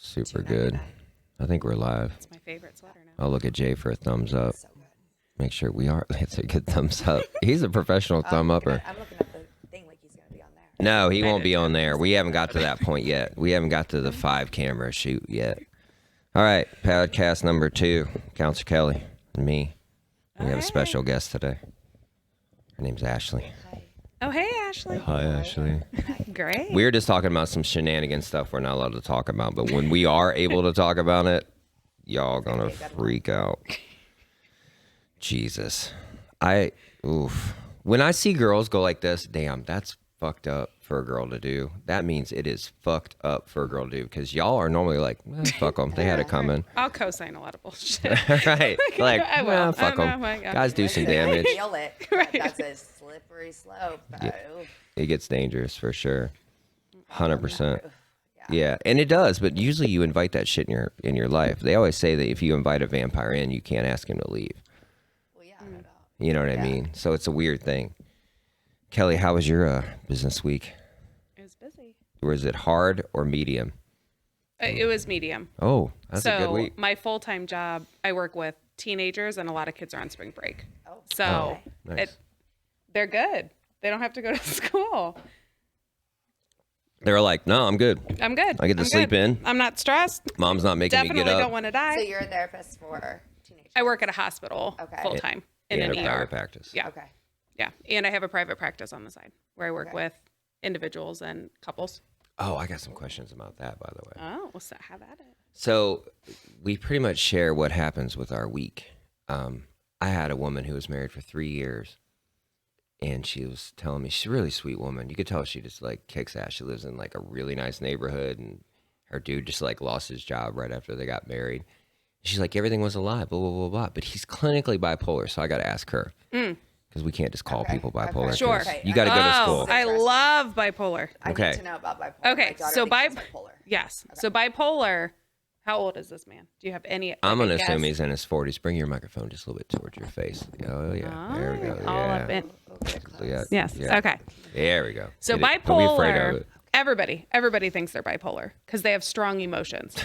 Super good. I think we're live. It's my favorite sweater now. I'll look at Jay for a thumbs up. So good. Make sure we are. It's a good thumbs up. He's a professional thumb upper. I'm looking at the thing like he's going to be on there. No, he won't be on there. We haven't got to that point yet. We haven't got to the 5-camera shoot yet. All right, podcast number 2. Counselor Kelly and me. We have a special guest today. Her name's Ashley. Oh, hey, Ashley. Hi, Ashley. Great. We were just talking about some shenanigans stuff we're not allowed to talk about, but when we are able to talk about it, y'all gonna freak out. Jesus. When I see girls go like this, damn, that's fucked up for a girl to do. That means it is fucked up for a girl to do because y'all are normally like, fuck them. They had it coming. I'll co-sign a lot of bullshit. Right. Like, I will. fuck Oh, them. my God. Guys do some damage. I feel it. Right. That's a slippery slope. Yeah. Oof. It gets dangerous for sure. 100%. Oof. Yeah, and it does, but usually you invite that shit in your life. They always say that if you invite a vampire in, you can't ask him to leave. Well, yeah, no doubt. You know what I mean? So it's a weird thing. Kelly, how was your business week? It was busy. Was it hard or medium? It was medium. Oh, that's so a good week. my full-time job, I work with teenagers, and a lot of kids are on spring break. Oh, So nice. they're good. They don't have to go to school. They were like, no, I'm good. I'm good. I get to I'm sleep good. in. I'm not stressed. Mom's not making Definitely me get up. don't want to die. So you're a therapist for teenagers? I work at a hospital Okay. full-time in And an a ER. private practice. Yeah. Okay. Yeah. And I have a private practice on the side where I work Okay. with individuals and couples. Oh, I got some questions about that, by the way. Oh, so have at it. So we pretty much share what happens with our week. I had a woman who was married for 3 years, and she was telling me, she's a really sweet woman. You could tell she just like kicks ass. She lives in like a really nice neighborhood, and her dude just like lost his job right after they got married. She's like, everything was a lie, blah, blah, blah, blah. But he's clinically bipolar, so I got to ask her. Because we can't just call Okay, people bipolar. okay. 'cause Sure. You got to go to Oh, school. I love bipolar. I Okay. need to know about bipolar. Okay, My daughter so thinks she's bipolar. Yes. So bipolar. How old is this man? Do you have any? I'm like, going a to assume guess? he's in his 40s. Bring your microphone just a little bit towards your face. Oh, yeah. There we go. all up Yeah. in- Yeah. Yes. Yeah. Okay. There we go. So Get it. Don't be afraid of bipolar. it. Everybody thinks they're bipolar because they have strong emotions.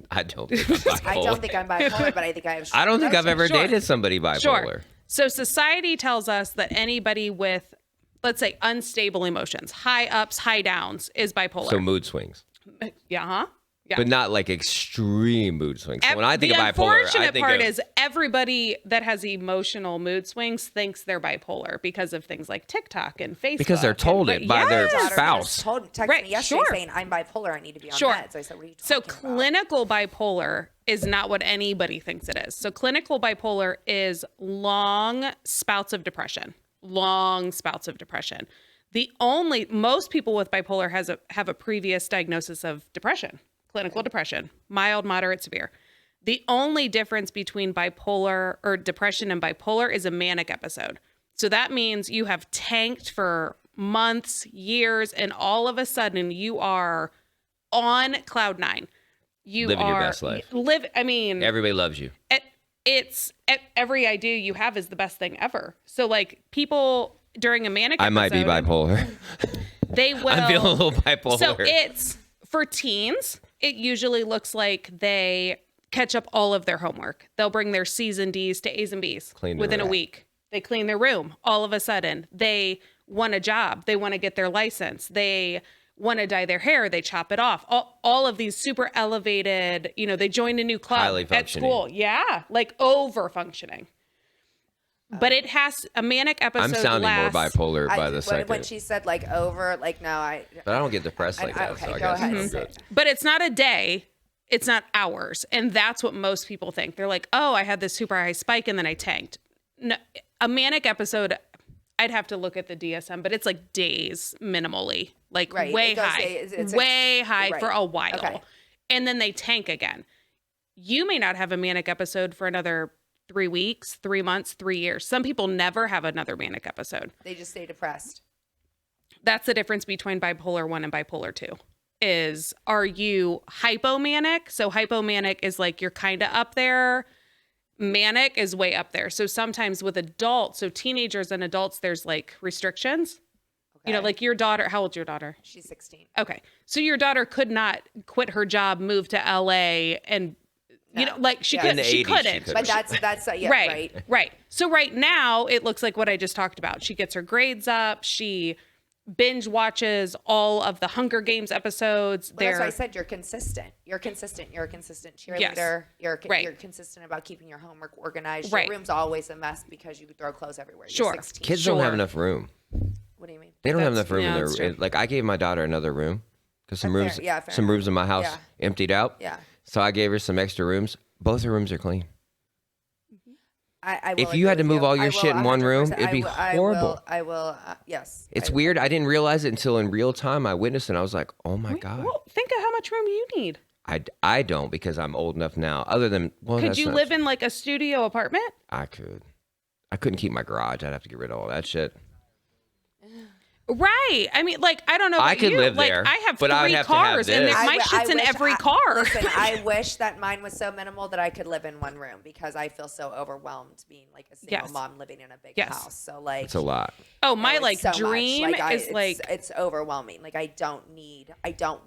I don't think I'm bipolar. I don't think I'm bipolar, but I think I have. I don't think I've ever Sure. dated somebody bipolar. Sure. So society tells us that anybody with, let's say, unstable emotions, high ups, high downs, is bipolar. So mood swings, Yeah. Huh. Yeah. but not like extreme mood swings. So when I think the of bipolar, I unfortunate think part of, is everybody that has emotional mood swings thinks they're bipolar because of things like TikTok and Facebook. because they're told it by their Yes! spouse. Texted Right, me yesterday sure. saying I'm bipolar. I need to be on Sure. meds. So I said, what are you So talking about? clinical bipolar is not what anybody thinks it is. So clinical bipolar is long spouts of depression. Most people with bipolar have a previous diagnosis of depression, clinical depression, mild, moderate, severe. The only difference between bipolar or depression and bipolar is a manic episode. So that means you have tanked for months, years, and all of a sudden you are on cloud 9. You Living your are best life. Everybody loves you. Every idea you have is the best thing ever. So like people during a manic I episode, might be bipolar. they will. I'm feeling a little bipolar. So it's for teens. It usually looks like they catch up all of their homework. They'll bring their C's and D's to A's and B's Clean their within a room. week. They clean their room. All of a sudden, they want a job. They want to get their license. They want to dye their hair. They chop it off. All of these super elevated, they join a new club Highly at functioning. school. Yeah, like over functioning. But it has a manic episode. I'm sounding more bipolar by the second. When she said like over, like no, But I don't get depressed like that, okay, so I go guess ahead. I'm Say good. it. But it's not a day. It's not hours. And that's what most people think. They're like, oh, I had this super high spike and then I tanked. No, a manic episode, I'd have to look at the DSM, but it's like days minimally, like Right. way It goes high, days. It's way high right. for a while. Okay. And then they tank again. You may not have a manic episode for another 3 weeks, 3 months, 3 years. Some people never have another manic episode. They just stay depressed. That's the difference between bipolar 1 and bipolar 2. Are you hypomanic? So hypomanic is like you're kind of up there. Manic is way up there. So sometimes with adults, so teenagers and adults, there's like restrictions. You know, like your daughter, how old's your daughter? She's 16. Okay. So your daughter could not quit her job, move to LA and you know, like she Yeah. could, In the she 80s, she couldn't. could. But that's yeah, right. Right. So right now it looks like what I just talked about. She gets her grades up. She binge watches all of the Hunger Games episodes. Well, that's why I said you're consistent. You're consistent. You're a consistent cheerleader. You're consistent about keeping your homework organized. Right. Your room's always a mess because you throw clothes everywhere. Sure. You're 16. Kids don't Sure. have enough room. What do you mean? They don't have That's- enough room yeah, in that's their true. like. I gave my daughter another room because some Fair. rooms, Yeah, fair some enough. rooms in my house Yeah. emptied out. Yeah. So I gave her some extra rooms. Both her rooms are clean. I will If you had agree to with move all your I will shit in one room, 100%. it'd be horrible. I will. Yes. It's I- weird. I didn't realize it until in real time I witnessed it. And I was like, oh my God. Well, think of how much room you need. I don't because I'm old enough now. Other than, well, Could that's you not live true. in like a studio apartment? I could. I couldn't keep my garage. I'd have to get rid of all that shit. Right. I mean, like, I don't know. I about could you. live like, there, I have but I would 3 have to have cars, and this. my I shit's in wish every car. Listen, I wish that mine was so minimal that I could live in one room because I feel so overwhelmed being like a single Yes. mom living in a big Yes. house. So like, It's a lot. Oh, my it's like so much. dream is like it's overwhelming. Like I don't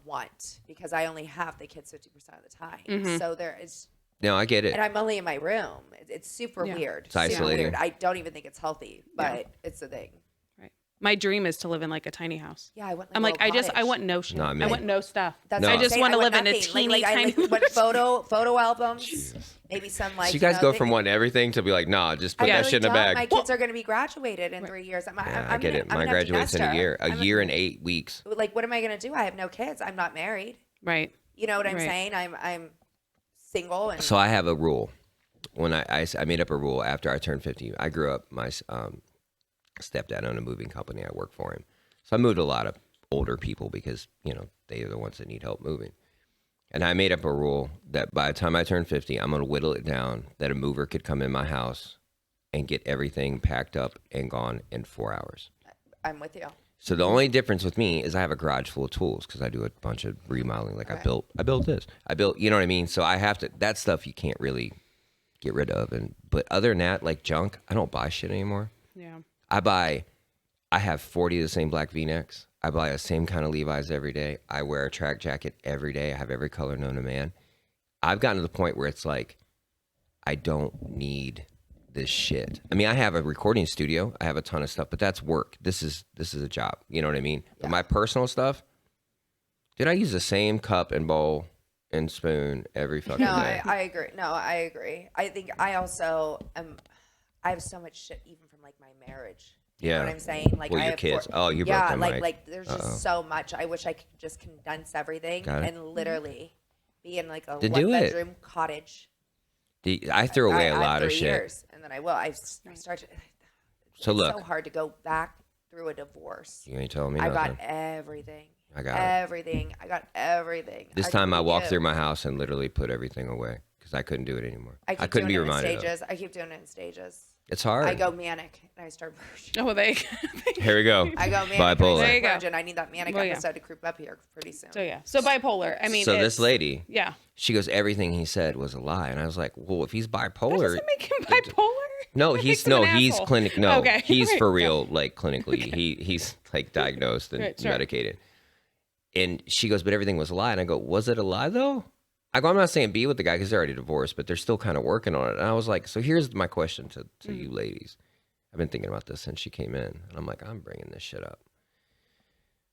want because I only have the kids 50% of the time. Mm-hmm. So there is, No, I get it. and I'm only in my room. It's super Yeah. weird. It's super isolating. weird. I don't even think it's healthy, but it's a thing. right. My dream is to live in like a tiny house. Yeah, I want. I'm like, a I little cottage. want no shit. Not me. I want no stuff. That's No. what I I'm just saying. want to want live in a nothing. teeny I tiny. want photo albums. Maybe some like. So you guys know, go thing- from wanting everything to be like, nah, just put I that really shit in a don't. bag. My kids are going to be graduated in 3 years. Yeah, I get it. Mine graduates in a year. A year and 8 weeks. Like, what am I going to do? I have no kids. I'm not married. Right. You know what I'm Right. saying? I'm single and So I have a rule. When I made up a rule after I turned 50. I grew up, my stepdad owned a moving company. I worked for him. So I moved a lot of older people because, you know, they are the ones that need help moving. And I made up a rule that by the time I turn 50, I'm going to whittle it down that a mover could come in my house and get everything packed up and gone in 4 hours. I'm with you. So the only difference with me is I have a garage full of tools because I do a bunch of remodeling. Like I built this. You know what I mean? So I have to, that stuff you can't really get rid of. But other than that, like junk, I don't buy shit anymore. Yeah. I have 40 of the same black V-necks. I buy the same kind of Levi's every day. I wear a track jacket every day. I have every color known to man. I've gotten to the point where it's like, I don't need this shit. I mean, I have a recording studio. I have a ton of stuff, but that's work. This is a job. You know what I mean? But my personal stuff, did I use the same cup and bowl and spoon every fucking No, day? I agree. No, I agree. I think I also I have so much shit even from like my marriage. You Yeah. know what I'm saying? Like Well, I your have kids. Oh, you broke yeah, my mic. like there's just so much. I wish I could just condense everything Got it. and literally be in like a Then one do it. bedroom cottage. I threw away I a lot of 3 shit. years, and then I will. I started. So it's look. so hard to go back through a divorce. You ain't telling me I nothing. got everything. I got it. everything. I got everything. This time I walked give. through my house and literally put everything away because I couldn't do it anymore. I keep couldn't doing be it reminded in of stages. I keep doing it in stages. It's hard. I go manic and I start. Oh, they. Here we go. I go manic. Bipolar. There you go. And I need that manic Well, yeah. episode to creep up here pretty soon. So yeah. So bipolar. I mean. So it's, this lady, Yeah. she goes, everything he said was a lie, and I was like, well, if he's That bipolar, doesn't make him bipolar. no, That he's makes him an he's asshole. clinic. No, Okay. he's Right. for real, like clinically. He's like diagnosed and Right, sure. medicated. And she goes, but everything was a lie, and I go, was it a lie though? I go, I'm not saying be with the guy because they're already divorced, but they're still kind of working on it. And I was like, so here's my question to you ladies. I've been thinking about this since she came in. And I'm like, I'm bringing this shit up.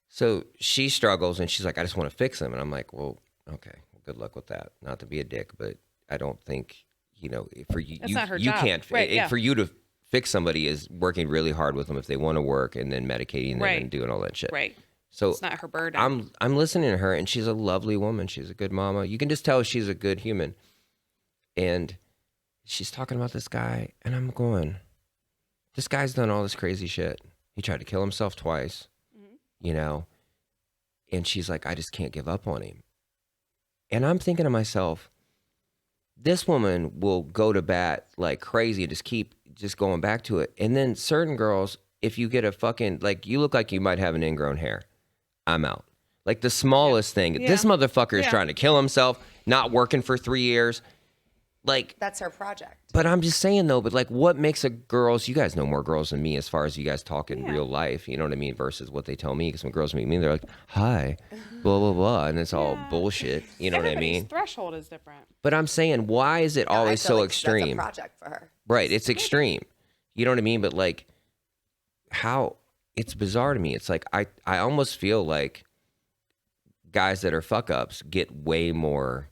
So she struggles and she's like, I just want to fix him. And I'm like, well, okay, good luck with that. Not to be a dick, but I don't think, you know, for you, That's not her you job. can't, Right, yeah. for you to fix somebody is working really hard with them if they want to work and then medicating them Right. and doing all that shit. Right. So It's not her burden. I'm listening to her and she's a lovely woman. She's a good mama. You can just tell she's a good human. And she's talking about this guy and I'm going, this guy's done all this crazy shit. He tried to kill himself twice, you know, and she's like, I just can't give up on him. And I'm thinking to myself, this woman will go to bat like crazy and just keep just going back to it. And then certain girls, if you get a fucking, like, you look like you might have an ingrown hair, I'm out. Like the smallest thing. Yeah. This motherfucker is Yeah. trying to kill himself, not working for 3 years. Like, That's her project. but I'm just saying though, but like what makes a girl's, you guys know more girls than me as far as you guys talk in real life, you know what I mean, versus what they tell me. Because when girls meet me, they're like, hi, blah, blah, blah. And it's all bullshit. You know what I Everybody's mean? threshold is different. But I'm saying, why is it I always feel so like That's extreme? a project for her. Right. It's extreme. You know what I mean? But like how it's bizarre to me. It's like, I almost feel like guys that are fuck ups get way more,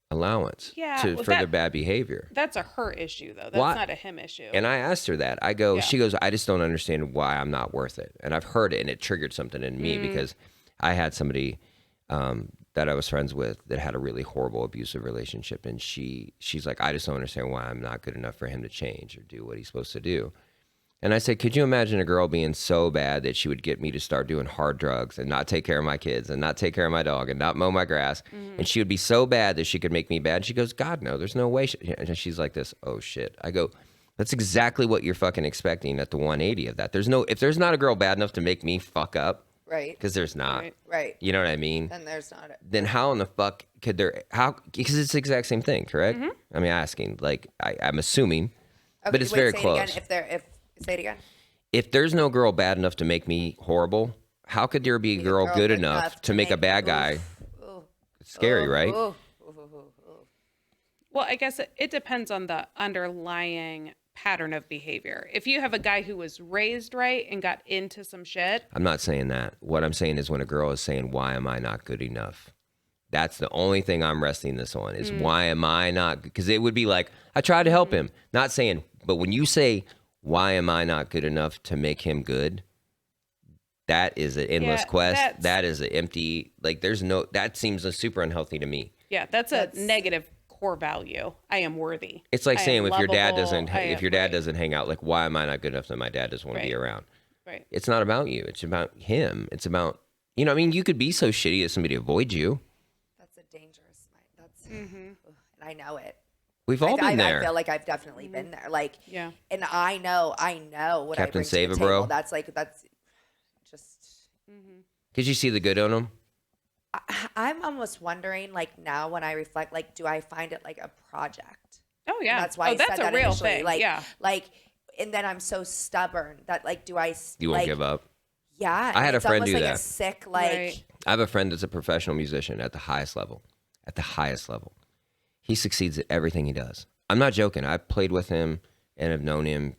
allowance Yeah, well, for their bad behavior. That's a her issue, though. That's Why- not a him issue. And I asked her that. I go, Yeah. she goes, I just don't understand why I'm not worth it. And I've heard it, and it triggered something in me because I had somebody that I was friends with that had a really horrible abusive relationship, and she's like, I just don't understand why I'm not good enough for him to change or do what he's supposed to do. And I said, could you imagine a girl being so bad that she would get me to start doing hard drugs and not take care of my kids and not take care of my dog and not mow my grass? And she would be so bad that she could make me bad. She goes, God, no, there's no way. And she's like this, oh shit. I go, that's exactly what you're fucking expecting at the 180 of that. If there's not a girl bad enough to make me fuck up, Right. because there's not, Right. you know what I mean? Then there's not it. Then how in the fuck could there, because it's the exact same thing, correct? I mean, asking, like, I'm assuming, but it's very say close. It again. Say it again. If there's no girl bad enough to make me horrible, how could there be a girl good enough to make a bad guy? It's scary, right? Well, I guess it depends on the underlying pattern of behavior. If you have a guy who was raised right and got into some shit, I'm not saying that. What I'm saying is when a girl is saying, why am I not good enough? That's the only thing I'm resting this on is why am I not? Because it would be like, I tried to help him. Not saying, but when you say, why am I not good enough to make him good? That is an endless quest. That is an empty, like that seems super unhealthy to me. yeah, that's a negative core value. I am worthy. It's like I saying am if your dad lovable. doesn't, I if am- your dad right, doesn't hang out, like why am I not good enough that my dad doesn't want to be Right. around? Right. It's not about you. It's about him. It's about, you know, I mean, you could be so shitty that somebody avoids you. That's a dangerous mind. That's and I know it. We've all been there. I feel like I've definitely been there. Like, Yeah. and I know what Captain I bring Save to a the table. Bro. That's just. Did you see the good on him? I'm almost wondering, like now when I reflect, like, do I find it like a project? Oh yeah. That's why I that's said a that real initially. thing. Like, yeah. and then I'm so stubborn that like, do I? You won't like, give up. Yeah, I had a it's friend almost do like that. A sick, like. Right. I have a friend that's a professional musician at the highest level. At the highest level. He succeeds at everything he does. I'm not joking. I played with him and have known him,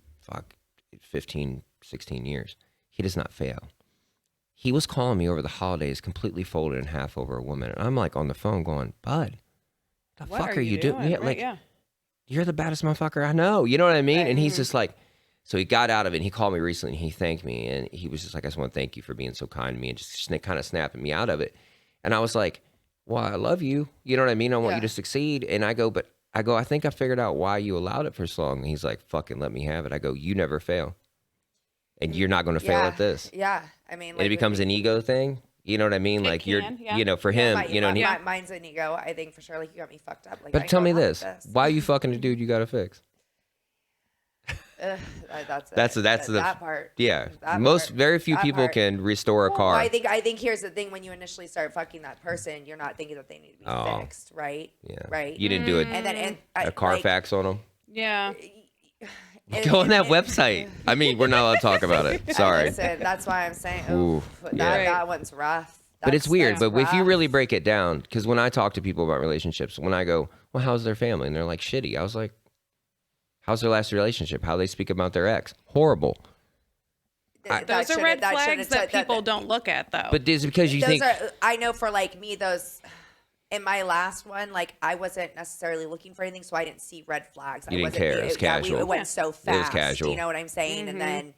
15, 16 years. He does not fail. He was calling me over the holidays completely folded in half over a woman. And I'm like on the phone going, bud, the What fuck are you doing? Yeah, Right, like, yeah. you're the baddest motherfucker I know. You know what I mean? And he's just like, so he got out of it and he called me recently and he thanked me. And he was just like, I just want to thank you for being so kind to me and just kind of snapping me out of it. And I was like, well, I love you. You know what I mean? I want you to succeed. And I go, I think I figured out why you allowed it for so long. And he's like, fucking let me have it. I go, you never fail. And you're not going to fail at this. Yeah, I mean, And it becomes an ego thing. You know what I mean? Like can, you're, yeah. you know, for him, you know, and he, mine's an ego. I think for sure. Like you got me fucked up. Like, but I tell go me along this, with why are you fucking a dude you got to fix? That's the that part. Yeah. That Most, part. very few That people part. can restore a car. Well, I think here's the thing: when you initially start fucking that person, you're not thinking that they need to be fixed, right? Yeah. Right. You didn't do a a Carfax on them? Yeah. Go on that website. I mean, we're not allowed to talk about it. Sorry. Listen, that's why I'm saying Ooh, that one's rough. But it's weird. That's But if you rough. really break it down, because when I talk to people about relationships, when I go, well, how's their family? And they're like, shitty. I was like, how's their last relationship? How they speak about their ex? Horrible. Those are red flags that people don't look at, though. But is it because you those think... are, I know for like me, those in my last one, like I wasn't necessarily looking for anything, so I didn't see red flags. You I didn't wasn't, care. It was casual. It went so fast. casual. You know what I'm saying? And then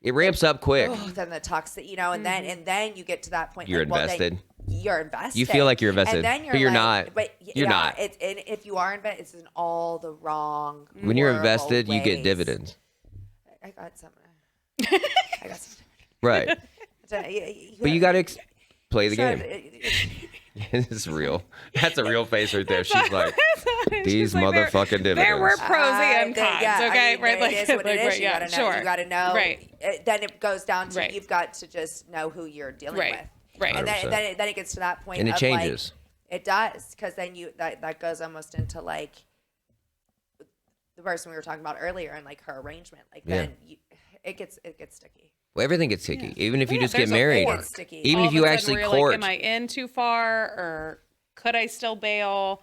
It ramps up quick. then the toxic, you know, and then you get to that point. You're like, well, invested. then you're invested. You feel like you're invested, and then but you're like- not. But You're yeah, not. It's and if you are invested, it's in all the wrong. When you're horrible invested, you get ways. dividends. I got some. I got some. Right. But you got to play the game. It's real. That's a real face right there. She's like, these motherfucking dividends. There were pros and cons, okay? Right, like, it is what it is. right, You yeah, gotta know. sure. You gotta know. Right. Then it goes down to Right. you've got to just know who you're dealing Right. with. Right. And 100%. then it gets to that point. And it of changes. Like, It does, because then that goes almost into like the person we were talking about earlier and like her arrangement. Like then it gets sticky. Well, everything gets sticky. Even if you just get there's a married, fork. It gets sticky. even All if of you a sudden actually we're court. like, am I in too far, or could I still bail?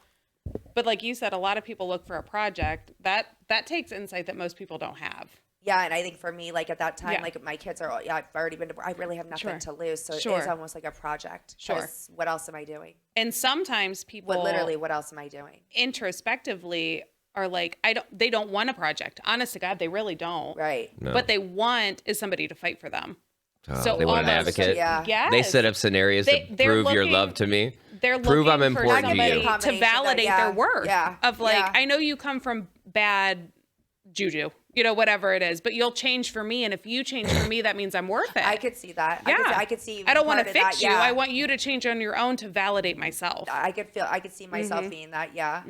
But like you said, a lot of people look for a project that takes insight that most people don't have. Yeah, and I think for me, like at that time, Yeah. like my kids are, I've already been, I really have nothing to lose. So it is Sure. almost like a project. Sure. 'Cause what else am I doing? And sometimes people Literally, what else am I doing? introspectively are like, they don't want a project. Honest to God, they really don't. Right. No. What they want is somebody to fight for them. Oh, they want an almost- advocate. Yeah. Yes. They set up scenarios to they're prove your looking- love to me. They're Prove I'm looking for important to you. somebody to Combination validate that- their worth. yeah, Of like, yeah. I know you come from bad juju, whatever it is, but you'll change for me. And if you change for me, that means I'm worth it. I could see that. Yeah. I could see. I don't want to part of fix that, you. yeah. I want you to change on your own to validate myself. I could see myself being that. Yeah.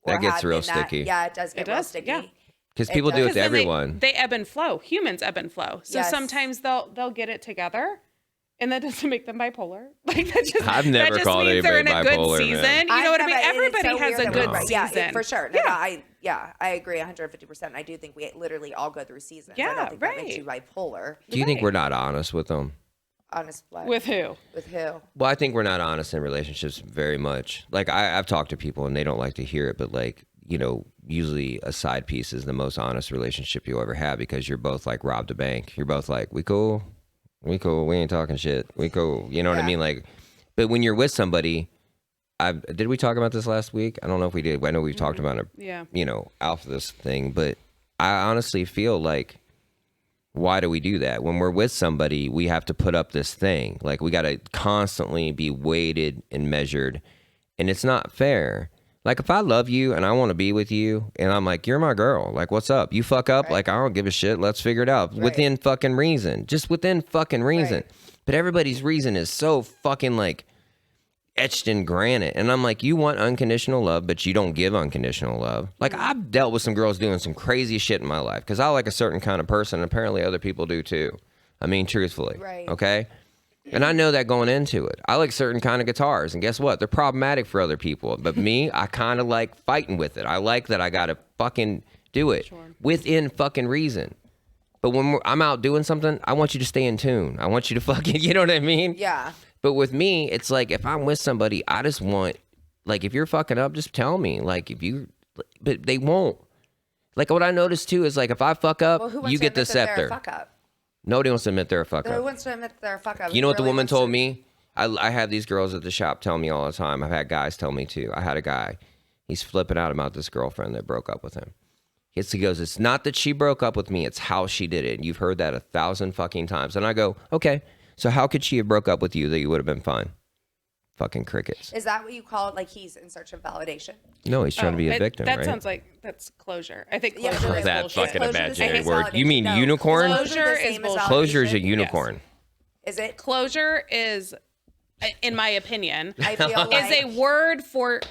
That Or gets have real been that. sticky. Yeah, it does get It real does, sticky. yeah. Because It people do does. it 'Cause to then everyone. They ebb and flow. Humans ebb and flow. So Yes. sometimes they'll get it together. And that doesn't make them bipolar. Like that just I've never that just called means they're in a anybody good bipolar, season. man. You know what I mean? It's Everybody so has weird a that good we're- season. Yeah, for sure. I agree 150%. I do think we literally all go through seasons. I Yeah, don't think that makes you right. bipolar. Do you think Right. we're not honest with them? Honest, what? With who? with who? Well, I think we're not honest in relationships very much. Like I've talked to people and they don't like to hear it, but like, usually a side piece is the most honest relationship you'll ever have because you're both like robbed a bank. You're both like, we cool, we ain't talking shit, we cool. You know what I Yeah. mean? Like, but when you're with somebody, did we talk about this last week? I don't know if we did. I know we've talked about it, Yeah. Alpha this thing, but I honestly feel like, why do we do that? When we're with somebody, we have to put up this thing. Like we got to constantly be weighted and measured. And it's not fair. Like if I love you and I want to be with you and I'm like, you're my girl. Like, what's up? You fuck up. Right. Like, I don't give a shit. Let's figure it out within fucking reason. Just within fucking reason. Right. But everybody's reason is so fucking like etched in granite. And I'm like, you want unconditional love, but you don't give unconditional love. Like I've dealt with some girls doing some crazy shit in my life because I like a certain kind of person. And apparently other people do too. I mean, truthfully. Right. Okay. And I know that going into it. I like certain kind of guitars. And guess what? They're problematic for other people. But me, I kind of like fighting with it. I like that I got to fucking do it within fucking reason. But when I'm out doing something, I want you to stay in tune. I want you to fucking, you know what I mean? Yeah. But with me, it's like if I'm with somebody, I just want, like, if you're fucking up, just tell me. Like, but they won't. Like, what I noticed too is, like, if I fuck up, Well, who wants you to get the admit that they're a scepter. fuck up? Nobody wants to admit they're a fuck Who up. wants to admit they're a fuck up? You know what the Really woman wants to- told me? I have these girls at the shop tell me all the time. I've had guys tell me too. I had a guy. He's flipping out about this girlfriend that broke up with him. He goes, it's not that she broke up with me. It's how she did it. And you've heard that 1,000 fucking times. And I go, okay, so how could she have broke up with you that you would have been fine? Fucking crickets. Is that what you call it? Like he's in search of validation? No, he's trying to be a victim, That right? sounds like that's closure. I think Yeah, closure but is that bullshit. fucking Closure the imaginary same as word. You mean validation? No. unicorn? Closure the is same as bullshit. Closure is a validation? unicorn. Is it? Closure is, in my opinion, I feel like is a word for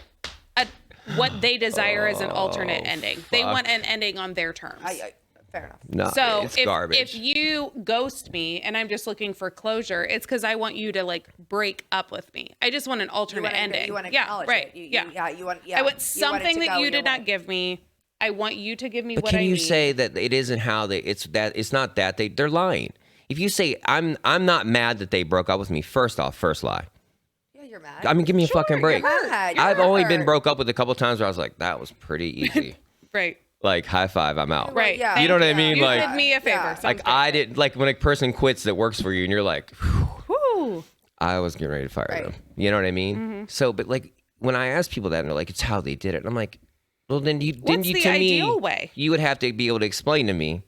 what they desire as an alternate ending. They fuck. want an ending on their terms. fair enough. No, So it's if, garbage. if you ghost me and I'm just looking for closure, it's because I want you to like break up with me. I just want an alternate ending. You want to yeah, acknowledge right. it. Yeah. You want. I want something that you did not give. give me. I want you to give me But what can I you need. say that it isn't how they? It's not that they're lying. If you say I'm not mad that they broke up with me, first lie. Yeah, you're mad. I mean, give me a fucking break. You're mad. You're I've only been hurt. broke up with a couple times where I was like, that was pretty easy. right? Like high five, I'm out. Right. Yeah. You know what I Yeah. mean? You Like- did me a favor. Yeah. Sounds Like good. I didn't like when a person quits that works for you, and you're like, Whew. I was getting ready to fire Right. them. You know what I mean? So, but like when I ask people that, and they're like, it's how they did it. And I'm like, well, then didn't What's you the to me? ideal way? You would have to be able to explain to me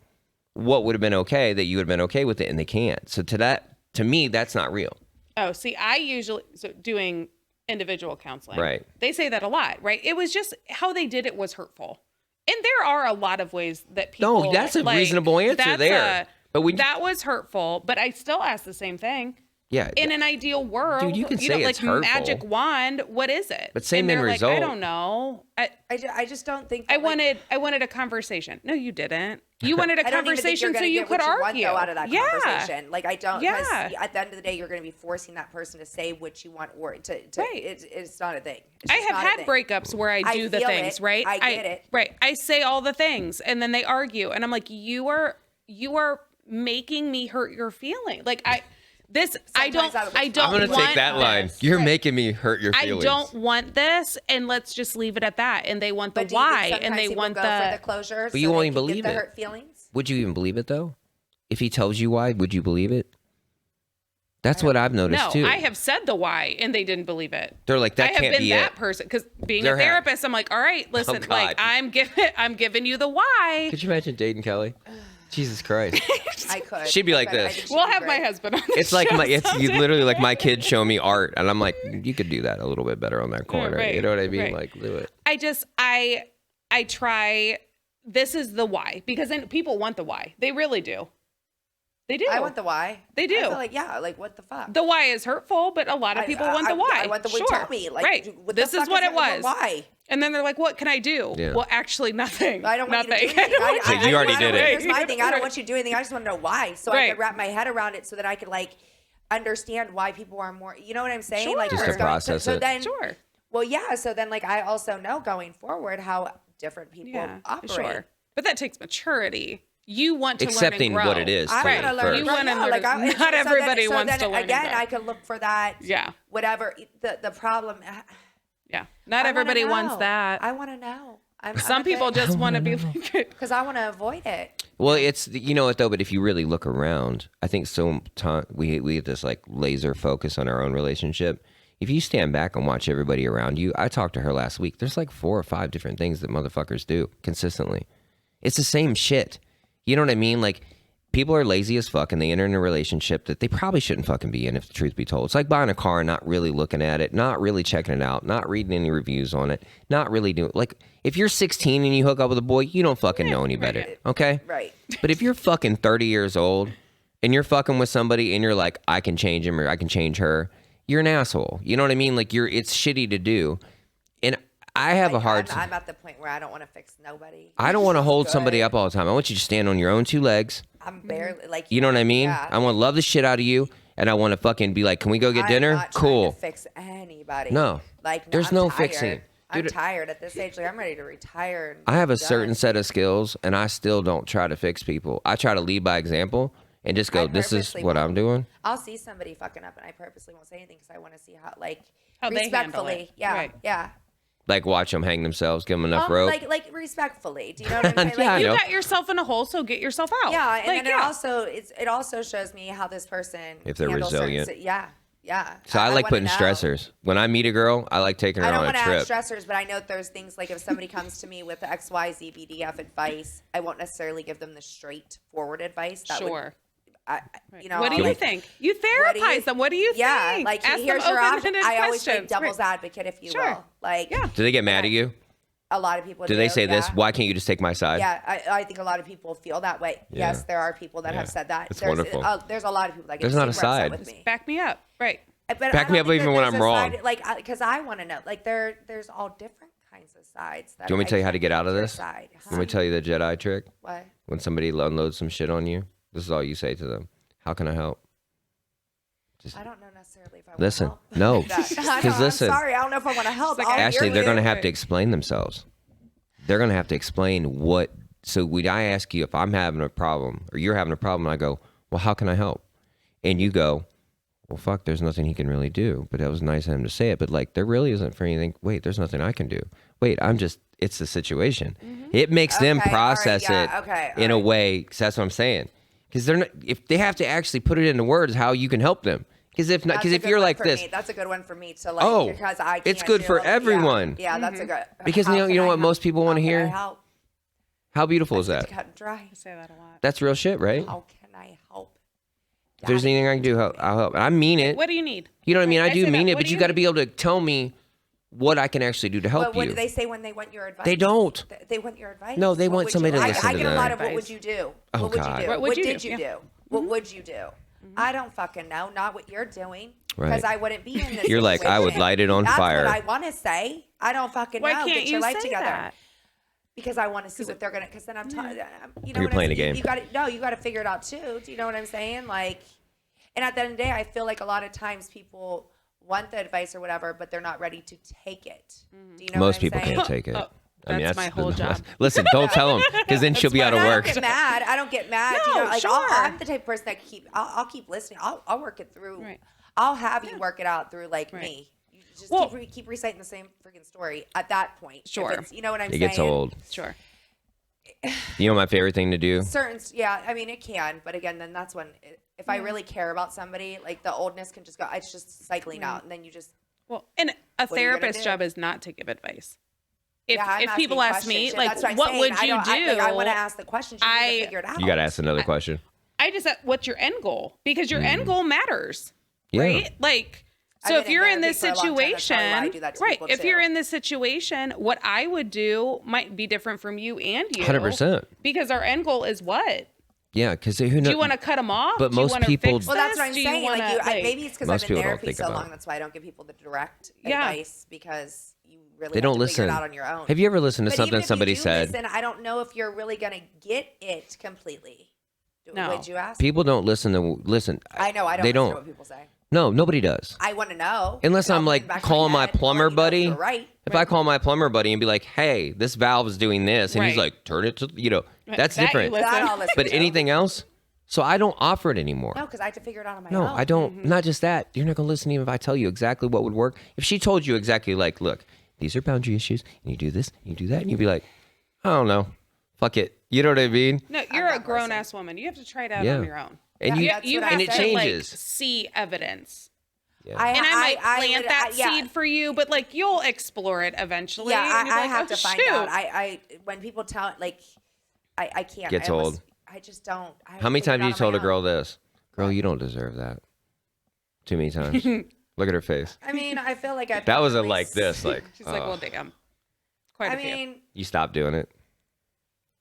what would have been okay that you would have been okay with it, and they can't. So to me, that's not real. Oh, see, I usually doing individual counseling. Right. They say that a lot, right? It was just how they did it was hurtful. And there are a lot of ways that people No, that's a like, reasonable answer that's there. But when that was hurtful, but I still ask the same thing. Yeah. in an ideal world, Dude, you can say know, it's like hurtful. magic wand, what is it? But same and end they're like, I result. don't know. I just don't think I that, like, wanted a conversation. No, you didn't. You wanted a I don't even think conversation you're so gonna you get could what you argue. want, though, out of that yeah. conversation. Like, I don't. Because Yeah. at the end of the day, you're going to be forcing that person to say what you want, or to Right. it's not a thing. It's I just have not a had thing. breakups where I do the feel things, it. right? I get it. Right. I say all the things and then they argue and I'm like, you are making me hurt your feeling. Like I Sometimes that I was- don't I'm going to want take that line. this. You're Right. making me hurt your I feelings. don't want this, and let's just leave it at that. And they want the But do you think why, and sometimes they people want go the for the closure, But you so won't they even can believe get the it. hurt feelings. Would you even believe it, though? If he tells you why, would you believe it? That's what I've noticed, no. too. I have said the why, and they didn't believe it. They're like, that I have can't been be that it. person because being There a have- therapist, I'm like, all right, listen, God. like I'm giving you the why. Could you imagine dating Kelly? Jesus Christ. I could. She'd be like but I this. think she'd We'll be have my great. husband on the It's like show it's sometime. literally like my kids show me art, and I'm like, you could do that a little bit better on that corner. right, You know what I mean? right. Like, do it. I try. This is the why because then people want the why. They really do. They do. I want the why. They do. I feel like, yeah, like what the fuck? The why is hurtful, but a lot of people want the why. I want the why. Sure. Tell me, like, right. what the This is fuck what it wrong was. with Why? And then they're like, "What can I do?" Yeah. Well, actually, nothing. I don't want nothing. you to do anything. So you already did it. Here's my thing. I don't Right. want you to do anything. I just want to know why, so I Right. could wrap my head around it, so that I could like understand why people are more. You know what I'm saying? Sure. Like Just to what's going- process so it. then, Sure. well, yeah. So then, like, I also know going forward how different people Yeah. operate. Sure. But that takes maturity. You want to Accepting learn and what grow. it is, I too, want to learn. first. You wanna yeah, learn- like, not so then- everybody so wants then to learn and Again, grow. I could look for that. Yeah. Whatever the problem. Yeah. Not I wanna everybody wants know. that. I want to know. Some people just want to be like, because I want to avoid it. Well, it's you know what though, but if you really look around, I think we get this like laser focus on our own relationship. If you stand back and watch everybody around you, I talked to her last week. There's like 4 or 5 different things that motherfuckers do consistently. It's the same shit. You know what I mean? Like people are lazy as fuck and they enter in a relationship that they probably shouldn't fucking be in, if the truth be told. It's like buying a car and not really looking at it, not really checking it out, not reading any reviews on it, not really doing like if you're 16 and you hook up with a boy, you don't fucking know any better. Okay? Right. But if you're fucking 30 years old and you're fucking with somebody and you're like, I can change him or I can change her, you're an asshole. You know what I mean? Like it's shitty to do. And I have a hard I'm at the point where I don't want to fix nobody. I don't want to hold Good. somebody up all the time. I want you to stand on your own 2 legs. I'm barely like. You know what I mean? Yeah. I want to love the shit out of you and I want to fucking be like, can we go get I'm dinner? not trying Cool. to fix anybody. No. Like There's I'm no tired. fixing. I'm Dude, tired at this age. Like I'm ready to retire. And I have a done. certain set of skills and I still don't try to fix people. I try to lead by example and just go, I this is purposely what I'm won't. doing. I'll see somebody fucking up and I purposely won't say anything because I want to see how How they handle respectfully. it. Yeah. Right. Yeah. Like watch them hang themselves, give them enough rope. Like respectfully. Do you know what I'm saying? Yeah, I Like, know. You got yourself in a hole, so get yourself out. Yeah, and Like, then it also shows me how this person If they're handles certain resilient. yeah. So I like wanna putting know. stressors. When I meet a girl, I like taking her I don't on want a to trip. have stressors, but I know there's things like if somebody comes to me with the XYZ BDF advice, I won't necessarily give them the straightforward advice. That would- Sure. you know, What do you like, think? You what do you- therapize them. What do you Yeah, think? like Ask here's them your option. open-ended I always play questions. devil's Right. advocate, if you Sure. will. Like, Yeah. Do they get mad at you? a lot of people Do they say this? yeah. Why can't you just take my side? Yeah, I think a lot of people feel that way. Yeah. Yes, there are people that Yeah. have said that. It's there's, wonderful. There's a lot of people that get There's not a super upset side. with me. Back me up. Right. But Back I me don't up think even that when there's I'm a wrong. side- like, because I want to know. Like, there's all different kinds of sides. That Do you want me to tell you how to get out of your this? Side. Let me tell you the Jedi trick. What? When somebody unloads some shit on you, this is all you say to them. How can I help? I don't know necessarily if I Listen, want to no, help. That- I 'cause know, listen. I'm sorry, I don't know if I want to help. It's like, I'll hear Ashley, they're you. going to have to explain themselves. They're going to have to explain what. So when I ask you if I'm having a problem or you're having a problem, I go, well, how can I help? And you go, well, fuck, there's nothing he can really do. But that was nice of him to say it. But like, there really isn't for anything. Wait, there's nothing I can do. Wait, it's the situation. It makes them Okay, all right, process yeah, it okay, in all a right. way. Cause that's what I'm saying. Because they're not, if they have to actually put it into words, how you can help them. Because if not, That's because a if good you're one like for this, me. That's a good one for me to like. Oh, because I it's can't good do for it. Yeah. everyone. Yeah, that's a good. Because how you can know I what help? most people want to How can I hear? help? How beautiful is It's that? cut and dry. I say that a lot. That's real shit, right? How can I help? If there's anything I can do, I'll help. I mean it. What do you need? You know what I mean? I I do say mean that. it, What but do you you got to need? be able to tell me what I can actually do to help What you. do they say when they want your advice? They don't. They want your advice. No, they What want would somebody you, to I, listen I to get a them. lot of what Advice. would you do? Oh, What would God. you do? What would What you did do? you Yeah. do? What would you do? I don't fucking know. Not what you're doing. Right. Because I wouldn't be in this You're like, I would situation. light it on That's fire. what I want to say. I don't fucking Why know. can't Get your you life say together. that? Because I want to see what they're gonna. Because then I'm, you know, You're what playing I'm, a game. You got to no. You got to figure it out too. Do you know what I'm saying? Like, and at the end of the day, I feel like a lot of times people want the advice or whatever, but they're not ready to take it. Do you know Most what I'm people saying? can't take it. Oh, that's my whole job. Listen, don't tell them because then she'll be out of And work. I don't get mad. I don't get mad. No, you know, like sure. I'm the type of person that I'll keep listening. I'll work it through. Right. I'll have you work it out through like Right. me. You just Well- keep reciting the same freaking story at that point. If Sure. it's- you know what I'm It saying? gets old. Sure. You know my favorite thing to do? Certain, yeah. I mean, it can, but again, then that's when if I really care about somebody, like the oldness can just go. It's just cycling out, and then you just. Well, and a What are you gonna therapist's do? job is not to give advice. If, Yeah, I'm if people asking ask me, questions. like, That's what, I'm what saying. would I you don't- do? I want to ask the questions. You need I- to figure it out. You got to ask another question. I just said, what's your end goal? Because your end goal matters, Yeah. right? Like, I've so been if in you're in therapy this for a long time. That's probably why I situation, do that to right? people, If too. you're in this situation, what I would do might be different from you and you. 100%. Because our end goal is what? Yeah, because who Do knows? you want to cut them off? But Do you most wanna people- fix Well, that's what this? I'm Do you saying. wanna, Like, maybe it's because Most I've been in people don't therapy think so about long. it. That's why I don't give people the direct Yeah. advice because you really They have don't to listen. figure it out on your own. Have you ever listened to But even something if you somebody do said? listen, I don't know if you're really gonna get it completely. No. Would you ask? People don't listen to listen. I know. I don't. They listen to don't. what people say. No, nobody does. I want to know. Unless I'm I'll like put it back in calling my head and plumber let you know buddy. you're right. If I call my plumber buddy and be like, "Hey, this valve is doing this," and he's Right. like, "Turn it to," that's That you different. listen. That I'll listen But to. anything else, so I don't offer it anymore. No, because I have to figure it out on my No, own. I don't. Not just that. You're not gonna listen even if I tell you exactly what would work. If she told you exactly, like, look, these are boundary issues, and you do this, and you do that, and you'd be like, I don't know, fuck it. You know what I mean? No, you're not a grown ass woman. You have to try it out Yeah. on your own. And Yeah, that's You what I have and it to said. like changes. see evidence. Yeah. And I might plant would- that yeah. seed for you, but like you'll explore it eventually. Yeah, and you'll be I like, have "Oh, to find shoot." out. I when people tell like, I can't. Gets I almost- old. I just don't. I How many figure it times have you out on told my a girl own. this? Girl, you don't deserve that. Too many times. Look at her face. I mean, I feel like I. That was a probably like this, like. She's like, oh. well, damn. Quite I a few. mean, You stop doing it.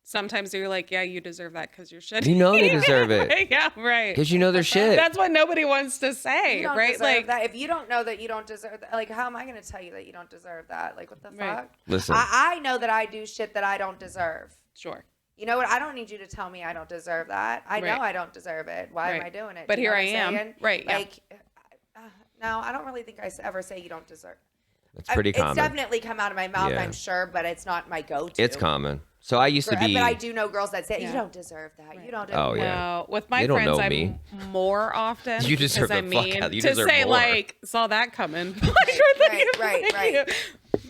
Sometimes you're like, yeah, you deserve that because you're shitty. You know they deserve it. Yeah, right. Because you know they're shit. That's what nobody wants to say, you don't right? deserve Like, that. If you don't know that you don't deserve that, like, how am I going to tell you that you don't deserve that? Like, what the Right. fuck? Listen. I know that I do shit that I don't deserve. sure. You know what? I don't need you to tell me I don't deserve that. I know Right. I don't deserve it. Why am Right. I doing it? But Do you know here what I I'm am. saying? Right, yeah. Like, no, I don't really think I ever say you don't deserve. It's pretty common. It's definitely come out of my mouth, Yeah. I'm sure, but it's not my go-to. It's common. So I used to be. But I do know girls that say Yeah. you don't deserve that. You don't. Oh, yeah. No, with my They don't friends, know I'm me. more often. You deserve because the I fuck mean, out- you to deserve say more. like, saw that coming.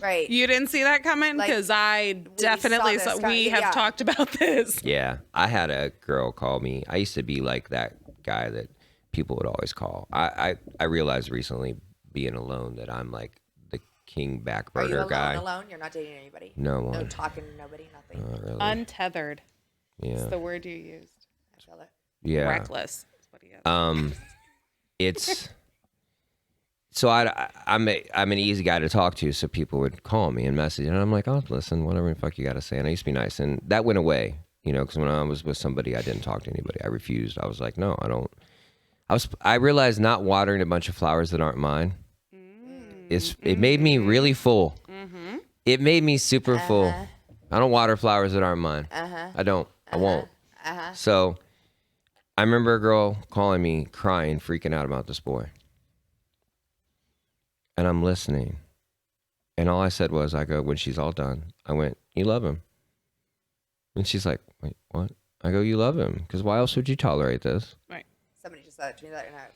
Right. You didn't see that coming Like, because I definitely this saw. coming, We have yeah. talked about this. Yeah, I had a girl call me. I used to be like that guy that people would always call. I realized recently, being alone, that I'm like the king Are you backburner alone? guy. Alone? You're not dating anybody. No No one. talking to nobody. Nothing. Not really. Untethered. yeah. It's the word you used. I feel it. Yeah. Reckless. That's what he is. It's so I'm an easy guy to talk to, so people would call me and message, and I'm like, oh, listen, whatever the fuck you got to say. And I used to be nice, and that went away, because when I was with somebody, I didn't talk to anybody. I refused. I was like, no, I don't. I realized not watering a bunch of flowers that aren't mine. It made me really full. It made me super full. I don't water flowers that aren't mine. I don't. I won't. So I remember a girl calling me, crying, freaking out about this boy. And I'm listening. And all I said was, I go, when she's all done, I went, you love him. And she's like, wait, what? I go, you love him. Because why else would you tolerate this? Right. Somebody just said it to me that night.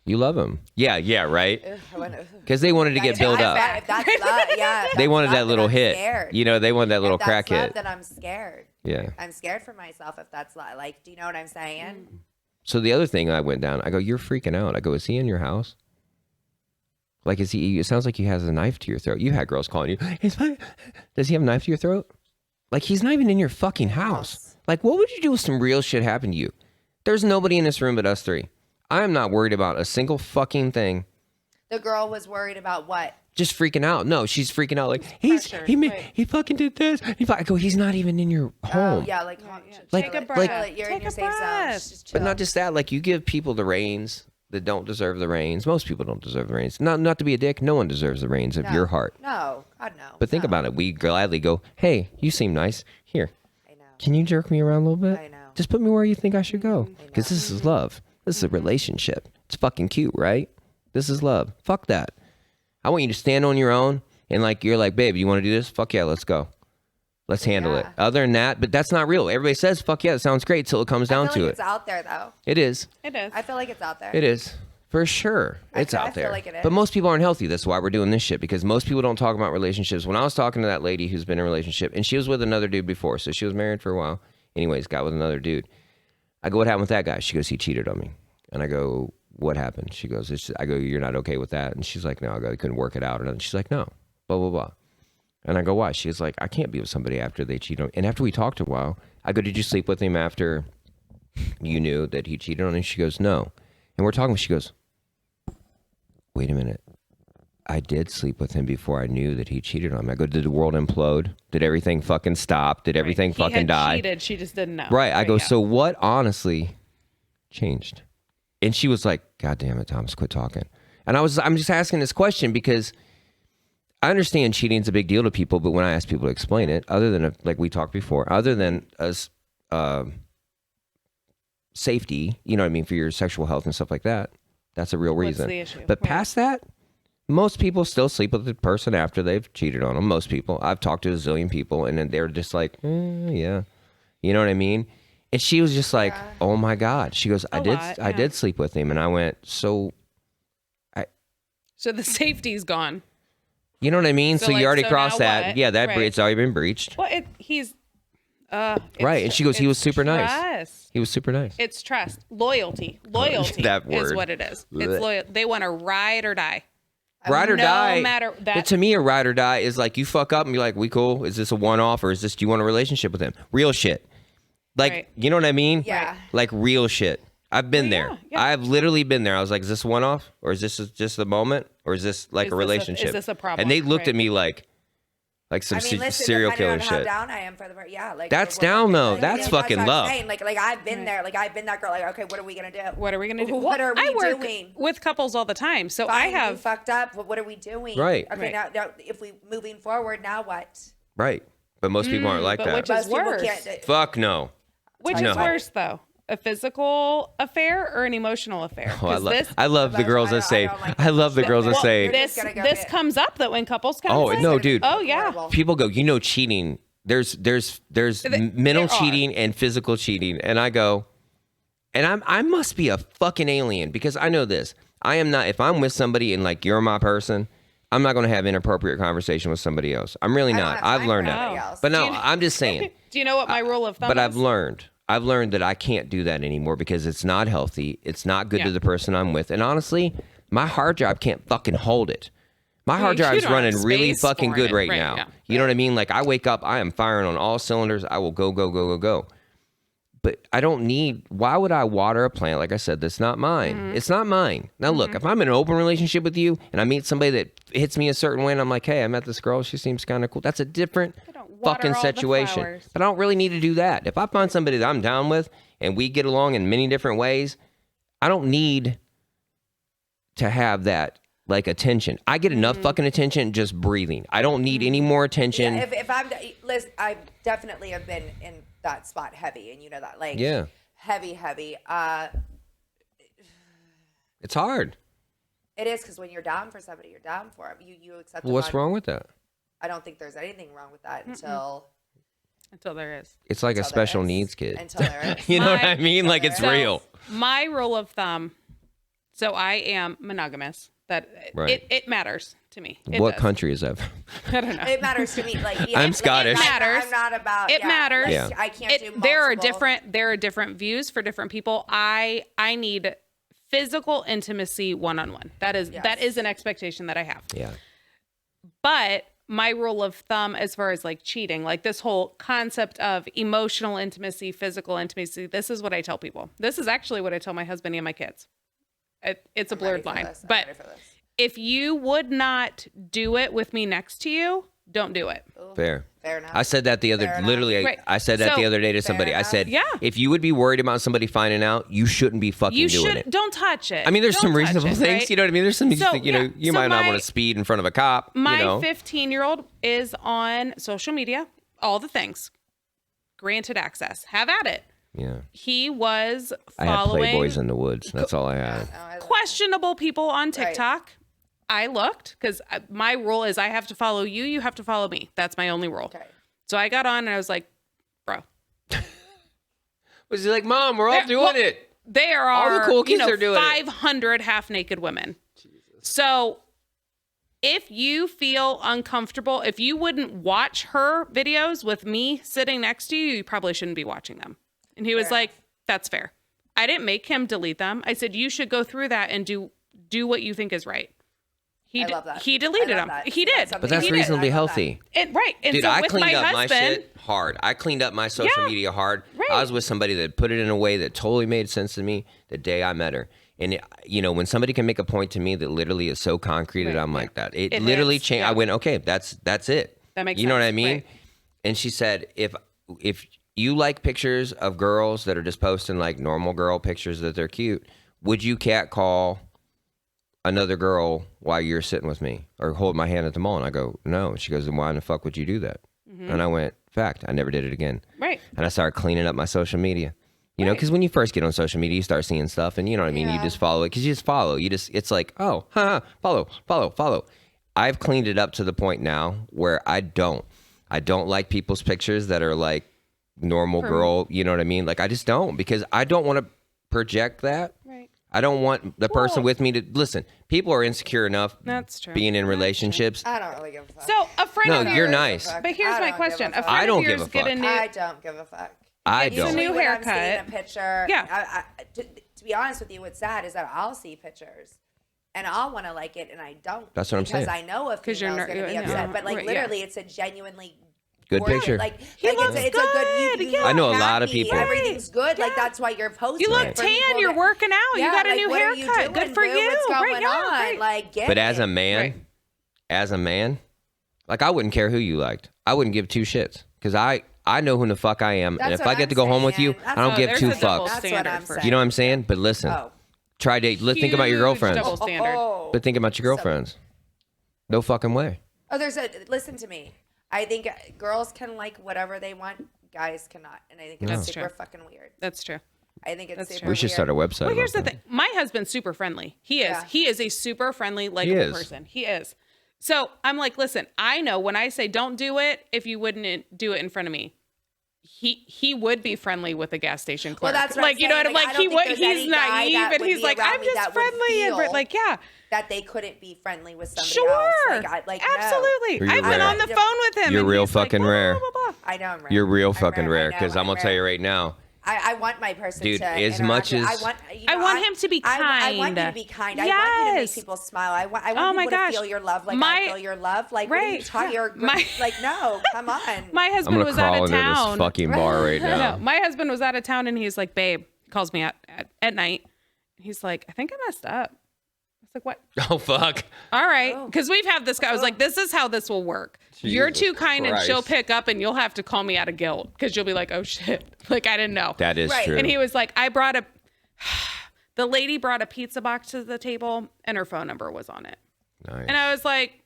You love him. Yeah, right? Ugh, I went, ugh. Because they wanted to get built up. If that's love, yeah. if They that's wanted love, that then little I'm hit. Scared. They wanted that little if that's crack love, hit. then I'm scared. Yeah. I'm scared for myself if that's like, do you know what I'm saying? So the other thing I went down, I go, you're freaking out. I go, is he in your house? Like, is he? It sounds like he has a knife to your throat. You had girls calling you. Does he have a knife to your throat? Like, he's not even in your fucking house. Like, what would you do if some real shit happened to you? There's nobody in this room but us three. I am not worried about a single fucking thing. The girl was worried about what? Just freaking out. No, she's freaking out like Pressure, right. he fucking did this. I go, he's not even in your home. Oh, yeah, like, Like- Take a like- breath. you're in Take your a safe zone. breath. Just But chill. not just that, like you give people the reins that don't deserve the reins. Most people don't deserve the reins. Not to be a dick, no one deserves the reins of No. your heart. No, God, no. But think No. about it. We gladly go, hey, you seem nice. Here, I know. can you jerk me around a little bit? I know. Just put me where you think I should go. Because this is love. This is a relationship. It's fucking cute, right? This is love. Fuck that. I want you to stand on your own and like you're like, babe, you want to do this? Fuck yeah, let's go. Let's handle it. Yeah. Other than that, but that's not real. Everybody says, fuck yeah, it sounds great till it comes I down feel to like it. it's out there, though. It is. It is. I feel like it's out there. It is. For sure. It's I out feel there. like it But is. most people aren't healthy. That's why we're doing this shit because most people don't talk about relationships. When I was talking to that lady who's been in a relationship and she was with another dude before, so she was married for a while. Anyways, got with another dude. I go, what happened with that guy? She goes, he cheated on me. And I go, what happened? She goes, I go, you're not okay with that? And she's like, no. I go, I couldn't work it out or nothing. She's like, no, blah, blah, blah. And I go, why? She's like, I can't be with somebody after they cheat on me. And after we talked a while, I go, did you sleep with him after you knew that he cheated on you? She goes, no. And we're talking, she goes, wait a minute. I did sleep with him before I knew that he cheated on me. I go, did the world implode? Did everything fucking stop? Did everything He fucking had die? cheated. She just didn't know. Right. I go, yeah. so what honestly changed? And she was like, God damn it, Thomas, quit talking. And I'm just asking this question because I understand cheating's a big deal to people, but when I ask people to explain it, other than like we talked before, other than us safety, you know what I mean, for your sexual health and stuff like that, that's a real What's reason. the issue? But Right. past that, most people still sleep with the person after they've cheated on them. Most people. I've talked to a zillion people, and then they're just like, yeah. You know what I mean? And she was just like, oh my God. She goes, I yeah. did sleep with him. And I went, so, So the safety's gone. you know what I mean? So, So, like, you already so crossed now that. what? Yeah, that Right. it's already been breached. Well, he's it's Right, and she goes, he was super nice. trust. He was super nice. It's trust, loyalty. Loyalty That is word. what it is. Blech. It's loyal. They want to ride or die. Ride or no die. matter that. But to me, a ride or die is like you fuck up and be like, we cool? Is this a one off or is this, do you want a relationship with him? Real shit. Like, Right. you know what I mean? Yeah. Like real shit. I've been there. yeah. I've literally been there. I was like, is this a one off or is this just a moment or is this like Is a this a- relationship? is this a problem? And they looked Right. at me like some I mean, listen, serial depending killer on how shit. down I am for the yeah, like That's we're down, working- though. like, That's yeah, fucking what I'm love. saying. Like I've been there. Like I've been that girl. Like, okay, what are we gonna do? What are we gonna do? What are we I work doing? with couples all the time, so Fine, I you have. fucked up. What are we doing? Right. Okay, Right. now if we moving forward, now what? Right. But most people aren't like but that. which is Most people worse? can't. Fuck no. Which No. is worse, though? A physical affair or an emotional affair? Oh, 'Cause I love the But girls I that say, don't like I love the that. girls that Well, say, this just gonna go this get- comes up that when couples come. Oh, in- no, dude. Oh yeah. Horrible. people go, cheating. There's mental there are. cheating and physical cheating, and I go, and I must be a fucking alien because I know this. I am not. If I'm with somebody and like you're my person, I'm not going to have inappropriate conversation with somebody else. I'm really I don't not. have I've time learned for that. anybody else. But no, Do you know- I'm just saying. Do you know what my rule of thumb But is? I've learned that I can't do that anymore because it's not healthy. It's not good to Yeah. the person I'm with. And honestly, my hard drive can't fucking hold it. My hard you drive's don't have running really space fucking for good it. right Right, now. yeah. You know what I mean? Like I wake up, I am firing on all cylinders. I will go, go, go, go, go. But I don't need, why would I water a plant? Like I said, that's not mine. Mm-hmm. It's not mine. Now look, if I'm in an open relationship with you and I meet somebody that hits me a certain way and I'm like, hey, I met this girl, she seems kind of cool. That's a different don't water fucking all the situation. flowers. But I don't really need to do that. If I find somebody that I'm down with and we get along in many different ways, I don't need to have that like attention. I get enough fucking attention just breathing. I don't need any more attention. Yeah, if I'm, listen, I definitely have been in that spot heavy, and you know that, like, Yeah. heavy. It's hard. It is because when you're down for somebody, you're down for them. You accept. What's them on- wrong with that? I don't think there's anything wrong with that until there is. It's like a Until there special is. needs kid. Until there is. You know what My- I mean? Like it's So- real. My rule of thumb. So I am monogamous. That Right. it matters to me. It What does. country is that? I don't know. It matters to me. Like yeah, I'm like, Scottish. It matters. I'm not about. It yeah, matters. like, Yeah. I can't do. There are multiple- different views for different people. I need physical intimacy one-on-one. That is Yes. an expectation that I have. Yeah. But my rule of thumb as far as like cheating, like this whole concept of emotional intimacy, physical intimacy, this is what I tell people. This is actually what I tell my husband and my kids. It's a I'm ready blurred for line. this. I'm But ready for this. if you would not do it with me next to you, don't do it. Fair. Fair enough. I said that the other, Fair enough. literally, Right. I said that So- the other day to somebody. I enough. said, Yeah. if you would be worried about somebody finding out, you shouldn't be fucking You doing should it. don't touch it. I mean, there's Don't some touch reasonable it, things, right? you know what I mean? There's some, So, you know, yeah. you So might not my- want to speed in front of a cop, My you know. 15-year-old is on social media, all the things. Granted access. Have at it. Yeah. He was I had following Playboys in the woods. That's all I had. questionable people on TikTok. I looked because my rule is I have to follow you. You have to follow me. That's my only rule. Okay. So I got on and I was like, bro, Was he like, Mom, we're all Yeah, doing well, it? there All are the cool kids are doing it. 500 half-naked women. So if you feel uncomfortable, if you wouldn't watch her videos with me sitting next to you, you probably shouldn't be watching them. And he was Fair like, that's fair. I didn't make him delete them. I said, you should go through that and do what you think is right. I love that. He deleted I love them. that. He That's did. something But that's He did. reasonably I love that. healthy. Right. And Dude, so I with cleaned my up husband, my shit hard. I cleaned up my social Yeah. media hard. Right. I was with somebody that put it in a way that totally made sense to me the day I met her. And, you know, when somebody can make a point to me that literally is so concrete that Right, I'm yeah. like that, it It literally hits, changed. yeah. I went, okay, that's it. That makes You know what I sense, mean? right. And she said, if you like pictures of girls that are just posting like normal girl pictures that they're cute, would you catcall another girl while you're sitting with me or hold my hand at the mall? And I go, no. And she goes, then why in the fuck would you do that? And I went, fact, I never did it again. right. And I started cleaning up my social media. You know, because when you first get on social media, you start seeing stuff, and you know what I mean. You Yeah. just follow it because you just follow. It's like, oh, follow. I've cleaned it up to the point now where I don't like people's pictures that are like normal girl. You know what I mean? Like I just don't because I don't want to project that. Right. I don't want the person Well- with me to listen. People are insecure enough That's true. being in relationships. I don't really give a fuck. So a friend No, of you're yours, nice. But here's I my don't question: give a a fuck. friend I don't of give yours a get a fuck. new. I don't give a fuck. I It's a don't. new Usually when I'm haircut. seeing a picture. Yeah. To be honest with you, what's sad is that I'll see pictures and I'll want to like it and I don't. That's what I'm saying. Because I know a 'Cause you're female's going to be ner- upset. yeah. But like Right, yeah. literally, it's a genuinely Good gorgeous- picture. Like He it's looks a good. You good, yeah. look I know a lot of happy, people. Everything's good. Like that's why you're posting. You look it for tan. people You're that- working out. Yeah, you got a like, new what are you haircut. doing, Good for boo? you. What's going Right? Yeah, on? right. Like, get But it. as a man, Right. like I wouldn't care who you liked. I wouldn't give two shits because I know who the fuck I am, and That's if what I get I'm to go home with you, saying. I don't That's give there's two a double fucks. That's what standard I'm for saying. You know what I'm saying? But listen, Oh. try date. Let's think about your Huge girlfriends. double standard. Oh. But think about your girlfriends. No fucking way. Oh, listen to me. I think girls can like whatever they want, guys cannot, and I think it's That's super true. fucking weird. That's true. I think it's That's super true. We should weird. start a website. Well, here's the about thing. My husband's super friendly. He is. Yeah. He is a super friendly, likable is. person. He is. So I'm like, listen, I know when I say don't do it, if you wouldn't do it in front of me, he would be friendly with a gas station Well, clerk. that's what like I'm you know saying. what I'm Like, like. I He don't would. think there's He's any guy naive that and would he's be like, around I'm me just that would friendly and feel like yeah. that they couldn't be friendly with somebody Sure. else. Like, no. Absolutely. You're I've been rare. on the phone with him. You're and real he's like, fucking blah, rare. blah, blah, blah. I know I'm rare. You're real I'm fucking rare because I'm gonna tell you rare. right now. I want my person Dude, to as interact much with- as- I want him to be I want you kind. to be kind. I want you to make Yes. people smile. I want Oh my people gosh. to feel your love like My- I feel your love. Like what are you Right, talking? yeah. You're My- like no, come on. My I'm husband gonna was out crawl of into town. this fucking bar right now. No, my husband was out of town and he's like, babe, he calls me at night. He's like, I think I messed up. I was like, what? Oh fuck. All right. Oh. Because we've had this guy. I was like, this is how this will work. You're Jesus too kind and she'll Christ. pick up and you'll have to call me out of guilt because you'll be like, oh shit. Like, I didn't know. That is Right. true. And he was like, the lady brought a pizza box to the table and her phone number was on it. Nice. And I was like,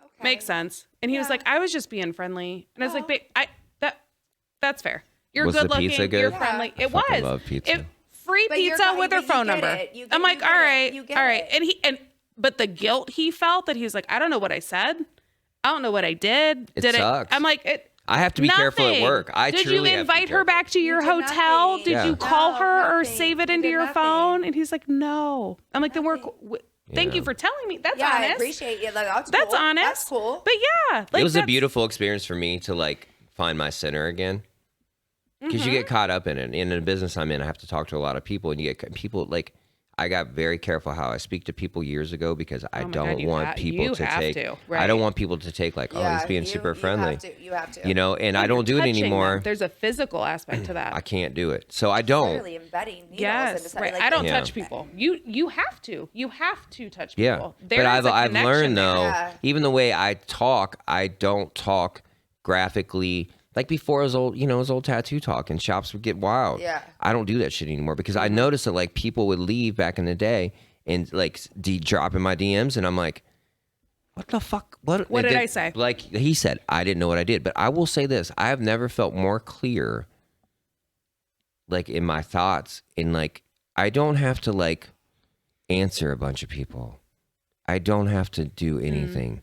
Okay. makes sense. And he was Yeah. like, I was just being friendly. And I was like, babe, that's fair. You're Was the good looking. pizza good? You're Yeah. friendly. I It fucking was. love pizza. Free But you're pizza kind- with her but you phone get number. it. You I'm get- like, you all get it. right, You get all right. it. But the guilt he felt that he was like, I don't know what I said. I don't know what I did. It did sucks. I'm like, it. I have to be careful at Nothing. work. I did truly you have to be invite her careful. back to your You did hotel? nothing. Did Yeah. you call No, her or nothing. save it You into did your nothing. phone? And he's like, no. I'm like, then thank you Yeah. for telling me. That's Yeah, honest. I appreciate you. Like, that's That's cool. honest. That's cool. But yeah, like It was a that's- beautiful experience for me to like find my center again. Because you get caught up in it. In the business I'm in, I have to talk to a lot of people, and you get people like I got very careful how I speak to people years ago because I Oh my don't God, you want ha- people you to have take. to, I right. don't want people to take like, oh, he's being super friendly. You have to. You know, and I You're don't do it touching anymore. them. There's a physical aspect to that. I can't do it, so I don't. Literally embedding needles Yes, into right. like, I don't Yeah. touch people. You have to. You have to touch Yeah, people. but There is I've a I've connection learned there. though, Yeah. even the way I talk, I don't talk graphically. Like before, it was old, it was old tattoo talk, and shops would get wild. Yeah. I don't do that shit anymore because I noticed that like people would leave back in the day and like drop in my DMs, and I'm like, what the fuck? What What did I say? Like he said, I didn't know what I did, but I will say this: I have never felt more clear, like in my thoughts, and like I don't have to like answer a bunch of people. I don't have to do anything.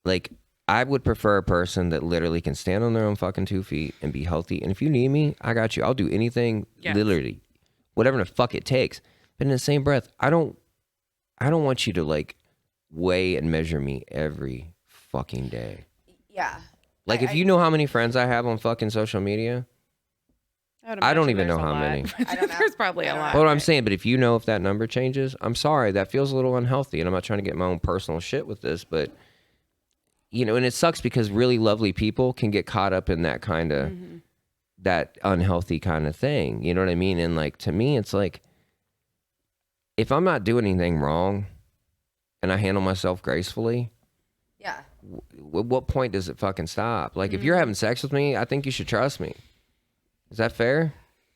Like I would prefer a person that literally can stand on their own fucking 2 feet and be healthy. And if you need me, I got you. I'll do anything, Yes. literally, whatever the fuck it takes. But in the same breath, I don't want you to like weigh and measure me every fucking day. Yeah. Like if you know how many friends I have on fucking social media, I don't imagine even know there's a how lot. many. I don't know. There's probably I a don't lot. know. Well, I'm saying, but if you know if that number changes, I'm sorry, that feels a little unhealthy, and I'm not trying to get my own personal shit with this, but and it sucks because really lovely people can get caught up in that kind of that unhealthy kind of thing. You know what I mean? And like to me, it's like if I'm not doing anything wrong and I handle myself gracefully, Yeah. what point does it fucking stop? Like if you're having sex with me, I think you should trust me. Is that fair?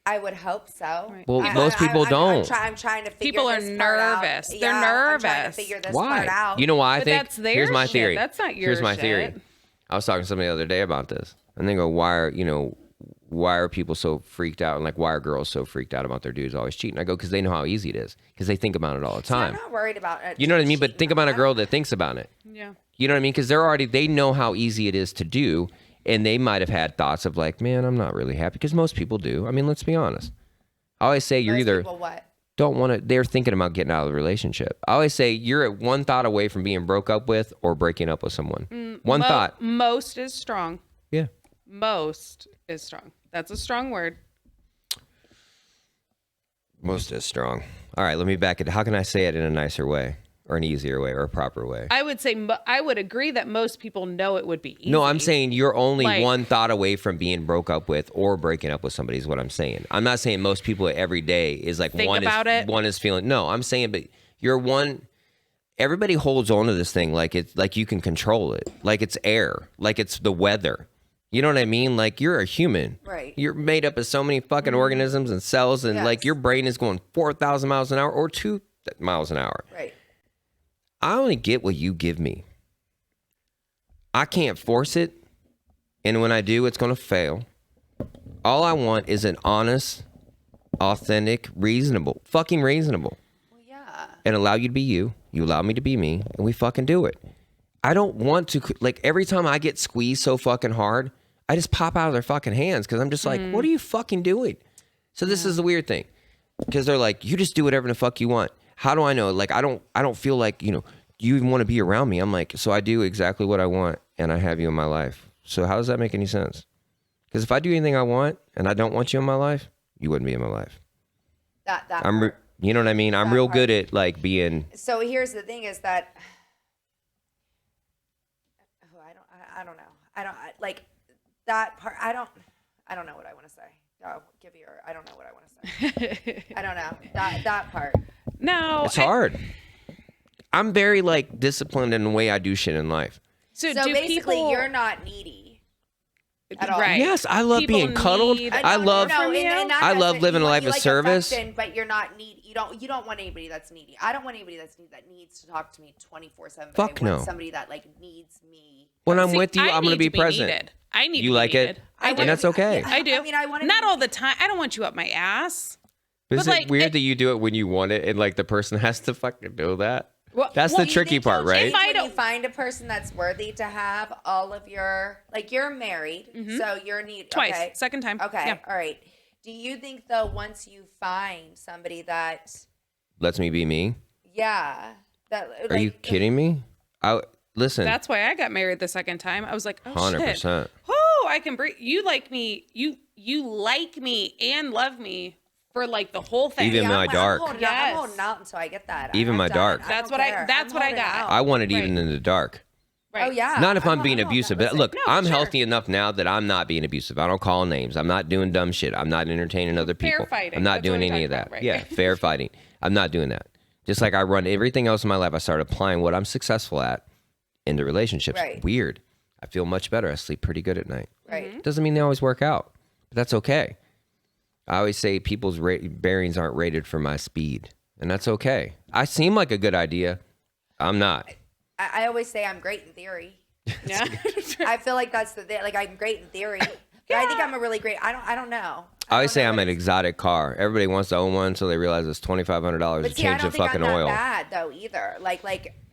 I would hope so. Right. Well, most people don't. I'm trying to figure People are this part out. nervous. They're Yeah, I'm trying to nervous. figure this Why? part out. You know why I But think? that's their Here's my shit. theory. That's not your Here's my shit. theory. I was talking to somebody the other day about this, and they go, why are people so freaked out, and like why are girls so freaked out about their dudes always cheating? I go, because they know how easy it is, because they think about it all the See, I'm time. not worried about it. You know what I mean? But think about a I'm- girl that thinks about it. Yeah. You know what I mean? Because they know how easy it is to do, and they might have had thoughts of like, man, I'm not really happy, because most people do. I mean, let's be honest. I always say you're Most either people what? don't want to, they're thinking about getting out of the relationship. I always say you're at one thought away from being broke up with or breaking up with someone. One thought. Most is strong. Yeah. Most is strong. That's a strong word. Most is strong. All right, let me back it. How can I say it in a nicer way or an easier way or a proper way? I would say I would agree that most people know it would be easy. No, I'm saying you're only Like- one thought away from being broke up with or breaking up with somebody is what I'm saying. I'm not saying most people every day is like Think one about is it. one is feeling. No, I'm saying but you're one. Everybody holds on to this thing like it's like you can control it, like it's air, like it's the weather. You know what I mean? Like you're a human. Right. You're made up of so many fucking organisms and cells, and like Yes. your brain is going 4,000 miles an hour or 2 miles an hour. Right. I only get what you give me. I can't force it. And when I do, it's going to fail. All I want is an honest, authentic, fucking reasonable. Well, yeah. And allow you to be you. You allow me to be me. And we fucking do it. I don't want to, like, every time I get squeezed so fucking hard, I just pop out of their fucking hands because I'm just like, what are you fucking doing? So this is the weird thing. Because they're like, you just do whatever the fuck you want. How do I know? Like, I don't feel like, you even want to be around me. I'm like, so I do exactly what I want and I have you in my life. So how does that make any sense? Because if I do anything I want and I don't want you in my life, you wouldn't be in my life. That You know what I mean? I'm That real part. good at like being, So here's the thing: is that I don't know. Like that part. I don't know what I want to say. I'll give you. I don't know what I want to say. I don't know that part. No. it's hard. I'm very like disciplined in the way I do shit in life. So So do basically, people, you're not needy at all. Right. Yes, I love People being cuddled. need- I love from you? I love living a life of service. Affection, but you're not needy. You don't want anybody that's needy. I don't want anybody that needs to talk to me 24/7. Fuck I want no. somebody that like needs me. When I'm See, with you, I I'm going to need be present. Needed. I need You to be like it? needed. I And do. that's okay. I do. I mean, I want to Not all the time. I don't want you up my ass. Is But, it like, weird it- that you do it when you want it and like the person has to fucking know that? Well, That's well, the tricky part, right? If I When don't- you find a person that's worthy to have all of your, like, you're married, so you're need Twice. Okay. Second time. Okay. Yeah. All right. Do you think though, once you find somebody that, Lets me be me. yeah, that Are you kidding me? Listen, That's why I got married the second time. I was like, oh 100%. shit. Oh, I can breathe. You like me. You like me and love me for like the whole thing. Even my dark. I'm Yes. holding out until I get that. Even I'm my done. dark. That's don't what I- care. that's I'm what I holding got. out. I want it Right. even in the dark. Right. Oh yeah. Not if I'm being I'm abusive, but look, No, I'm sure. healthy enough now that I'm not being abusive. I don't call names. I'm not doing dumb shit. I'm not entertaining other Fair people. fighting. I'm not That's doing what we any of talked that. about, right? Yeah, fair fighting. I'm not doing that. Just like I run everything else in my life, I start applying what I'm successful at into relationships. Right. Weird. I feel much better. I sleep pretty good at night. Right. Doesn't mean they always work out, but that's okay. I always say people's bearings aren't rated for my speed, and that's okay. I seem like a good idea. I'm not. I always say I'm great in theory. Yeah. I feel like that's like I'm great in theory. But I think I'm a really great. I don't know. I always don't say know I'm what an it's- exotic car. Everybody wants to own one until they realize it's $2,500 to But see, I change the don't think fucking I'm that oil. bad though either.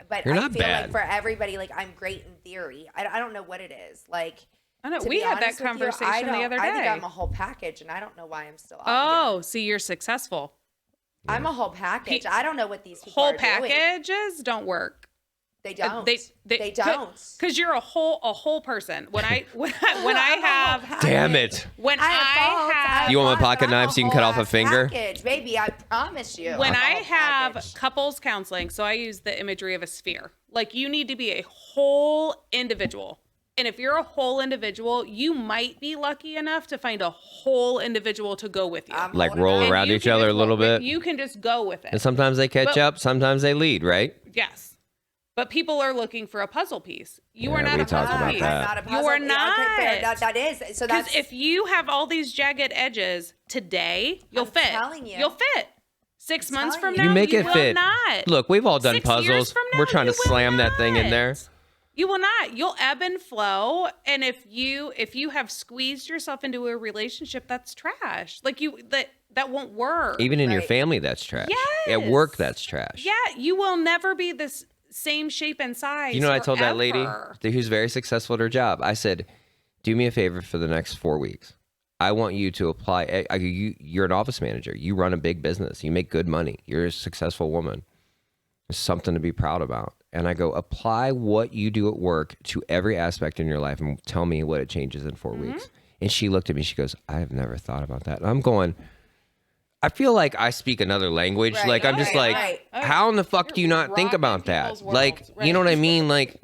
But You're I not feel bad. like for everybody, like I'm great in theory. I don't know what it is. Like I know. to We be had that honest with you, conversation the other I think day. I'm a whole package, and I don't know why I'm still out Oh, here. see, you're successful. I'm a whole package. I don't know what these people Whole are doing. packages don't work. They don't. They They don't. Because you're a whole person. When I have Damn it. when I have faults, I have You want my flaws, pocket but I'm knife so you can cut off a whole-ass finger? Package, baby, I promise you. when I'm a I whole have package. couples counseling, so I use the imagery of a sphere. Like you need to be a whole individual. And if you're a whole individual, you might be lucky enough to find a whole individual to go with you. I'm Like holding roll out. And around you each can other just a little roll- bit. You can just go with And it. sometimes they catch But- up, sometimes they lead, right? Yes. But people are looking for a puzzle piece. You Yeah, are not we a talked puzzle about piece. that. I'm not a You puzzle. are Yeah, okay, fair. not. That is. So Because that's if you have all these jagged edges today, you'll I'm fit. telling you. You'll fit. 6 months from telling now, You make you it will fit. not. Look, we've all done 6 years puzzles. from now, We're trying to you will slam that thing in not. there. You will not. You'll ebb and flow. And if you have squeezed yourself into a relationship, that's trash. Like that won't work. Even in your Right. family, that's trash. At Yes. work, that's trash. Yeah, you will never be this same shape and size. You know what I told that lady forever. who's very successful at her job? I said, do me a favor for the next 4 weeks. I want you to apply. You're an office manager. You run a big business. You make good money. You're a successful woman. There's something to be proud about. And I go, apply what you do at work to every aspect in your life and tell me what it changes in 4 weeks. And she looked at me. She goes, I have never thought about that. And I'm going, I feel like I speak another language. Right, Like, I'm just right, like, right. how in the fuck do you You're not think rocking about that? people's worlds, Like, you know what I right. mean? Like,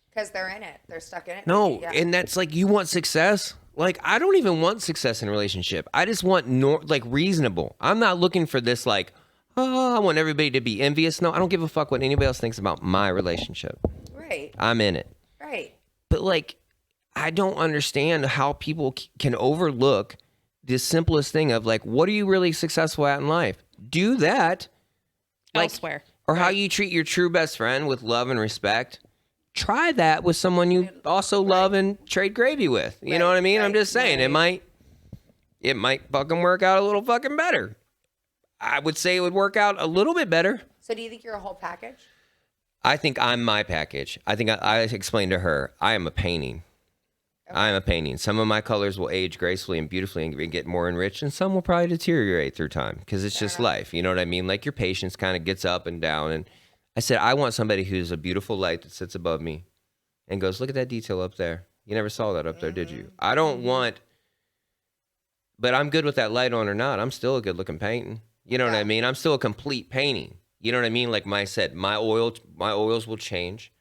because they're in it. They're stuck in it. no, Yeah. and that's like, you want success? Like, I don't even want success in a relationship. I just want like reasonable. I'm not looking for this like, oh, I want everybody to be envious. No, I don't give a fuck what anybody else thinks about my relationship. Right. I'm in it. Right. But like, I don't understand how people can overlook the simplest thing of like, what are you really successful at in life? Do that. Like, Elsewhere. or how you treat your true best friend with love and respect. Try that with someone you also love and trade gravy with. You know what I mean? I'm right, just saying it might fucking work out a little fucking better. I would say it would work out a little bit better. So do you think you're a whole package? I think I'm my package. I think I explained to her, I am a painting. I am a painting. Some of my colors will age gracefully and beautifully and get more enriched, and some will probably deteriorate through time because it's just life. You know what I mean? Like your patience kind of gets up and down. And I said, I want somebody who's a beautiful light that sits above me and goes, look at that detail up there. You never saw that up there, did you? I don't want, but I'm good with that light on or not. I'm still a good looking painting. You know what I mean? I'm still a complete painting. You know what I mean? Like I said, my oils will change.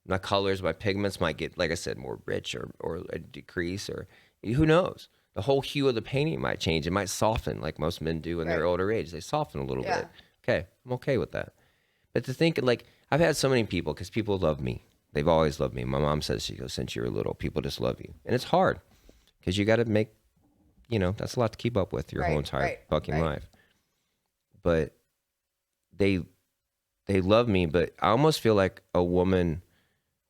My colors, my pigments might get, like I said, more rich or decrease, or who knows? The whole hue of the painting might change. It might soften like most men do in their older age. They soften a little bit. Okay, I'm okay with that. But to think, like, I've had so many people, because people love me. They've always loved me. My mom says, she goes, since you were little, people just love you. And it's hard because you got to make, that's a lot to keep up with your whole entire fucking life. But they love me, but I almost feel like a woman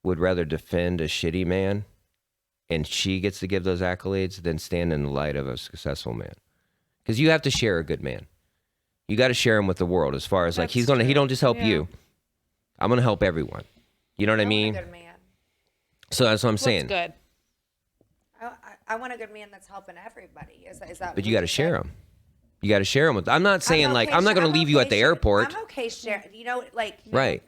would rather defend a shitty man and she gets to give those accolades than stand in the light of a successful man. Because you have to share a good man. You got to share him with the world as far as like, he don't just help you. I'm going to help everyone. You know what I mean? Want a good man. So that's what I'm saying. What's good? I want a good man that's helping everybody. Is that? But you got to share them. You got to share them with. I'm not saying I'm not going to leave you at the airport. I'm okay sharing. Right.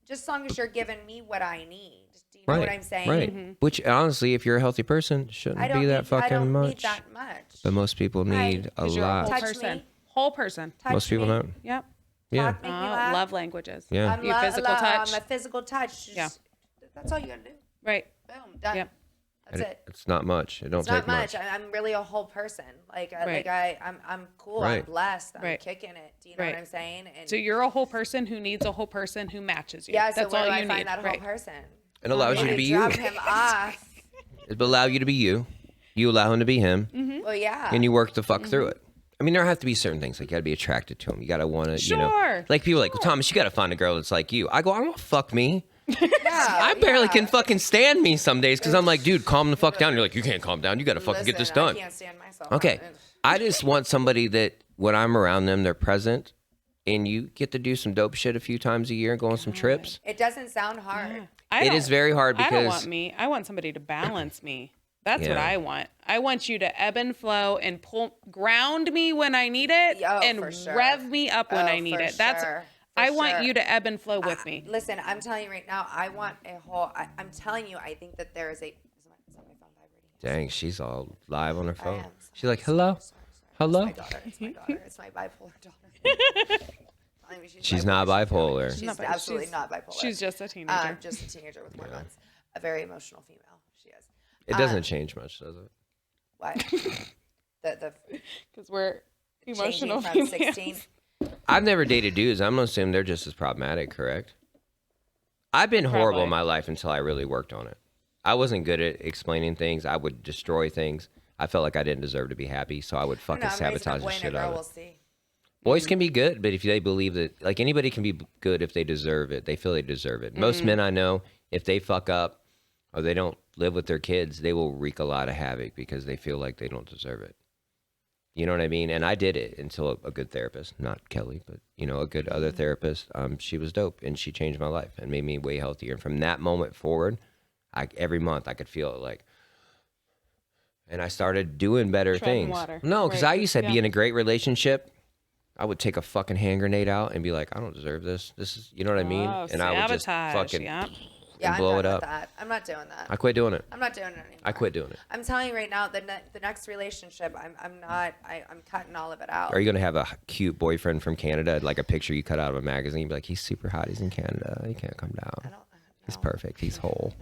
Just as long as you're giving me what I need. Do you know what I'm saying? Right. Which honestly, if you're a healthy person, shouldn't I don't be that need, fucking I don't much. need that much. But most people need a 'Cause you're a lot. whole Touch person. me. whole person. Touch Most people me. don't. Yep. Yeah. Talk, make me laugh. Love languages. Yeah. I'm Your physical touch. I'm a physical touch. Yeah. That's all you gotta do. Right. Boom. Done. Yep. That's it. It's not much. It don't It's take not much. I'm really a whole person. Like, Right. I'm cool. Right. I'm blessed. I'm Right. kicking it. Do you know Right. what I'm saying? And So you're a whole person who needs a whole person who matches you. yeah. So That's where all do you I find need. that whole Right. It person? allows you to be you. Drop him off. It allow you to be you. You allow him to be him, Well, yeah. and you work the fuck through it. I mean, there have to be certain things. Like, you got to be attracted to him. You got to want to, you know. Sure. Like, people are like, well, Thomas, you got to find a girl that's like you. I go, I don't fuck me. yeah, I barely yeah. can fucking stand me some days because I'm like, dude, calm the fuck down. You're like, you can't calm down. You got to fucking get this Listen, done. I can't stand myself. Okay. I just want somebody that when I'm around them, they're present, and you get to do some dope shit a few times a year, go on some trips. It doesn't sound hard. I It don't- is very hard I don't because- want me. I want somebody to balance me. That's what Yeah. I want. I want you to ebb and flow and ground me when I need it, Oh, and for sure. rev me up when Oh, I need for it. That's. sure. I For want sure. you to ebb and flow with me. Listen, I'm telling you right now, I want a whole. I'm telling you, I think that there is a. Is my phone vibrating? Dang, she's all live on her I phone. am. She's like, hello? Hello? It's my daughter. It's my daughter. It's my bipolar daughter. Telling me She's not bipolar. She's Not bi- absolutely she's- not bipolar. She's just a teenager. just a teenager with hormones. A very emotional female. She is. It doesn't change much, does it? What? the Because we're emotional changing from females. 16. I've never dated dudes. I'm gonna assume they're just as problematic, correct? I've been horrible Probably. in my life until I really worked on it. I wasn't good at explaining things. I would destroy things. I felt like I didn't deserve to be happy, so I would fucking No, I'm raising a sabotage the boy and a shit girl. out of We'll it. see. Boys can be good, but if they believe that, like, anybody can be good if they deserve it. They feel they deserve it. Most men I know, if they fuck up or they don't live with their kids, they will wreak a lot of havoc because they feel like they don't deserve it. You know what I mean? And I did it until a good therapist, not Kelly, but, you know, a good other therapist. She was dope, and she changed my life and made me way healthier. And from that moment forward, every month I could feel it, like, and I started doing better Treading things. water. No, because Right. I used to be Yeah. in a great relationship. I would take a fucking hand grenade out and be like, I don't deserve this. This is, you know what I mean? Oh, And I would just sabotage, fucking yeah. Yeah, and I'm blow done it with up. that. I'm not doing that. I quit doing it. I'm not doing it anymore. I quit doing it. I'm telling you right now, the next relationship, I'm cutting all of it out. Are you gonna have a cute boyfriend from Canada, like a picture you cut out of a magazine, be like, he's super hot, he's in Canada, he can't come I down. don't. He's no, perfect, he's whole.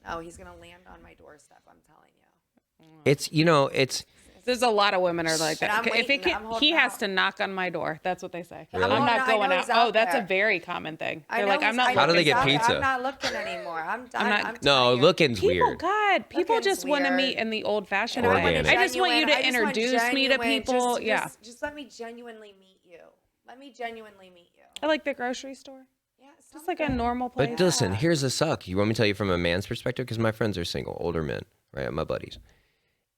No, he's gonna land on my doorstep. I'm telling you. It's, you know, it's There's a lot of women are like And that. I'm If it waiting, I'm can, holding he has out. to knock on my door. That's what they say. Really? I'm not I going know out. he's out Oh, that's a there. very common thing. I They're know like, I'm he's- not. I know How do they he's get out there. pizza? I'm not looking anymore. I'm done. not- I'm no, telling you. looking's People, weird. God, people Looking's just want to weird. meet in the old-fashioned And I way. want Organic. I just want you to genuine- I just want introduce me to genuine- people. Just, just let me genuinely meet you. Let me genuinely meet you. I like the grocery store. Yeah, Just like a normal place. But listen, here's the suck. You want me to tell you from a man's perspective? Because my friends are single, older men, right? My buddies.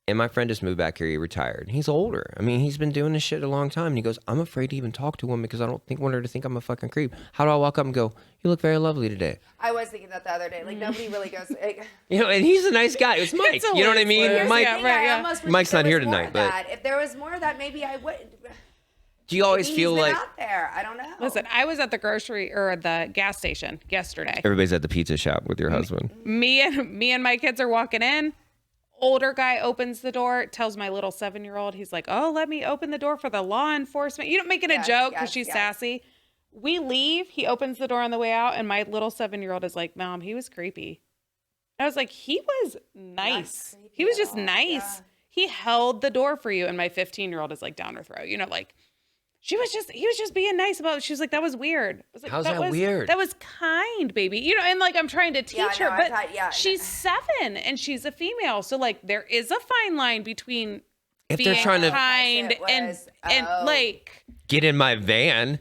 And my friend just moved back here. He retired. He's older. I mean, he's been doing this shit a long time. And he goes, I'm afraid to even talk to a woman because I don't want her to think I'm a fucking creep. How do I walk up and go, you look very lovely today? I was thinking that the other day. Like nobody really goes. Like, You know, and he's a nice guy. It's Mike. It's a You know what I loose mean? word. here's the Mike, thing, right, I yeah. almost wish Mike's there not here was more tonight, of but- that. If there was more of that, maybe I would. do you always Maybe feel he's been like out there? I don't know. Listen, I was at the grocery or the gas station yesterday. everybody's at the pizza shop with your husband? Me and my kids are walking in. Older guy opens the door, tells my little 7-year-old, he's like, "Oh, let me open the door for the law enforcement." You know, making a Yes, joke because yes, she's yes. sassy. We leave. He opens the door on the way out, and my little 7-year-old is like, "Mom, he was creepy." I was like, "He was nice. creepy He was at just all, nice. yeah. He held the door for you." And my 15-year-old is like down her throat. You know, like he was just being nice about it. She was like, "That was weird." I was like, How's that was weird? That was kind, baby. You know, and like I'm trying to teach Yeah, her, no, I but thought- yeah, no. she's 7 and she's a female. So like there is a fine line between If they're being trying to kind It and was- and oh. like get in my van,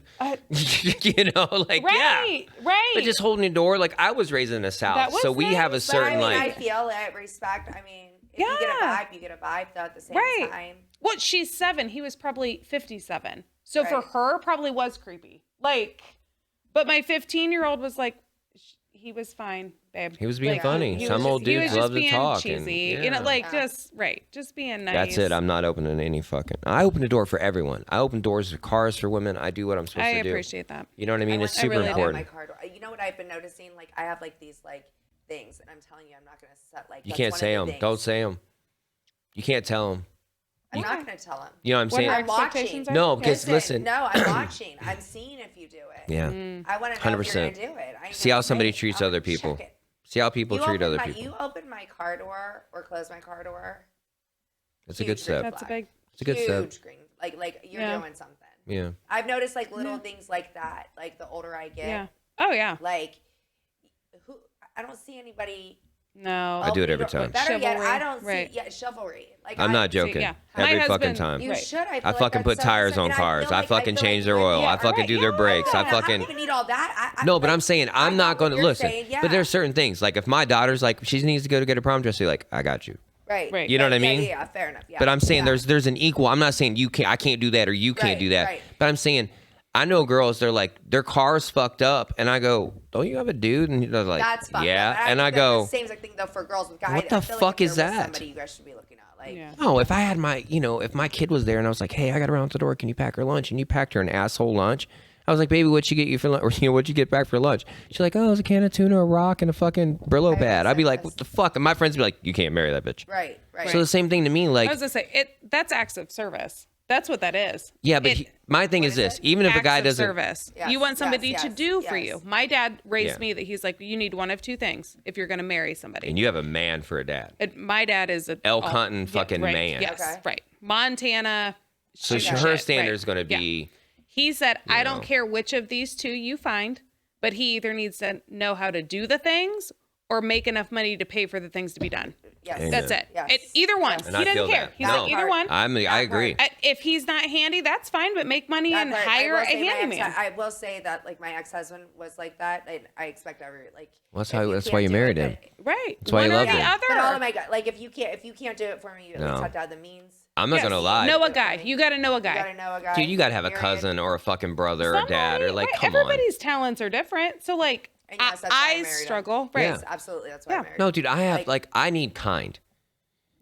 you know, like, yeah. right, right. But just holding the door, like I was raised in the South, That was so we have a nice, But I certain mean, I like. feel that respect. I mean, if you get a Yeah. vibe, you get a vibe. Though at the same Right. time, Well, she's 7. He was probably 57. So for Right. her, probably was creepy. Like, but my 15-year-old was like, he was fine, babe. He was being Like, funny. he Some was old just- he dudes was love just to being talk. and- cheesy. You know, yeah. like Yeah. just being nice. That's it. I'm not opening any fucking. I open the door for everyone. I open doors for cars for women. I do what I'm supposed I to do. appreciate that. You know what I mean? It's I super really do. important. My car door. You know what I've been noticing? Like I have like these like things, and I'm telling you, I'm not gonna set like. You that's can't one of say the them. things. Don't say them. You can't tell them. I'm not going to tell him. You know what I'm What saying? are I'm watching. expectations are? No, because listen. No, I'm watching. I'm seeing if you do it. Yeah. I want to know if you're 100%. going to do it. I ain't See gonna how somebody wait. treats I'm other gonna people. check it. See how people treat other You people. open my car door or close my car door. That's a good huge step. That's a big. It's a good step. Huge green. Like you're Yeah. doing something. Yeah. I've noticed like little things like that. Like the older I get, Yeah. Oh yeah. like who I don't see anybody. No. I do it every open your- time. Better yet, Chivalry, I don't right. see chivalry. Like I'm not See, joking. yeah. My Every fucking husband- time. You Right. should. I, feel I like fucking that's put so tires on and I feel cars. I like- fucking feel change like- their oil. yeah, I fucking right. do their Yeah, brakes. I I fucking. don't even need all that. No, but I'm saying I'm not going to listen. Saying, yeah. But there's certain things. Like if my daughter's like she needs to go to get a prom dress, you're like, I got you. right. You know what I mean? Yeah, fair enough. Yeah. But I'm saying yeah. there's an equal. I'm not saying I can't do that or you can't Right, do that. right. But I'm saying I know girls. They're like their car's fucked up, and I go, don't you have a dude? And they're like, That's fucked yeah. up. And I think that's go, the same exact thing though for girls with guys. What the I feel fuck like if is you're with that? Somebody you guys should be looking at. Like, Yeah. oh, if I had my, if my kid was there and I was like, hey, I got around the door, can you pack her lunch? And you packed her an asshole lunch. I was like, baby, what'd she get you for lunch? Or, what'd you get back for lunch? She's like, oh, it was a can of tuna, a rock, and a fucking Brillo pad. I'd be like, what the fuck? And my friends would be like, you can't marry that bitch. right. So the same thing to me, like, I was gonna say that's acts of service. That's what that is. yeah, but It- my thing is is this, it? even if a acts guy of doesn't, service. Yes, You want somebody yes, to yes, do for yes. you. My dad raised Yeah. me that he's like, you need one of two things if you're going to marry somebody. and you have a man for a dad. My dad is a Elk hunting fucking right, man. Yes, Okay. right. Montana. So shooting her shit, standard's right. going to Yeah. be, He said, I know. don't care which of these two you find, but he either needs to know how to do the things or make enough money to pay for the things to be done. Yes. Amen. That's it. Yes. Either one. Yes. And He I feel doesn't care. that. He's No. like, either one. I agree. If he's not handy, that's fine, but make money That and part, hire I a will say my handyman. I will say that like my ex-husband was like that. And I expect every like. Well, that's if how- you that's can't why you do married it, him. but- Right. That's why you one or loved the him. But all other. of my guys, like if you can't do it for me, you at No. least have to have the means. I'm not Yes. going to lie. Know a guy. You got to know a You guy. gotta know a guy. Dude, you got to have a Period. cousin or a fucking brother or a dad or Somebody, like, right, come on. everybody's talents are different. So like, And yes, that's why I I married him. struggle. Right. Yeah. Yes, absolutely. That's why I Yeah. married. No, dude, I have Like- like I need kind.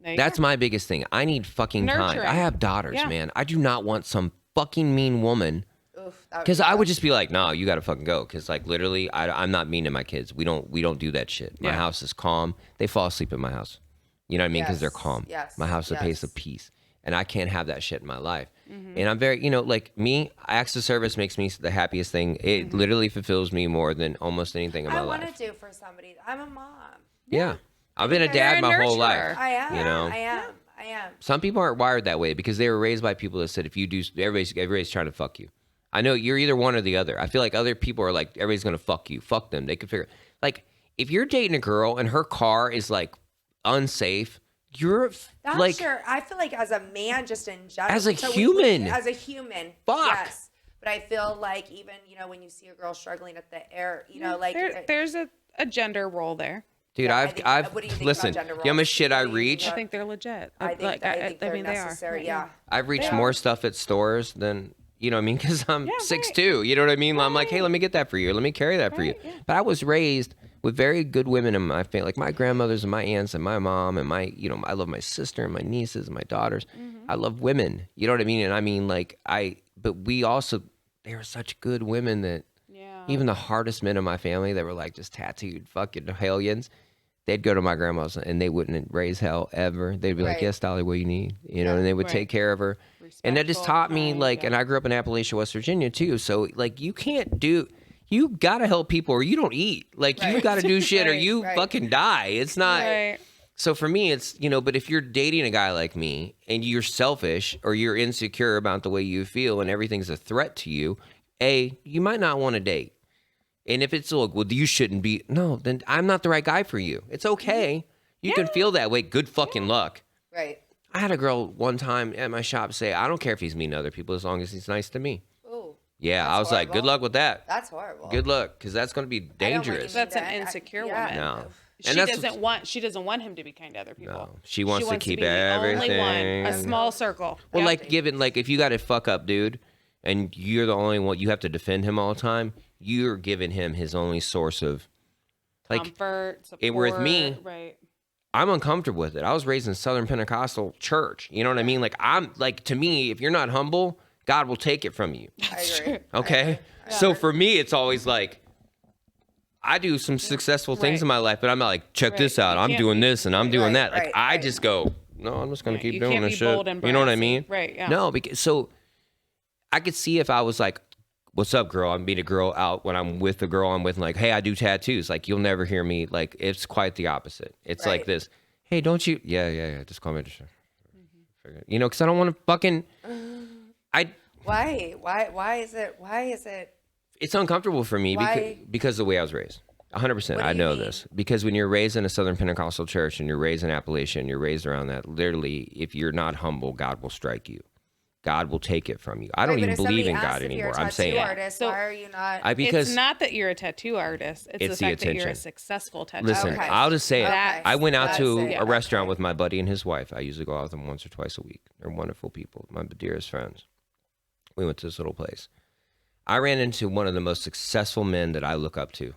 There you That's go. my biggest thing. I need fucking kind. Nurturing. I have daughters, Yeah. man. I do not want some fucking mean woman. Oof, that Because be I would rough. just be like, no, you got to fucking go. Because like literally, I'm not mean to my kids. We don't do that shit. My Yeah. house is calm. They fall asleep in my house. You know what I mean? Because they're Yes, calm. yes, My house is a place of yes. peace, and I can't have that shit in my life. Mm-hmm. And I'm very, like me, acts of service makes me the happiest thing. It Mm-hmm. literally fulfills me more than almost anything in my I want life. to do for somebody. I'm a mom. Yeah. I've been a You're dad a my whole nurturer. life. I am. You know? I am. I am. Some people aren't wired that way because they were raised by people that said if you do, everybody's trying to fuck you. I know you're either one or the other. I feel like other people are like everybody's gonna fuck you. Fuck them. They could figure like if you're dating a girl and her car is like unsafe, you're That's like sure. I feel like as a man, just in general, As a we- human. as a human, Fuck. yes. But I feel like even when you see a girl struggling at the air, like there's a gender role there. dude. Yeah, I I've think- I've what do you think listen. about gender You know how much roles? shit I What do you think reach. I think they're legit. I think, Like, I think they're mean, they are. necessary. Right, Yeah. I've reached They more are. stuff at stores than you know what I mean because I'm Yeah, 6'2". You know what I mean? I'm like, hey, let me get that for you. Let me carry that for you. Right, yeah. But I was raised with very good women in my family, like my grandmothers and my aunts and my mom and my, I love my sister and my nieces and my daughters. I love women. You know what I mean? And I mean, like but we also, they were such good women that Yeah. even the hardest men in my family that were like just tattooed fucking hellions, they'd go to my grandma's and they wouldn't raise hell ever. They'd be like, Right. yes, Dolly, what you need? And they would Right. take care of her. And that just Respectful, taught me kind, like, yeah. and I grew up in Appalachia, West Virginia too. So like, you gotta help people or you don't eat. Like you Right. gotta do shit or Right, you right. fucking die. It's not. Right. So for me, it's, but if you're dating a guy like me and you're selfish or you're insecure about the way you feel and everything's a threat to you, you might not want to date. And if it's like, well, you shouldn't be, no, then I'm not the right guy for you. It's okay. You can feel that way. Good fucking luck. Right. I had a girl one time at my shop say, I don't care if he's mean to other people as long as he's nice to me. Ooh, Yeah, That's I was like, good horrible. luck with that. that's horrible. Good luck, because that's going to be I don't want dangerous. you That's to- an insecure yeah. woman. No. She And that's doesn't want him to be kind to other people. No, she wants to keep be the only one, everything. a small circle. Well, Yeah. like if you got a fuck up dude and you're the only one, you have to defend him all the time, you're giving him his only source of, like, comfort, support. it with me, right? I'm uncomfortable with it. I was raised in Southern Pentecostal church. You know what I mean? Like, I'm like, to me, if you're not humble, God will take it from you. I agree. Okay. So for me, it's always like, I do some successful things Right. in my life, but I'm not like, check Right. this out. You I'm can't doing be- this and I'm doing Right, that. Like, right, I right. just go, no, I'm just gonna Yeah, keep you doing can't this be shit. bold and You know what I brassy. mean? Right, yeah. No, because so I could see if I was like, "What's up, girl?" I meet a girl out when I'm with the girl I'm with, like, "Hey, I do tattoos." Like, you'll never hear me. Like, it's quite the opposite. It's like Right. this. Hey, don't you? Yeah. Just call me. You know, because I don't want to fucking. Why is it? It's uncomfortable for me Why? because of the way I was raised. 100%. What do I you know mean? this because when you're raised in a Southern Pentecostal church and you're raised in Appalachia and you're raised around that, literally, if you're not humble, God will strike you. God will take it from you. I don't Right, but even if somebody believe in asks God if you're anymore. a I'm saying tattoo artist, So- why are you not? because it's not that you're a tattoo artist. It's It's the the fact that you're a attention. successful tattoo listen. artist. Okay. I'll just say it. That's- I went out That's to it. a restaurant Okay. with my buddy and his wife. I usually go out with them once or twice a week. They're wonderful people, my dearest friends. We went to this little place. I ran into one of the most successful men that I look up to.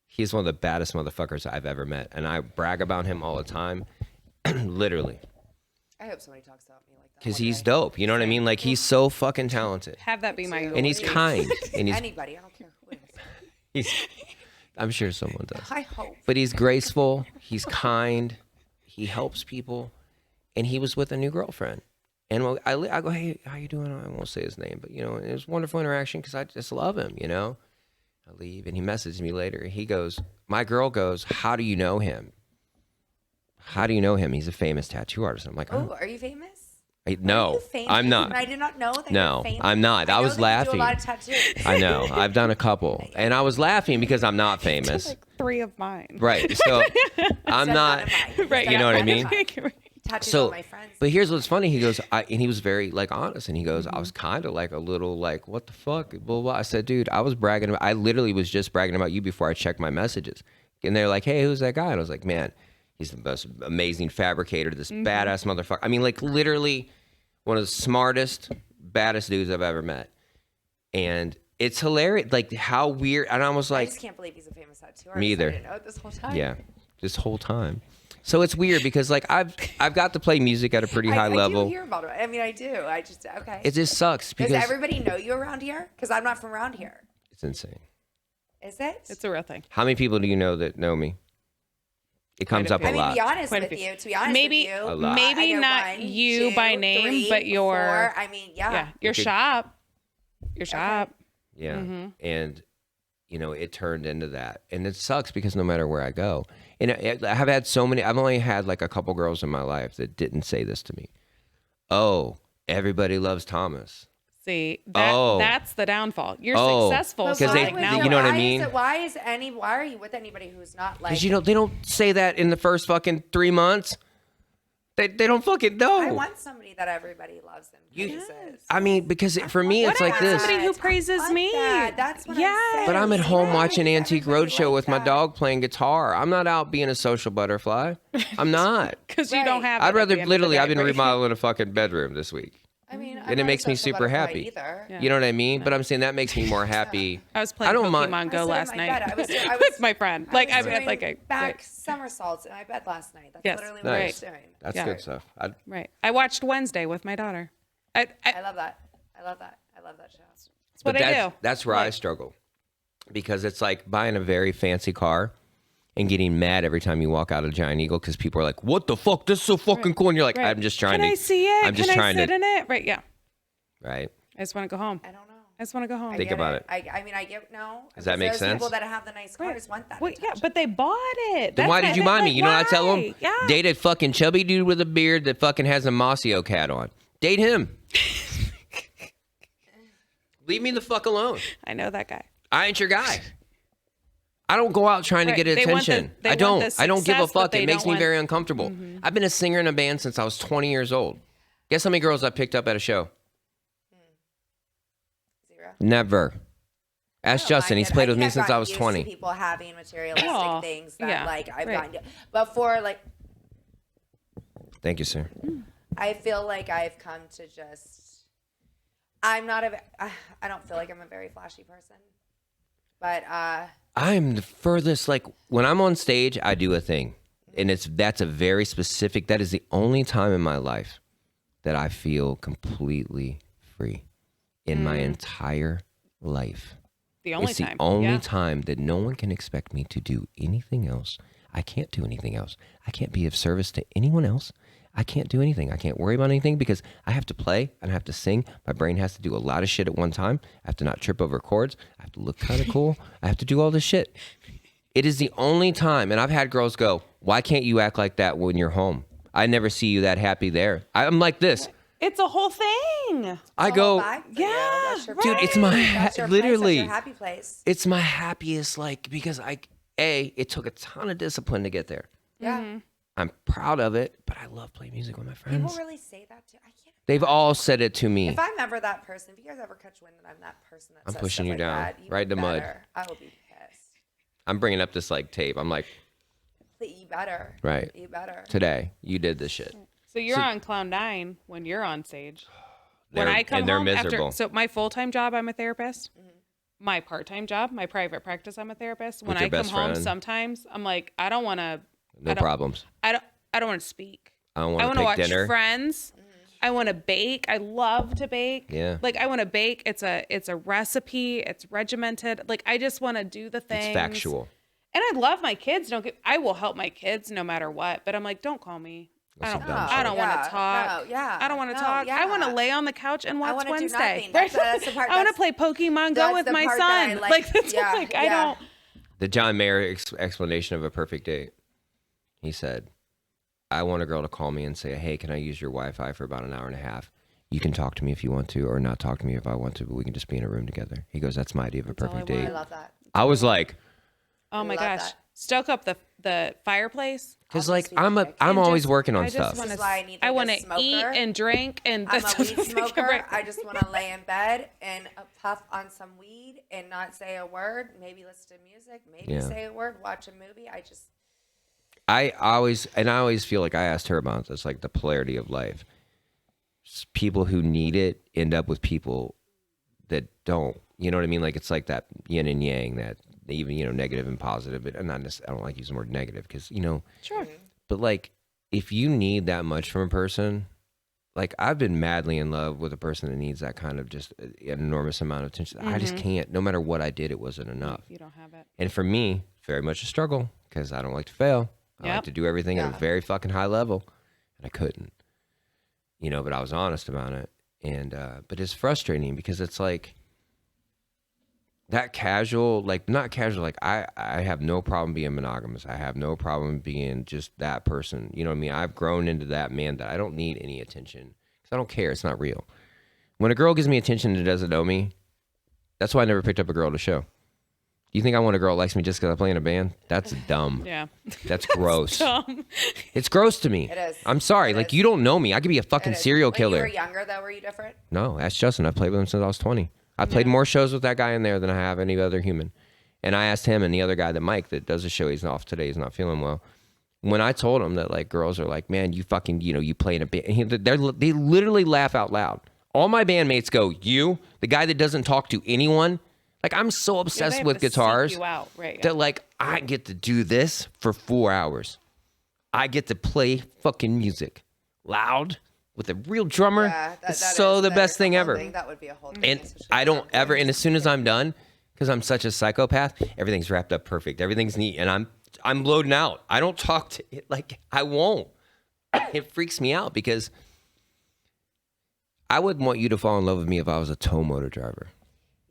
He's one of the baddest motherfuckers I've ever met, and I brag about him all the time, literally, I hope somebody talks about me like that. because one he's day. dope. You know what I mean? Like, he's so fucking talented, Have that be my and he's eulogy. kind, and Anybody, I don't care who it is. he's. I'm sure someone does. I hope. But he's graceful. He's kind. He helps people, and he was with a new girlfriend. And when I go, "Hey, how you doing?" I won't say his name, but you know, it was a wonderful interaction because I just love him. You know, I leave, and he messages me later. He goes, "My girl goes, how do you know him? How do you know him? He's a famous tattoo artist." I'm like, Oh, "Oh, are you famous? no, Are you famous? I'm not. I did not know that. No, you're famous. I'm not. I know was that laughing. You do a lot of tattoos. I know. I've done a couple, and I was laughing because I'm not famous, Like 3 of mine. right? So I'm Said not. none of mine. Right. You know what I None of mean? mine. Tattoos So, on my friends. but here's what's funny. He goes, and he was very like honest, and he goes, I was kind of like a little like, what the fuck, blah, blah, blah. I said, dude, I was bragging about. I literally was just bragging about you before I checked my messages, and they're like, hey, who's that guy? And I was like, man, he's the most amazing fabricator, this badass motherfucker. I mean, like literally one of the smartest, baddest dudes I've ever met, and it's hilarious, like how weird. And I was I like, just can't believe he's a famous tattoo artist. Me either. I didn't know it this whole time. yeah, this whole time. So it's weird because like I've got to play music at a pretty high I level. do hear about it. I mean, I do. I just okay. It just sucks Does because everybody know you around here? Because I'm not from around here. it's insane. Is it? It's a real thing. How many people do you know that know me? It comes a up few. a I mean, lot. be honest Quite a with few. you. To be honest Maybe- with you, A lot. maybe I know not 1, you 2, by name, 3, but your 4. I mean, yeah, your Okay. shop. Your shop. Yeah. Mm-hmm. And, you know, it turned into that. And it sucks because no matter where I go, and I have had so many, I've only had like a couple girls in my life that didn't say this to me. Oh, everybody loves Thomas. See, Oh. that's the downfall. You're Oh. successful. But 'Cause so they- like why now, you know what I why mean? Why are you with anybody who's not like? Because, you know, they don't say that in the first fucking 3 months. They don't fucking know. I want somebody that everybody loves and praises. I mean, because for me, it's I like want this. somebody who I praises want me. that. That's what Yes. I'm saying. But I'm at home Yeah, watching Antique everybody Roadshow like with my that. dog playing guitar. I'm not out being a social butterfly. I'm not. Because you don't Right. have. it I'd at the rather end of the literally. day, I've been right? remodeling a fucking bedroom this week, I mean, I'm and it not a makes me social super butterfly happy. Either. Yeah. You know what I mean? But I'm saying that makes me more happy. I was playing don't Pokemon mind- Go I sat in last my night bed. I was with my friend. Like I was had doing like a back somersaults in my bed last night. That's Yes. literally what I was Nice. doing. That's Yeah. good stuff. right. I watched Wednesday with my daughter. I love that. I love that. I love that show. That's what I do. That's where I struggle, because it's like buying a very fancy car and getting mad every time you walk out of Giant Eagle because people are like, "What the fuck? This is so fucking cool." And you're like, Right. "I'm just trying Can to." I see it? I'm just Can trying I sit to. in it? Right. Yeah. Right. I just want to go home. I don't know. I just want to go home. Think get about it. I mean, I get no. Does that make those sense? People that have the nice Right. cars want that. Well, yeah, attention. but they bought it. Then That's why my did you thing. buy me? Like, You know what I tell them? why? Yeah. Date a fucking chubby dude with a beard that fucking has a Mossio cat on. Date him. Leave me the fuck alone. I know that guy. I ain't your guy. I don't go out trying Right. to get They want the- attention. they I want don't. the I don't give a success, but fuck. they It makes don't me want- very uncomfortable. I've been a singer in a band since I was 20 years old. Guess how many girls I picked up at a show? 0. Never. Ask I don't Justin. mind He's it. played I with think me I've since I gotten was used 20. to people having materialistic Aw, things that yeah, like I've right. gotten to. But for like, Thank you, sir. I feel like I've come to just. I'm not a. I don't feel like I'm a very flashy person, but I'm the furthest. Like when I'm on stage, I do a thing, and that's a very specific. That is the only time in my life that I feel completely free in my entire life. The only It's the time. only Yeah. time that no one can expect me to do anything else. I can't do anything else. I can't be of service to anyone else. I can't do anything. I can't worry about anything because I have to play and I have to sing. My brain has to do a lot of shit at one time. I have to not trip over chords. I have to look kind of cool. I have to do all this shit. It is the only time, and I've had girls go, why can't you act like that when you're home? I never see you that happy there. I'm like this. It's a whole thing. I go, yeah, That's your dude, place. it's my That's your literally. Place. That's your happy place. It's my happiest, like, because it took a ton of discipline to get there. Yeah. I'm proud of it, but I love playing music with my friends. People really say that too. I can't. They've all said it to me. If I'm ever that person, if you guys ever catch wind that I'm that person that I'm says pushing stuff you like down, that, right in the mud. better. I will be pissed. I'm bringing up this like tape. I'm like, You better. right. You better. Today, you did this shit. So you're on cloud nine when you're on stage. When They're- I come and they're home miserable. after, so my full-time job, I'm a therapist. My part-time job, my private practice, I'm a therapist. When With your I come best home, friend. sometimes I'm like, I don't want to. No problems. I don't want to speak. I don't I want to want to take watch dinner. Friends. I want to bake. I love to bake. Yeah. Like I want to bake. It's a recipe. It's regimented. Like I just want to do the things. It's factual. And I love my kids. I will help my kids no matter what. But I'm like, don't call me. That's some dumb I don't shit. want to talk. No, yeah. I don't want to No, talk. I want to yeah. lay on the couch and watch wanna do Wednesday. nothing. That's the part I want to that's- play Pokemon Go that's with the my part that I son. like. That's Yeah, like I yeah. don't. The John Mayer explanation of a perfect date. He said, I want a girl to call me and say, hey, can I use your Wi-Fi for about an hour and a half? You can talk to me if you want to, or not talk to me if I want to, but we can just be in a room together. He goes, that's my idea of a That's all I perfect want. date. I love that. I was like, Oh my love gosh. that. Stoke up the fireplace. because I'll like just be quick. I'm And always just- working on I just stuff. wanna- This is why I need I like, want a to smoker. eat and drink, and I'm that's a weed smoker. Right. I just want to lay in bed and puff on some weed and not say a word. Maybe listen to music. Maybe Yeah. say a word. Watch a movie. I always feel like I asked her about this, like the polarity of life. People who need it end up with people that don't. You know what I mean? Like it's like that yin and yang, that even negative and positive. But not necessarily, I don't like using the word negative because Sure. But like if you need that much from a person, like I've been madly in love with a person that needs that kind of just an enormous amount of attention. I just can't. No matter what I did, it wasn't enough. You don't have it. And for me, very much a struggle because I don't like to fail. I like Yep. to do everything at a Yeah. very fucking high level, and I couldn't. But I was honest about it, and but it's frustrating because it's like that casual, like not casual. Like I have no problem being monogamous. I have no problem being just that person. You know what I mean? I've grown into that man that I don't need any attention because I don't care. It's not real. When a girl gives me attention and doesn't know me, that's why I never picked up a girl to show. You think I want a girl that likes me just because I play in a band? That's dumb. Yeah. That's gross. Dumb. It's gross to me. It is. I'm sorry. It Like is. you don't know me. I could be a fucking serial When killer. you were younger, though, were you different? No, ask Justin. I've played with him since I was 20. I played more shows with that guy in there than I have any other human. And I asked him and the other guy, that Mike, that does the show. He's off today. He's not feeling well. When I told him that like girls are like, man, you fucking, you play in a band. And they literally laugh out loud. All my bandmates go, you, the guy that doesn't talk to anyone. Like I'm so Yeah, they obsessed have with to seek guitars you out. Right. that like I get to do this for 4 hours. I get to play fucking music loud with a real drummer. Yeah, It's so the best thing ever. That would be a whole thing. And especially I if don't I'm ever, doing and as soon as something. I'm done, because I'm such a psychopath, everything's wrapped up perfect. Everything's neat, and I'm loading out. I don't talk to it like I won't. It freaks me out because I wouldn't want you to fall in love with me if I was a tow motor driver.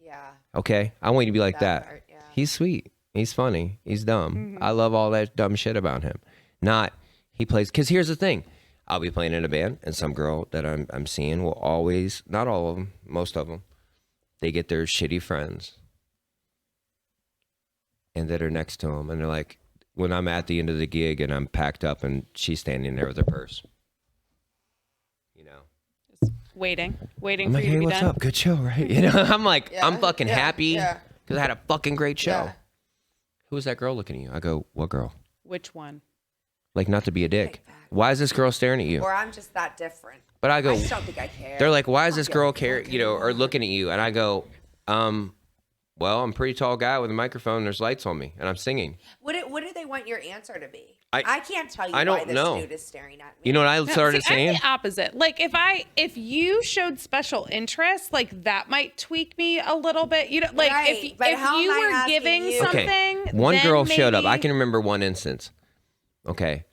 Yeah. Okay, I want you to be like That that. part, yeah. He's sweet. He's funny. He's dumb. I love all that dumb shit about him. Not he plays. Because here's the thing: I'll be playing in a band, and some girl that I'm seeing will always, not all of them, most of them, they get their shitty friends, and that are next to them, and they're like, when I'm at the end of the gig and I'm packed up, and she's standing there with her purse, Just waiting I'm for like, you to hey, be what's done. up? Good show, right? I'm like, Yeah, I'm fucking yeah, happy yeah. because I had a fucking great show. Yeah. Who is that girl looking at you? I go, what girl? Which one? Like, not to be a dick. Take back. Why is this girl staring at you? Or I'm just that different. But I go, I just don't think I care. they're like, why is I this don't girl give a care, fuck or anymore. looking at you? And I go, well, I'm a pretty tall guy with a microphone. And there's lights on me, and I'm singing. What do they want your answer to be? I- I can't tell you I why don't this know. dude is staring at me. You know what I No, started see, I'm saying? the opposite. Like if you showed special interest, like that might tweak me a little bit. Like Right, if but how you am I were asking giving you? something, Okay, one then girl showed up. maybe- I can remember one instance. Okay,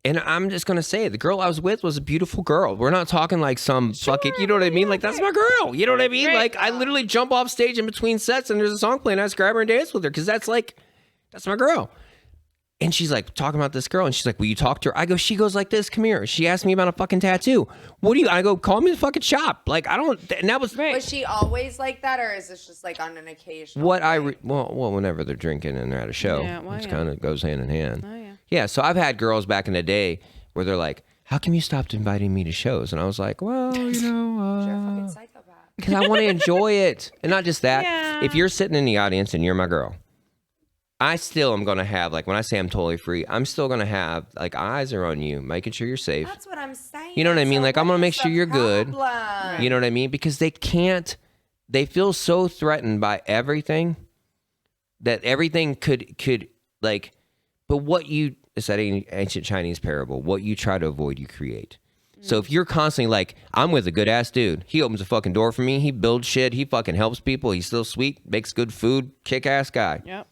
And I'm just gonna say it. The girl I was with was a beautiful girl. We're not talking like some fucking, you know what I mean? Like that's my girl. You know what I mean? Right. Like I literally jump off stage in between sets and there's a song playing. I just grab her and dance with her because that's my girl. And she's like talking about this girl, and she's like, "Will you talk to her?" I go, "She goes like this. Come here." She asked me about a fucking tattoo. What do you? I go, "Call me the fucking shop." Like I don't. And that was Right. Was she always like that, or is this just like on an occasion? what well, whenever they're drinking and they're at a show, Yeah, well, it yeah. kind of goes hand in hand. Oh, yeah. Yeah, so I've had girls back in the day where they're like, "How come you stopped inviting me to shows?" And I was like, "Well, You're a fucking psychopath. because I want to enjoy it, and not just that. Yeah. If you're sitting in the audience and you're my girl, I still am gonna have like when I say I'm totally free, I'm still gonna have like eyes are on you, making sure you're safe. That's what I'm saying. You know what I mean? So Like, I'm what gonna make is sure the you're good. problem? You know what I mean? Because they can't. They feel so threatened by everything that everything could like. But what you it's that ancient Chinese parable. What you try to avoid, you create. So if you're constantly like, I'm with a good ass dude. He opens a fucking door for me. He builds shit. He fucking helps people. He's still sweet. Makes good food. Kick ass guy. Yep.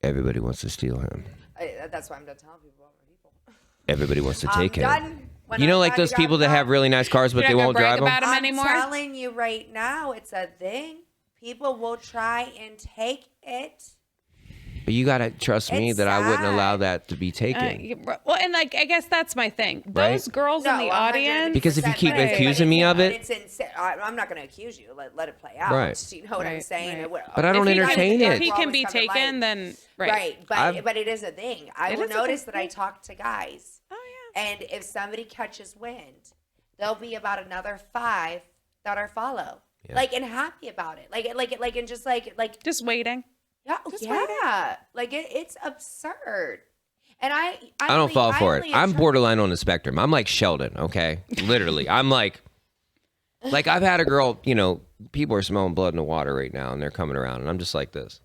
Everybody wants to steal him. That's why I'm done telling people about my people. Everybody wants to take him. Done. When You know, I'm like done, those you people got that have done. really nice cars, but You're they not gonna won't brag drive them. about 'em I'm anymore? telling you right now, it's a thing. People will try and take it. But you gotta trust me It's that I wouldn't allow sad. that to be taken. Well, and like I guess that's my thing. Right? Those girls in the 100%, audience, Because if you keep but it's- accusing me of it- it's insane. I'm not going to accuse you. Let it play out. Right. You know what I'm Right, saying? right. It would- But I don't if he can- entertain if it. he Will can be always come to taken, light. then Right, I've- but it is a thing. I It will is a notice thing, that I talk to guys, Oh yeah. and if somebody catches wind, there'll be about another 5 that are follow, Yeah. like and happy about it, and just like Just waiting. yeah, Just yeah, like it's absurd. And I don't fall for it. only I'm attract- borderline on the spectrum. I'm like Sheldon, okay? Literally. I'm like I've had a girl, you know, people are smelling blood in the water right now and they're coming around and I'm just like this.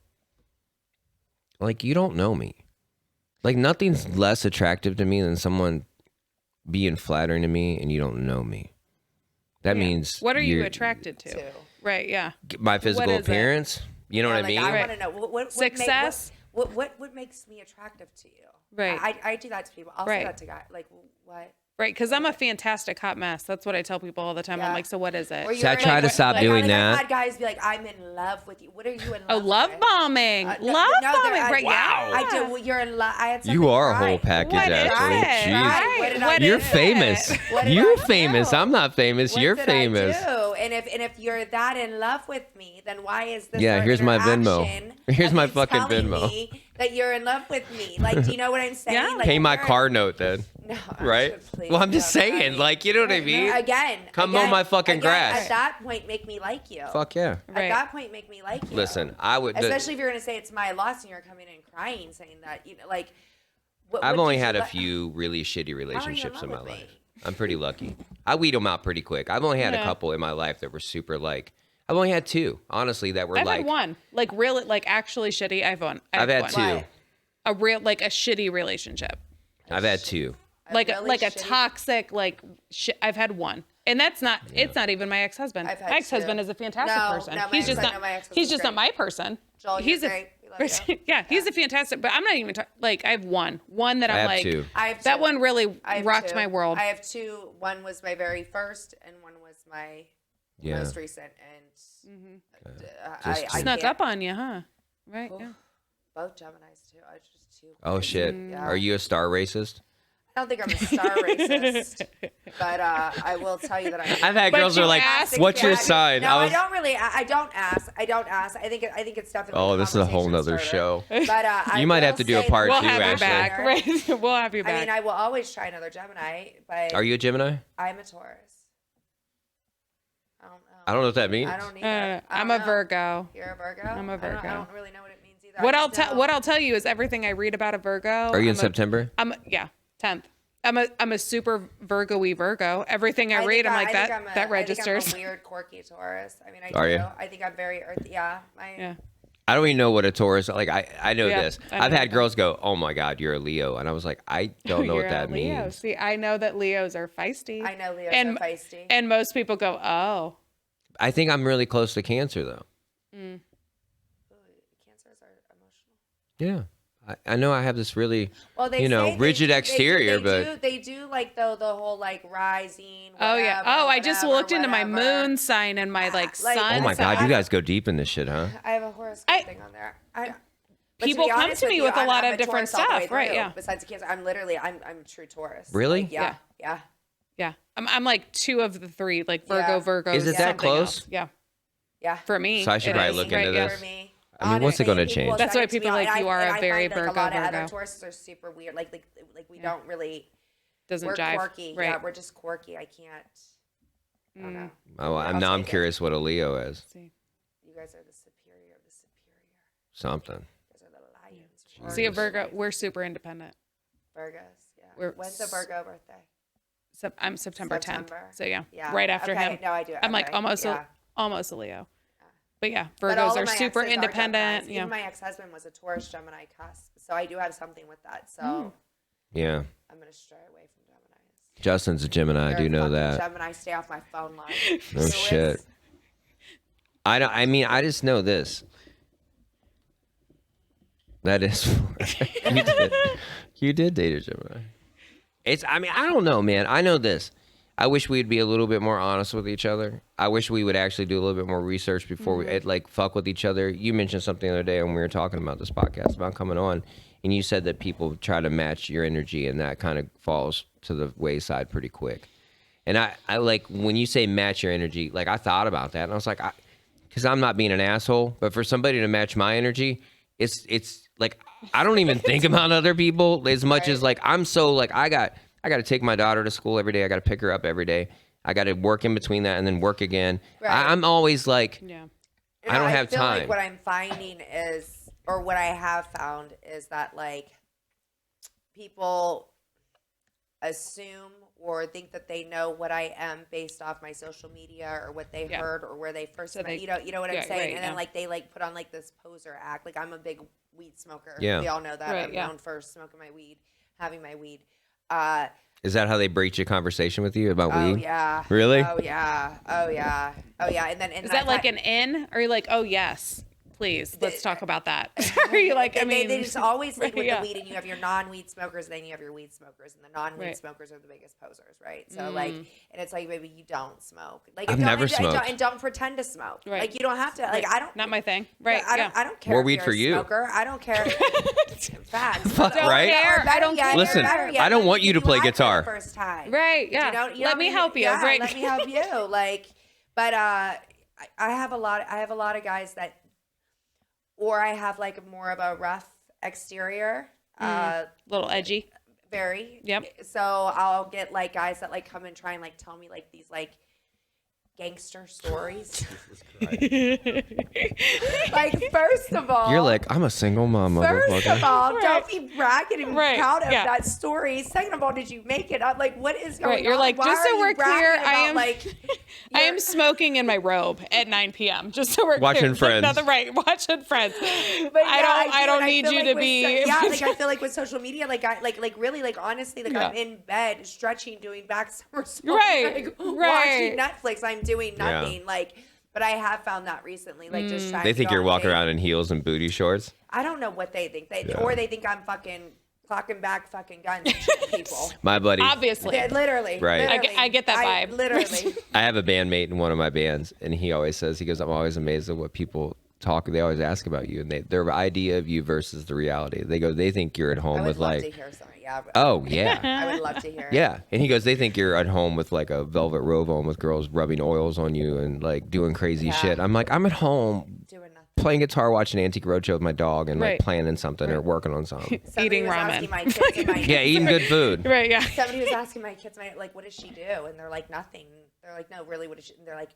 Like, you don't know me. Like, nothing's less attractive to me than someone being flattering to me and you don't know me. That Yeah. means What are you you're- attracted to? Too. Right. Yeah. My physical What is it? appearance. You know what I Like, mean? I Right. want to know what Success? What makes me attractive to you? Right. I do that to people. I'll Right. say that to guys. Like what? Right. Because I'm a fantastic hot mess. That's what I tell people all the time. I'm Yeah. like, so what is it? Or See, I you're try in- to stop doing I've that. had guys be like, "I'm in love with you." What are you in love? Oh, love with? bombing. No, Love no, bombing. there- Right. Wow. I do. Well, you're in love. I had You somebody are a cry. whole package, What is actually. it? Jeez. Right. What did I What do? You're is it? famous. What did You're I famous. do? I'm not famous. What You're did famous. I do? And if you're that in love with me, then why is this? Yeah, our here's my Venmo. interaction Here's of my you fucking telling Venmo. me that you're in love with me. Like, do you know what I'm saying? Yeah. Like, Pay my you're- card note then. No, Right? please Well, I'm just don't, saying, honey. like, you know what I mean? Again, Come mow again, my fucking again, grass. At that point, make me like you. Fuck yeah. Right. At that point, make me like you. Listen, I would. Especially if you're gonna say it's my loss and you're coming in crying, saying that like. I've what only did you had a let- few really shitty relationships in my love with life. me? I'm pretty lucky. I weed them out pretty quick. I've only had a Yeah. couple in my life that were super like. I've only had 2, honestly, that were I've like. had one. Like really, like actually shitty. I've I've had one. 2. What? A real, like a shitty relationship. I've had 2. Like really like a shitty- toxic I've had one, and that's not. It's not even my ex-husband. I've had My ex-husband 2. is a fantastic No, person. no, my he's just ex- not. no, my ex-husband's He's just not great. my person. Joel, he's you're great. We love you. yeah, he's a fantastic. But I'm not even like I have one that I I'm have like 2. I have that 2. one really I have rocked 2. my world. I have 2. One was my very first, and one was my Yeah. most recent. And Just I Snuck can't- up on you, huh? Right. Yeah. Both Gemini's too. I just too. Oh shit. Yeah. Are you a star racist? I don't think I'm a star racist, but I will tell you that I'm. I've had But girls who are you like, ask- "What's your Yeah, sign?" No, I don't really. I don't ask. I don't ask. I think it's definitely. Oh, a this is a whole conversation nother starter. show. But I You might will have to do a say part that We'll two, have you Ashley. back. Right. We'll have you back. I mean, I will always try another Gemini, but Are you a Gemini? I'm a Taurus. I don't know. I don't know what that means. I don't either. I I'm don't a know. Virgo. You're a Virgo. I'm a I Virgo. don't really know what it means either. What I I'll just know- what I'll tell you is everything I read about a Virgo. Are you in September? I'm 10th. I'm a super Virgo-y Virgo. Everything I read, think I'm like I that think I'm a- that I think registers. I'm a weird, quirky Taurus. I mean, I Are do. you? I think I'm very earthy. Yeah. Yeah. I don't even know what a Taurus. Like I know Yeah, this. I know I've had that. girls go, "Oh my God, you're a Leo," and I was like, I don't know You're what that a Leo. means. See, I know that Leos are feisty. I know Leo's and, are feisty. And most people go, oh. I think I'm really close to Cancer though. Cancers are emotional. Yeah, I know I have this really, Well, they you know, say rigid they do, exterior, but they do like the whole like rising. Oh yeah. whatever, Oh, I just whatever, looked into my whatever. moon sign and my like Like, sun oh my sign. God, you guys go deep in this shit, huh? I have a horoscope I- thing on there. But People be come honest to me you, with a lot I'm of different Taurus all the way stuff, right? through. Yeah. Besides the Cancer, I'm true Taurus. Really? Like, yeah. Yeah. I'm like 2 of the 3, like Virgo, Yeah. Virgo. Is it that something close? else. Yeah. Yeah. For me. So I should it probably is, look right? into Yeah. this. For me. I mean, what's it gonna change? That's why send it to people me, like and you I- are and a I very find, like, Virgo, a lot of Virgo. other Tauruses are super weird. Like we don't really. Doesn't We're jive. quirky. Right. Yeah, we're just quirky. I can't. I don't know. Oh, I'll now I'm take it. curious what a Leo is. See. You guys are the superior of the superior. Something. You guys are the lions. See, a Virgo, we're super independent. Virgos. Yeah. We're When's the Virgo birthday? I'm September 10th. September. So yeah, Yeah. right after Okay, him. No, I do. I'm like Okay, almost yeah. almost a Leo. But yeah, But all Virgos of are my super exes independent. Geminis. Yeah. Even my ex-husband was a Taurus Gemini cusp, so I do have something with that. So Mm. Yeah. I'm gonna stray away from Geminis. Justin's a Gemini. I You're do a know fucking that. Gemini, stay off my phone line. No Lewis. shit. I don't. I mean, I just know this. That is. you did. You did date a Gemini. It's. I mean, I don't know, man. I know this. I wish we'd be a little bit more honest with each other. I wish we would actually do a little bit more research before we like fuck with each other. You mentioned something the other day when we were talking about this podcast about coming on, and you said that people try to match your energy, and that kind of falls to the wayside pretty quick. And I like when you say match your energy, like I thought about that, and I was like, because I'm not being an asshole, but for somebody to match my energy, it's like I don't even think about other people as much as like I'm so like I got to take my daughter to school every day. I got to pick her up every day. I got to work in between that and then work again. Right. I'm always like, Yeah. I don't have feel time. Like what I'm finding is, or what I have found is that like people assume or think that they know what I am based off my social media or what they Yeah. heard or where they first So met. they- You know what yeah, I'm saying? right, And then yeah. like they like put on like this poser act. Like I'm a big weed smoker. Yeah. We all know that. Right, I'm yeah. known for smoking my weed, having my weed. is that how they breach a conversation with you about Oh weed? yeah. Really? Oh yeah. Oh yeah. Oh yeah. And then Is that like an in? Or are you like, oh yes, please, let's talk about that? Are you like, I And mean, they just always link with yeah. the weed, and you have your non-weed smokers, and then you have your weed smokers, and the non-weed Right. smokers are the biggest posers, right? So like, and it's like, baby, you don't smoke. Like, I've and don't- never and don't- smoked. and don't pretend to smoke. Right. Like, you don't have to. Like, Right. I don't. Not my thing. Right. I Yeah. don't care. More if weed you're for a you. Smoker. I don't care. Facts. Fuck, Or- right? care. or better I don't yet- care. Listen, better yet, I don't let want me you to give play high for the guitar. First time. Right. Yeah. You know Let what I me mean? help you. Yeah, Right. let me help you. Like, but I have a lot of guys that, or I have like more of a rough exterior. Little edgy. Very. Yep. So I'll get like guys that like come and try and like tell me like these like gangster stories. Like, first of all, You're like, I'm a single mom, first of motherfucker. all, Right. don't be bragging and Right, proud of yeah. that story. Second of all, did you make it up? Like, what is going Right, you're on? like, Why just are so you we're bragging clear, I about, am- like, I your- am smoking in my robe at 9 p.m. Just so we're Watching clear. Like, Friends. nothing right. Watching Friends. But I don't. I do, don't and need feel you like to with be. yeah, like I feel like with social media, like I like really like honestly, like Yeah. I'm in bed stretching, doing back somersaults, Right, like, right. watching Netflix. I'm doing Yeah. nothing. Like, but I have found that recently, like just trying They to think go you're on walking dates. around in heels and booty shorts. I don't know what they think. Yeah. Or they think I'm fucking clocking back fucking guns and shooting people. My buddy, Obviously. Yeah, literally. Right. literally. I get that vibe. Literally. I have a bandmate in one of my bands, and he always says, he goes, I'm always amazed at what people talk. They always ask about you, and their idea of you versus the reality. They go, they think you're at I home would with love to like, hear something. Yeah. oh yeah, I would love to hear. yeah. And he goes, they think you're at home with like a velvet robe on with girls rubbing oils on you and like doing crazy Yeah. shit. I'm like, I'm at home Doing nothing. playing guitar, watching Antique Roadshow with my dog, and like Right. planning something or working on something. Somebody Eating was ramen. asking my kids and my Yeah, eating good food. Right. Yeah. Somebody was asking my kids, like, what does she do? And they're like, nothing. They're like, no, really, what does she? And they're like,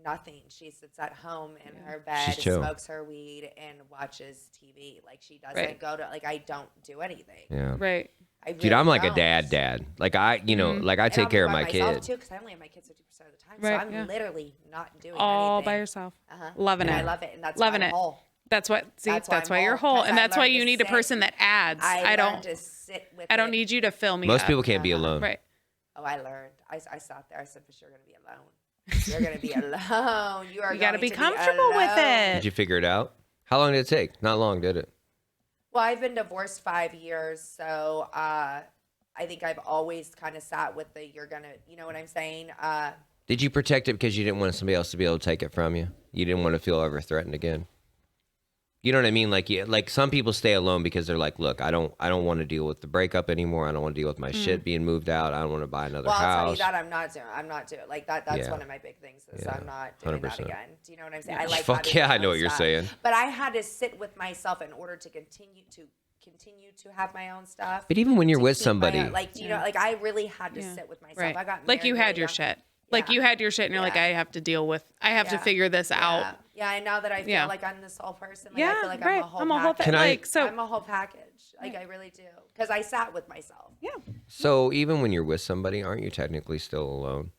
nothing. She sits at home in her bed, She's chill. smokes her weed, and watches TV. Like, she doesn't Right. go to, like, I don't do anything. Yeah. Right. I Dude, really I'm like a don't. dad. Like I, you know, like I And take I'll care be of by my myself, kids. too, because I only have my kids 50% of the time. Right, So I'm yeah. literally not doing All anything. by yourself. Uh-huh. Loving And it. I love it. And that's Loving why I'm it. whole. That's what. See, That's that's why why I'm you're whole, whole, 'cause and I that's why learned you to need a sit- person that adds. I learned don't. to sit with I don't it. need you to fill me. Most up. people can't be alone. Right. Oh, I learned. I sat there. I said, for sure, going to be alone. You're going to be alone. You are You got to going be to comfortable with alone. it. Did you figure it out? How long did it take? Not long, did it? Well, I've been divorced 5 years, so I think I've always kind of sat with the you're gonna, you know what I'm saying? Did you protect it because you didn't want somebody else to be able to take it from you? You didn't want to feel ever threatened again. You know what I mean? Like some people stay alone because they're like, look, I don't want to deal with the breakup anymore. I don't want to deal with my shit being moved out. I don't want to buy another Well, house. I'll tell you that I'm not doing like that. That's Yeah. one of my big things is Yeah, I'm not doing that 100%. again. Do you know what I'm saying? I like Fuck having yeah, my I know own what you're stuff. saying. But I had to sit with myself in order to continue to have my own stuff. But even when you're to with keep my somebody, own- like you know, like I really had to Yeah. sit with myself. Right. I got Like you married had really your young. shit. Like Yeah. you had your shit and you're like, Yeah. I have to Yeah. figure this out. Yeah, and now that I feel Yeah. like I'm this whole person, like I Yeah, feel like right. I'm a whole I'm a whole package. Can I- like so I'm a whole package. Like I really do. Because I sat with myself. yeah. so even when you're with somebody, aren't you technically still alone?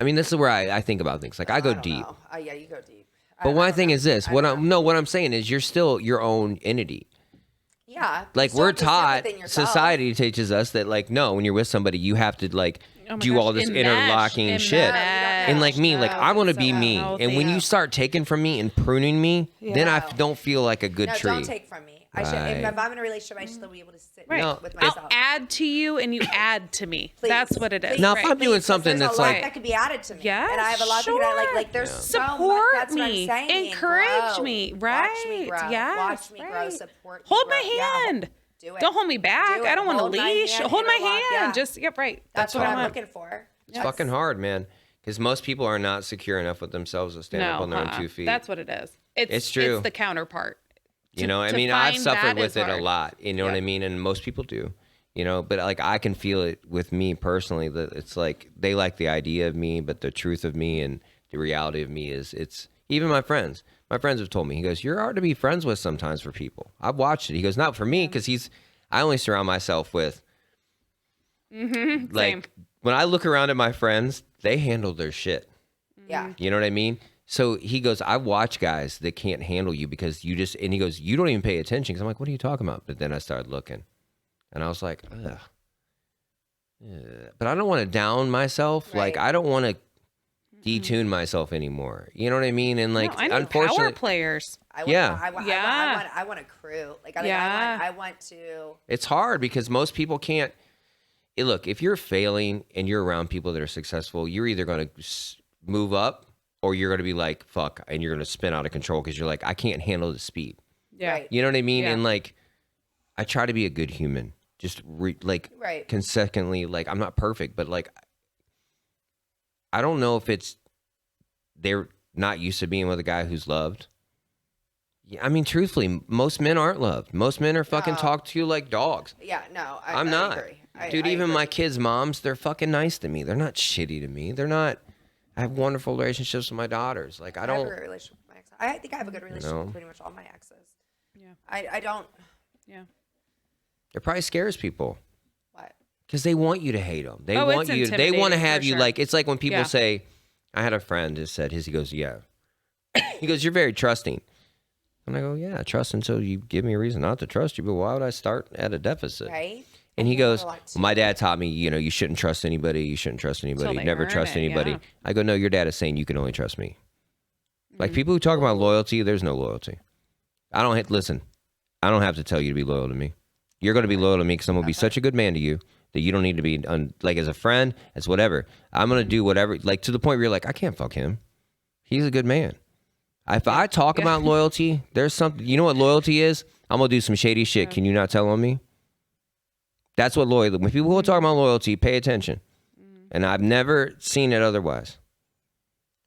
I mean, this is where I think about things. Like I go don't deep. know. Yeah, you go deep. But one don't thing know. is this: I what don't know. what I'm saying is you're still your own entity. Yeah. you Like still we're have to sit taught, within yourself. society teaches us that like no, when you're with somebody, you have to like Oh my do gosh, all this enmesh, interlocking shit. enmesh. And like me, like No, I want to so be me. unhealthy. And when you start taking from me and pruning me, then I No. don't feel like a good No, tree. don't take from me. I should. Right. If I'm in a relationship, I should still be able to sit Right. No. with I'll myself. add to you and you add to me. Please. That's what it is. Please. Now, right. if I'm doing Because something there's that's a lot like, that could be added to me. Yes, and I have a lot sure. that like there's so much. Support That's what I'm me. saying. Encourage Grow. me. Watch Right. me grow. Yes, Watch me grow. right. Support me. Hold grow. my Yeah, hand. do it. Don't hold me back. Do I it. don't want to Hold my leash. hand, Hold my interlock, hand. yeah. Just right. That's what I I'm want. looking for. it's fucking hard, man. Because most people are not secure enough with themselves to stand up on their own 2 feet. That's what it is. It's true. It's the counterpart. You know, I to mean, I've find suffered that with is it a hard. lot. You know what Yeah. I mean? And most people do. You know, but like I can feel it with me personally that it's like they like the idea of me, but the truth of me and the reality of me is it's even my friends. My friends have told me, he goes, you're hard to be friends with sometimes for people. I've watched it. He goes, not for me, because I only surround myself with Same. like when I look around at my friends, they handle their shit. Yeah. You know what I mean? So he goes, I watch guys that can't handle you because you just, and he goes, you don't even pay attention. Cause I'm like, what are you talking about? But then I started looking and I was like, ugh. But I don't want to down myself. Like, Right. I don't want to detune myself anymore. You know what I mean? And like, No, I need power unfortunately, players. Yeah. I want a crew. Like, Yeah. I want to. it's hard because most people can't. Look, if you're failing and you're around people that are successful, you're either going to move up or you're going to be like, fuck, and you're going to spin out of control because you're like, I can't handle the speed. Yeah. Right. You know what I mean? Yeah. And like, I try to be a good human. Just Right. consequently, like I'm not perfect, but like, I don't know if it's they're not used to being with a guy who's loved. Yeah, I mean, truthfully, most men aren't loved. Most men are fucking No. talked to you like dogs. Yeah. No. I'm I not. Agree. Dude, I even agree. my kids' moms, they're fucking nice to me. They're not shitty to me. They're not. I have wonderful relationships with my daughters. Like, I I don't. have a great relationship with my ex. I think I have a good relationship No. with pretty much all my exes. Yeah. I don't. Yeah. It probably scares people. What? Because they want you to hate them. They Oh, want it's you. They want to intimidating, have for you sure. like. It's like when people Yeah. say, "I had a friend who said his." He goes, "Yeah." He goes, "You're very trusting." And I go, "Yeah, trust until you give me a reason not to trust you." But why would I start at a deficit? Right. And he I think goes, a lot well, too. my dad taught me, you know, you shouldn't trust anybody. You shouldn't trust anybody. they Never earn trust it, anybody. yeah. I go, no, your dad is saying you can only trust me. Like Mm-hmm. people who talk about loyalty, there's no loyalty. Listen, I don't have to tell you to be loyal to me. You're going to be loyal to me because I'm going to be such a good man to you that you don't need to be like as a friend, as whatever. I'm going to do whatever, like to the point where you're like, I can't fuck him. He's a good man. If I talk about loyalty, there's something, you know what loyalty is? I'm going to do some shady shit. Can you not tell on me? That's what loyalty, when people talk about loyalty, pay attention. And I've never seen it otherwise.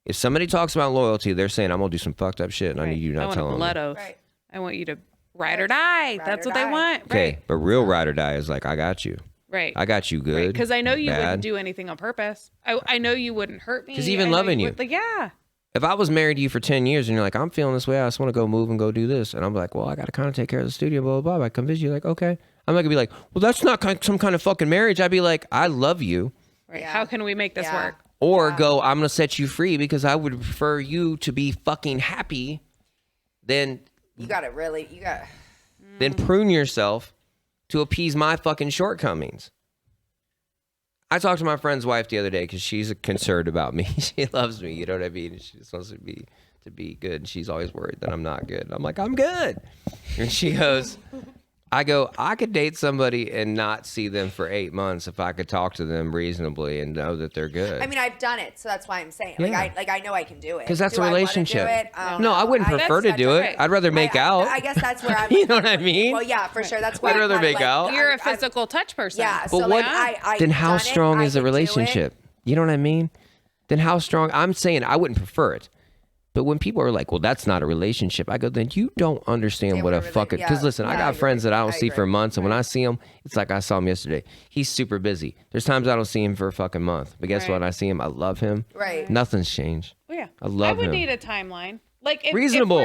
If somebody talks about loyalty, they're saying, I'm going to do some fucked up shit and I need you to I not want a tell on me. blood oath. Right. I want you to ride or die. Ride That's or what they die. want. Okay, Right. but real ride or die is like, I got you. Right. I got you good. Because I know you bad. wouldn't do anything on purpose. I know you wouldn't hurt me. 'Cause even I know loving you. would- like, yeah. If I was married to you for 10 years and you're like, I'm feeling this way, I just want to go move and go do this. And I'm like, well, I got to kind of take care of the studio, blah, blah, blah. I come visit you, like, okay. I'm not going to be like, well, that's not some kind of fucking marriage. I'd be like, I love you. Right. Yeah. How can we make this Yeah. work? Or Yeah. go, I'm going to set you free because I would prefer you to be fucking happy than You got it. Really. You got. prune yourself to appease my fucking shortcomings. I talked to my friend's wife the other day because she's concerned about me. She loves me, you know what I mean? She just wants to to be good. And she's always worried that I'm not good. I'm like, I'm good. And she goes, I could date somebody and not see them for 8 months if I could talk to them reasonably and know that they're good. I mean, I've done it, so that's why I'm saying. Yeah. I know I can do it. Because that's Do a I wanna relationship. do it? No, I wouldn't prefer to That's do it. right. I'd rather make out. I guess that's where I'm. You know what I mean? Well, yeah, for sure. That's why I'd rather make out. You're a physical touch person. Yeah. But So what? I've Then how done it, strong I is a can do it. relationship? You know what I mean? Then how strong? I'm saying I wouldn't prefer it. But when people are like, well, that's not a relationship, I go, then you don't understand what a fucking. Because listen, I got friends that I don't see for months. And when I see them, it's like I saw him yesterday. He's super busy. There's times I don't see him for a fucking month. But guess what? I see him. I love him. Right. Nothing's changed. Well, yeah. I love I would him. need a timeline. Like if, Reasonable.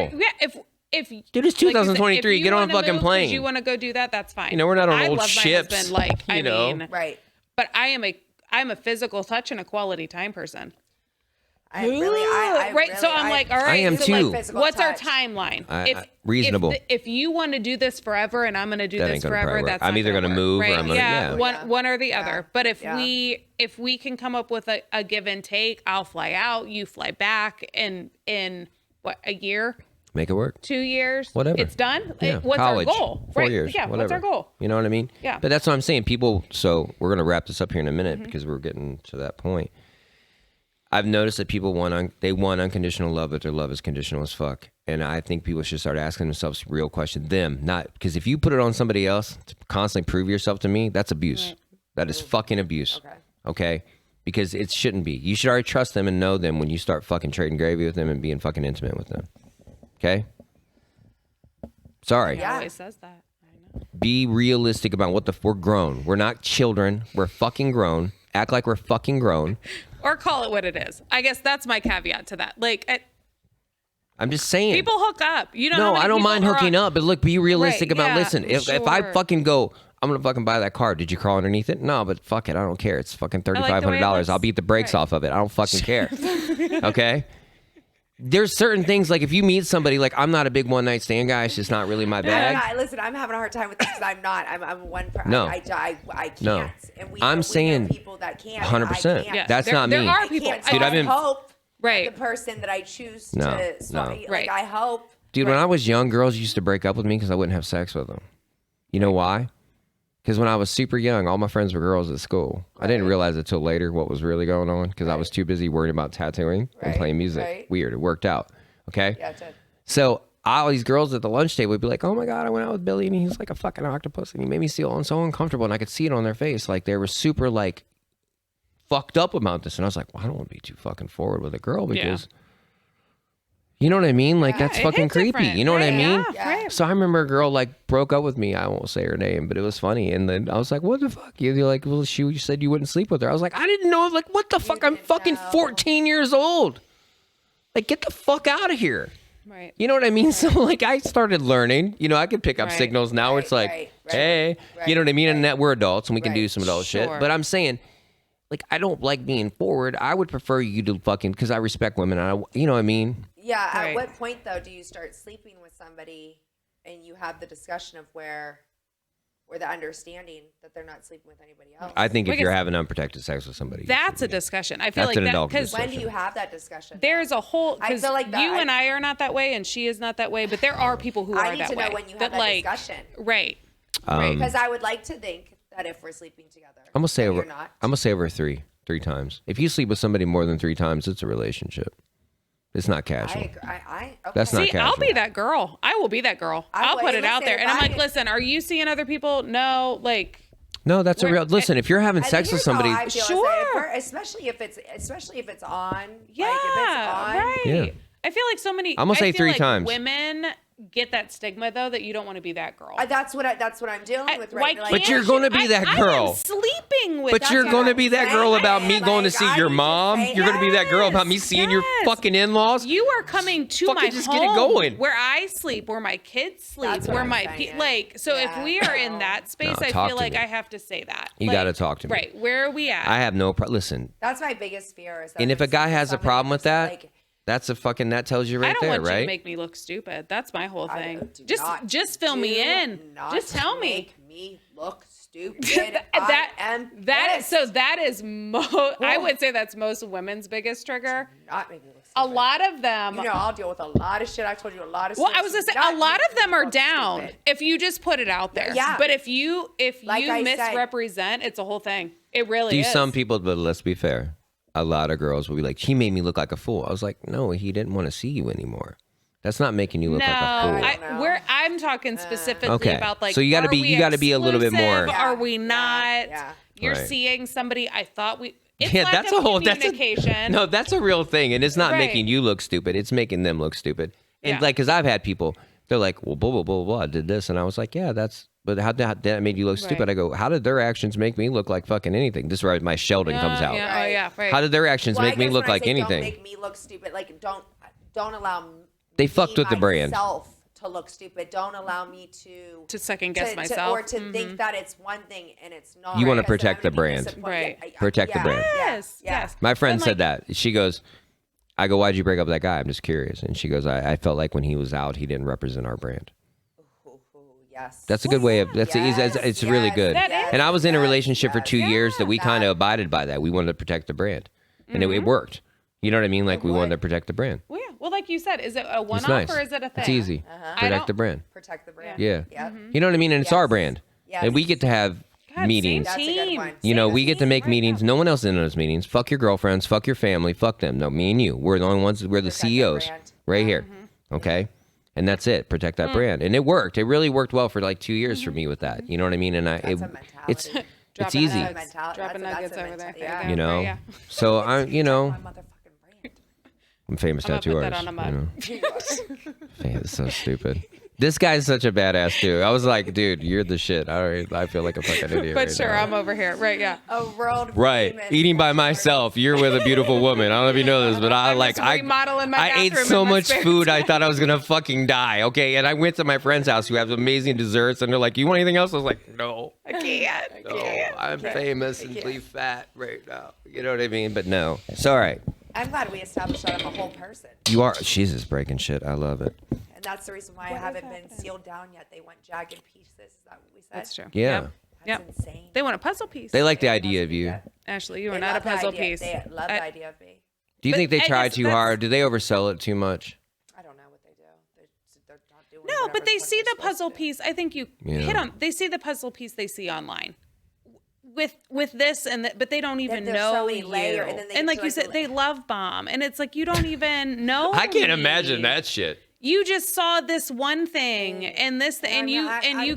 If Dude, it's like you said, 2023. if you Get on a wanna fucking move 'cause plane. You want to go do that? That's fine. You know, we're not on I old love ships, My husband, like you I know. mean, Right. but I'm a physical touch and a quality time person. I really, right. So I'm like, all right. I am so too. like, physical what's our touch. timeline? Reasonable. If you want to do this forever and I'm going to do That this ain't gonna forever, probably work. that's I'm not either gonna gonna work, move or right? I'm gonna- yeah. One or the other. But if Yeah. we can come up with a give and take, I'll fly out, you fly back, and in what, a year, Make it work. 2 years, Whatever. it's done. Yeah. What's College, our goal? 4 Right. years. Yeah. Whatever. What's our goal? You know what I mean? Yeah. But that's what I'm saying. People. So we're gonna wrap this up here in a minute because we're getting to that point. I've noticed that people want unconditional love, but their love is conditional as fuck. And I think people should start asking themselves real questions. Them, not because if you put it on somebody else to constantly prove yourself to me, that's abuse. Right. That is fucking abuse. Okay. Okay. Because it shouldn't be. You should already trust them and know them when you start fucking trading gravy with them and being fucking intimate with them. Okay. Sorry. He always says that. I know. Be realistic about what we're grown. We're not children. We're fucking grown. Act like we're fucking grown. Or call it what it is. I guess that's my caveat to that. Like, I'm just saying. people hook up. You know. No, how many I don't people mind are hooking on- up, but look, be realistic Right, about. yeah, Listen, if I sure. fucking go, I'm gonna fucking buy that car. Did you crawl underneath it? No, but fuck it, I don't care. It's fucking the way it $3,500. I'll looks. beat the brakes Right. off of it. I don't fucking care. Okay. There's certain things like if you meet somebody, like I'm not a big one night stand guy. It's just not really my bag. Listen, I'm having a hard time with this because I'm not. I'm one person. No. I can't. No. And I'm know saying people that can't. 100%. I Yeah, That's there, not there me. are I people. can't. So Dude, I I've been- hope Right. the person that I choose No, to no. like Right. I hope. Dude, when I was young, girls used to break up with me because I wouldn't have sex with them. You know why? Because when I was super young, all my friends were girls at school. I didn't realize it till later what was really going on because I was too busy worrying about tattooing and Right, playing music. right. Weird. It worked out. Okay. Yeah, it did. So all these girls at the lunch table would be like, "Oh my god, I went out with Billy and he's like a fucking octopus and he made me feel so uncomfortable." And I could see it on their face, like they were super like fucked up about this. And I was like, "Well, I don't want to be too fucking forward with a girl because." You know what I mean? Like that's it fucking hits creepy. different, You know what I right? mean? Yeah, right. So I remember a girl like broke up with me. I won't say her name, but it was funny. And then I was like, "What the fuck?" You're like, "Well, you said you wouldn't sleep with her." I was like, "I didn't know." Like, what the fuck? I'm didn't fucking know. 14 years old. Like, get the fuck out of here. Right. You know what I mean? So like, I started learning. You know, I could pick up Right. signals now. Where it's like, right, hey, right, you know what I mean? And right. that we're adults and we can do Right. some adult shit. Sure. But I'm saying, like, I don't like being forward. I would prefer you to fucking because I respect women. And you know what I mean? Yeah. At Right. what point though do you start sleeping with somebody and you have the discussion of where the understanding that they're not sleeping with anybody else? I think if Like you're I said, having unprotected sex with somebody, you That's should a be. discussion. I feel That's like an that adult because when do you have that discussion? there's a whole. I 'cause feel like that- you and I are not that way, and she is not that way. But there are people who I are need that to way. know when you have that like, discussion. Right. Because I would like to think that if we're sleeping together, I'm gonna say that over. you're not. I'm gonna say over three times. If you sleep with somebody more than 3 times, it's a relationship. It's not I casual. agree. Okay. That's not See, I'll casual. be that girl. I will be that girl. I I'll would. put And it out listen, there, if and I'm I- like, listen, are you seeing other people? No, like. No, that's a We're- real. Listen, if you're having And sex with here's how somebody, I feel, Sure. especially if it's on. Yeah, like if it's on, right. Yeah. I feel like so many. I'm gonna I say feel 3 like times. Women get that stigma though that you don't want to be that girl. That's what I'm dealing with Why right now. But you're gonna be that I girl. am sleeping with. but That's you're what going to I'm be that saying. girl about me going to Like, see I your need to mom. say You're going to be that girl about me yes, seeing your yes. fucking in-laws. You are coming to Fucking my just home get it going. where I sleep, where my kids sleep, That's what where I'm my saying. like. So Yeah, if we are in no. that space, No, I talk feel to like me. I have to say that. You Like, gotta talk to me. Right? Where are we at? I have no listen. That's my biggest fear. Is that And if I'm a guy sleeping has a somebody problem with who's, that, like, that's a fucking that tells you right I don't there, want you right? to make me look stupid. That's my whole I thing. do Just not- fill me do in. not Just tell me. Make me look stupid. that I am that pissed. so that is I would say that's most women's biggest trigger. Not make me look stupid. a lot of them. You know, I'll deal with a lot of shit. I told you a lot of Well, shit. I was gonna say Not a lot making of them me are look down stupid. if you just put it out there. Yeah. But if you Like I said- misrepresent, it's a whole thing. It really Do is. some people, but let's be fair. A lot of girls will be like, he made me look like a fool. I was like, no, he didn't want to see you anymore. That's not making you look No, like a fool. I'm talking specifically Okay. about like. So you gotta are be- we you gotta be a little bit more- exclusive? Are we not? Yeah. You're Right. seeing somebody. I thought we. It's Yeah, lack that's of a whole communication. No, that's a real thing, and it's not Right. making you look stupid. It's making them look stupid. And Yeah. like, because I've had people, they're like, well, blah blah blah blah, I did this, and I was like, yeah, that's. But how that made you look stupid? Right. I go, how did their actions make me look like fucking anything? This is where my Sheldon comes out. Yeah, oh yeah, right. How did their actions Well, I make me guess look when I like say anything? Don't make me look stupid. Like don't allow. They me, fucked with the brand. myself to look stupid. Don't allow me to second guess myself. or to think that it's one thing and it's not. You wanna because then protect I'm the gonna be brand. disappointed. Right. Protect the brand. Yes, Yeah. yes. My friend And, said that. She goes, I go, why'd you break up with that guy? I'm just curious. And she goes, I felt like when he was out, he didn't represent our brand. Ooh, yes. That's a good way of. That's easy. It's really good. That is. And I was in a Yes, relationship for 2 years that we that- kind of abided by that. We wanted to protect the brand, and it worked. You know what I mean? Like we wanted to protect the brand. Well, yeah. Well, like you said, is it a It's one-off nice. or is it a thing? It's easy. I Protect don't- the brand. Protect the brand. Yeah. Yep. You know what I mean? And it's our Yes. brand, Yes. and we get to have God, meetings. That's a good Team. one. You know, Same we get to team. make right meetings. No one else in those meetings. Fuck your girlfriends. Fuck your family. Fuck them. No, me and you. We're the only ones. We're the Protect the CEOs brand. right here. Okay. And that's it. Protect that brand. And it worked. It really worked well for like 2 years for me with that. You know what I mean? And That's a it's mentality. it's easy. That's a mentality. Dropping That's a nuggets over there. mentality. There Yeah. go. You know. Right, yeah. So I, you know, My motherfucking brand. I'm a famous I'm gonna tattoo put that artist. on a mug. You know? Man, it's so stupid. This guy's such a badass dude. I was like, dude, you're the shit. I feel like a fucking idiot. But right sure, now. I'm over here. Right, yeah. A world Right, famous eating by tattoo myself. You're with a beautiful woman. I don't know if you know this, but I I'm like just remodeling my I ate bathroom so in my much spare food. I thought I was gonna fucking die. Okay, and I went to my friend's house who has amazing desserts, and they're like, "You want anything else?" I was like, "No, I can't. no, I'm famous and fat right now." You know what I mean? But no, it's all right. I'm glad we established that I'm a whole person. You are. Jesus, breaking shit. I love it. And that's the reason why I haven't been sealed down yet. They want jagged pieces. Is that what we said? That's true. Yeah. That's Yep. insane. They want a puzzle piece. They like the idea of you. Ashley, you They are not a love the puzzle idea. piece. They love the idea of me. Do you But think they I try guess too that's- hard? Do they oversell it too much? I don't know what they do. They're not doing No, whatever but they fuck see they're the supposed puzzle to do. piece. I think you Yeah. hit on. They see the puzzle piece they see online. With this and that, but they don't even there's know so many you. layer- and then they get like to, you like, said, the they love bomb, and it's like you don't even know. I can't me. imagine that shit. You just saw this one thing and this, and you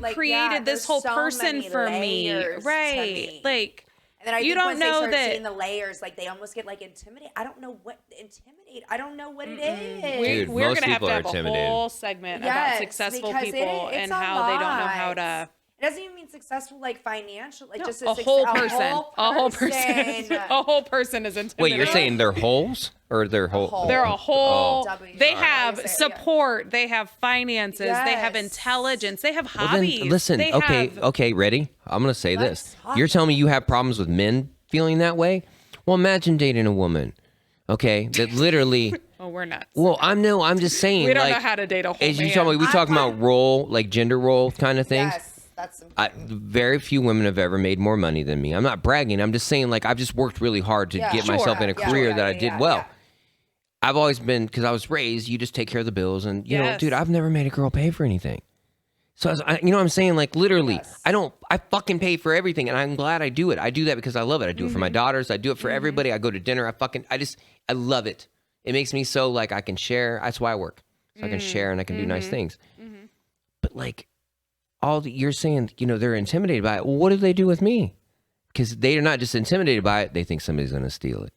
like, created yeah, this there's whole so person many for me, layers to right? me. Like And then I you think don't once know they start that- seeing the layers, like they almost get like intimidated. I don't know what intimidate. I don't know what it is. Dude, we're most gonna have people to are have a intimidated. whole segment about Yes, successful because people it's and a how they don't know how lot. to. It doesn't even mean successful like financial, like just A whole person. A whole person. A whole person is intimidated. Wait, you're saying they're holes or they're whole? whole. They're a whole. Oh. They Sorry. have Yeah. support. They have finances. They have Yes. intelligence. They have Well, hobbies. then listen. They Okay, have- okay, ready? I'm gonna say Let's this. talk You're telling me you have problems with men feeling that way? Well, imagine dating a woman, okay, that literally. Oh, we're nuts. Well, I'm just saying. We don't like, know how to date a whole As you man. talking, we I talking about want- role, like gender role kind of things. Yes, that's important. Very few women have ever made more money than me. I'm not bragging. I'm just saying, like, I've just worked really hard to Yeah. get Sure. myself in a Yeah, career yeah, that I yeah, did yeah, well. yeah. I've always been, because I was raised, you just take care of the bills, and you know, Yes. dude, I've never made a girl pay for anything. So you know what I'm saying? Like literally, Yes. I fucking pay for everything, and I'm glad I do it. I do that because I love it. I do it for my daughters. I do it for everybody. I go to dinner. I love it. It makes me so like I can share. That's why I work. So I can share and I can do nice things. But like you're saying, you know, they're intimidated by it. Well, what do they do with me? Because they are not just intimidated by it. They think somebody's going to steal it.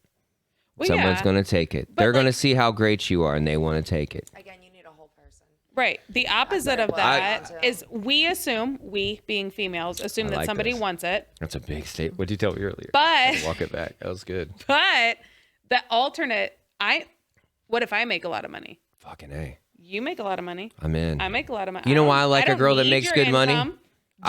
Well, Someone's yeah. going to take it. But, They're going to like- see how great you are, and they want to take it. Again, you need a whole person. Right. The opposite of well, I- that is we being females, assume I that like somebody this. wants it. That's a big statement. What did you tell me earlier? But Walk it back. That was good. but the alternate, what if I make a lot of money? Fucking A. You make a lot of money. I'm in. I make a lot of money. You know don't- why I like a don't girl that need makes your good money? income. Do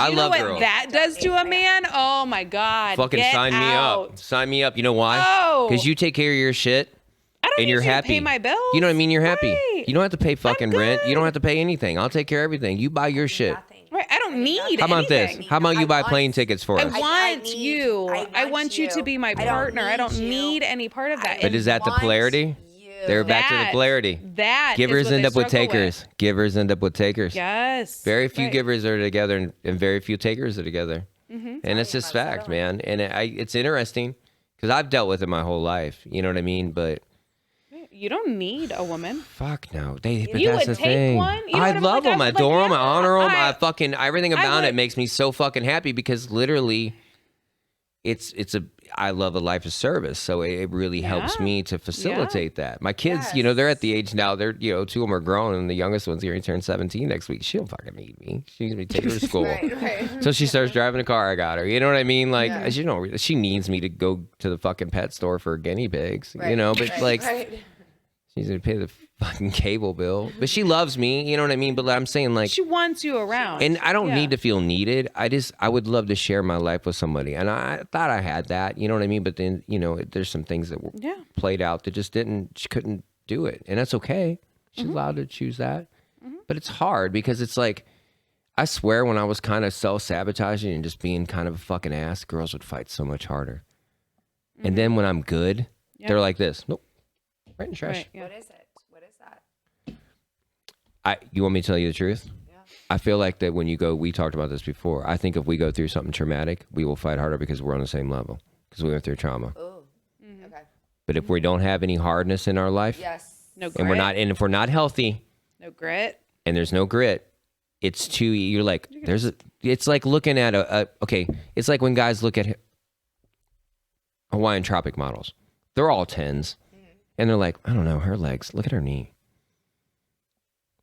I you know love what girls. that does to a man? Oh my God. Fucking Get sign me out. up. Sign me up. You know why? No. Because you take care of your shit I don't and need you're you to happy. pay my bills. You know what I mean? You're happy. Right. You don't have to pay fucking rent. You don't good. have to pay anything. I'll take care of everything. You buy your shit. Nothing. Right. I don't need How about anything. this? How about you I buy want- plane tickets for I us? want need- you. I I want want you to you. be my I don't partner. I don't need you. need any part of that. But is that the want polarity? You. They're back to the That- polarity. That is Givers what end they up with struggle takers. Givers end up with takers. Yes. Very few Right. givers are together, and very few takers are together. Mm-hmm. And it's just fact, man. And it's interesting because I've dealt with it my whole life. You know what I mean? But You don't need a woman. fuck no. But You that's would the take thing. one? You know I what I'm love like? them. I I would adore like, them. I yeah, honor them. I- I fucking everything I about it would. makes me so fucking happy because literally, I love a life of service. So it really helps Yeah. me to facilitate that. My kids, you know, they're at the age now. They're two of them are grown, and the youngest one's going to turn 17 next week. She don't fucking need me. She's gonna be taking her to school. Right. So she starts driving a car. I got her. You know what I mean? Like she needs me to go to the fucking pet store for guinea pigs. You know, but like she's gonna pay the fucking cable bill. But she loves me. You know what I mean? But I'm saying like, She wants you around. and I don't Yeah. need to feel needed. I would love to share my life with somebody, and I thought I had that. You know what I mean? But then there's some things that were Yeah. played out that just didn't. She couldn't do it, and that's okay. She's Mm-hmm. allowed to choose that. But it's hard because it's like, I swear when I was kind of self-sabotaging and just being kind of a fucking ass, girls would fight so much harder. And then when I'm good, they're like this. Nope. Right in the trash. Right, yeah. What is it? What is that? You want me to tell you the truth? Yeah. I feel like that when you go, we talked about this before. I think if we go through something traumatic, we will fight harder because we're on the same level because we went through trauma. Ooh. Mm-hmm. Okay. But if we don't have any hardness in our life, Yes. No grit. and if we're not healthy No grit. and there's no grit, it's too. You're like it's like looking at okay. It's like when guys look at Hawaiian Tropic models. They're all 10s, and they're like, I don't know, her legs. Look at her knee.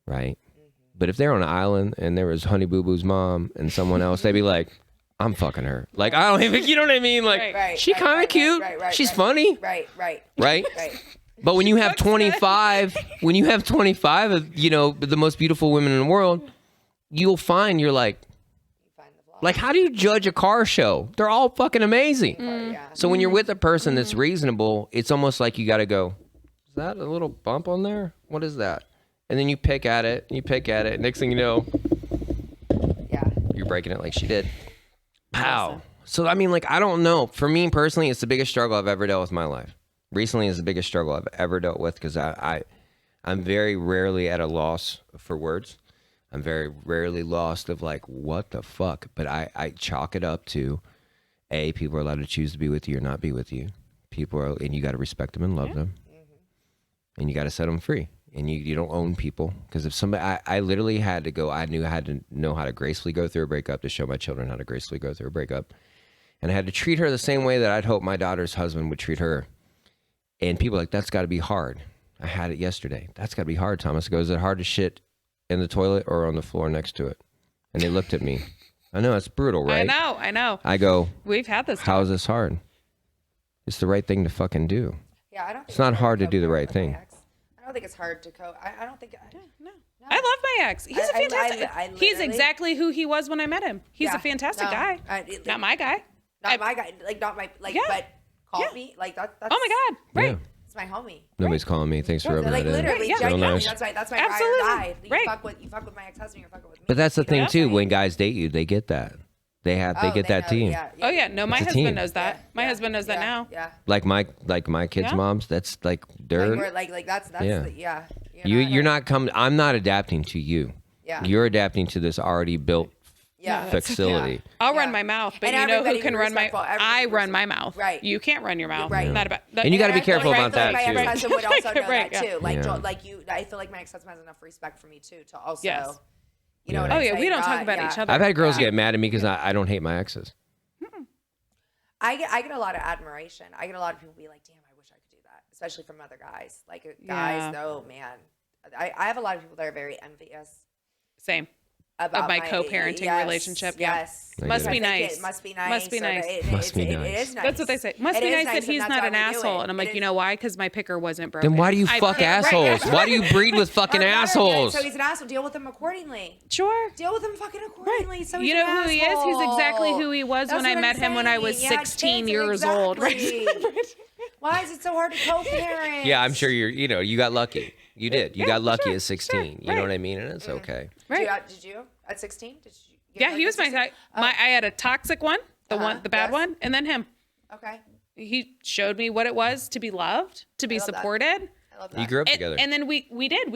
Right. But if they're on an island and there was Honey Boo Boo's mom and someone else, they'd be like, I'm fucking her. Like, I don't even, you know what I mean? Like, Right. she kind of cute. She's funny. Right. Right. Right. But when you have 25, of, the most beautiful women in the world, you'll find you're like, Find the flaw. like, how do you judge a car show? They're all fucking amazing. Yeah. So when you're with a person that's reasonable, it's almost like you got to go, is that a little bump on there? What is that? And then you pick at it, Next thing you know, Yeah. you're breaking it like she did. Pow. So, I mean, like, I don't know. For me personally, it's the biggest struggle I've ever dealt with in my life. Recently is the biggest struggle I've ever dealt with because I'm very rarely at a loss for words. I'm very rarely lost of like, what the fuck? But I chalk it up to, people are allowed to choose to be with you or not be with you. And you got to respect them and love them. And you got to set them free. And you don't own people. Because if somebody, I literally had to go, I knew I had to know how to gracefully go through a breakup to show my children how to gracefully go through a breakup. And I had to treat her the same way that I'd hope my daughter's husband would treat her. And people are like, that's got to be hard. I had it yesterday. That's got to be hard, Thomas. I go, is it hard to shit in the toilet or on the floor next to it? And they looked at me. I know, it's brutal, right? I know. I go, We've had this. how is this hard? It's the right thing to fucking do. Yeah. I don't. Think It's not hard to cope do the with right my thing. ex. I don't think it's hard to cope. I don't think. No. I love my ex. He's a I fantastic. He's literally- exactly who he was when I met him. He's Yeah. a fantastic No, guy. Not my guy. Not my guy. Like not my like. Yeah. But called Yeah. me like that. That's, Oh my God. Right. Yeah. It's my homie. Nobody's calling me. Thanks for rubbing Like that in. literally, Yeah. genuinely, Real nice. that's my Absolutely. ride or die. You Right. fuck with my ex-husband, you're fucking with me. But that's the thing Yeah. too. When guys date you, they get that. They get that team. Oh yeah. No, my It's a husband team. knows that. My husband knows that now. Yeah. Like my kids' Yeah. moms. That's like Like, dirt. we're, like that's Yeah. yeah. You're not coming. I'm not adapting to you. Yeah. You're adapting to this already built yeah. facility. I'll Yeah. run my mouth, but And you know who everybody can be run my? respectful. I Everybody run be my mouth. Right. You can't run your mouth. Right. Not about. And you gotta be I feel careful like- about I feel that, like too. my ex-husband would also know Right, that yeah. too. Like, Yeah. like you, I feel like my ex-husband has enough respect for me too to also, Yes. you know Yeah. what Oh I'm yeah, saying? we don't talk Not- about yeah. each other. I've had girls Yeah. get mad at me because I don't hate my exes. I get a lot of admiration. I get a lot of people be like, "Damn, I wish I could do that," especially from other guys. Like guys, Yeah. oh man, I have a lot of people that are very envious Same. about my co-parenting relationship, yeah. Yes, I Must get be it. nice. Must be nice. Must be or nice. Must be it nice. is nice. That's what they say. Must It be is nice that he's and not that's an why we do asshole. it. And I'm like, It you is- know why? Because my picker wasn't broken. Then why do you I- fuck Right, assholes? right. Why do you breed with fucking Or better yet, assholes? So he's an asshole. Deal with him accordingly. Sure. Deal with him fucking accordingly. So he's You know an who he is? He's exactly asshole. who he was That's when I what met I'm him when I was saying. Yeah, 16 exactly. years old. Right. Why is it so hard to co-parent? Yeah, I'm sure you got lucky. You did. You got lucky at 16. You know right. what I mean? And it's okay. Right. Did you at 16? Did you get Yeah, married he at was my 16? I had a toxic one, the bad yes. one, and then him. Okay. He showed me what it was to be loved, to be love that. supported. I I love that. You grew up together. And then we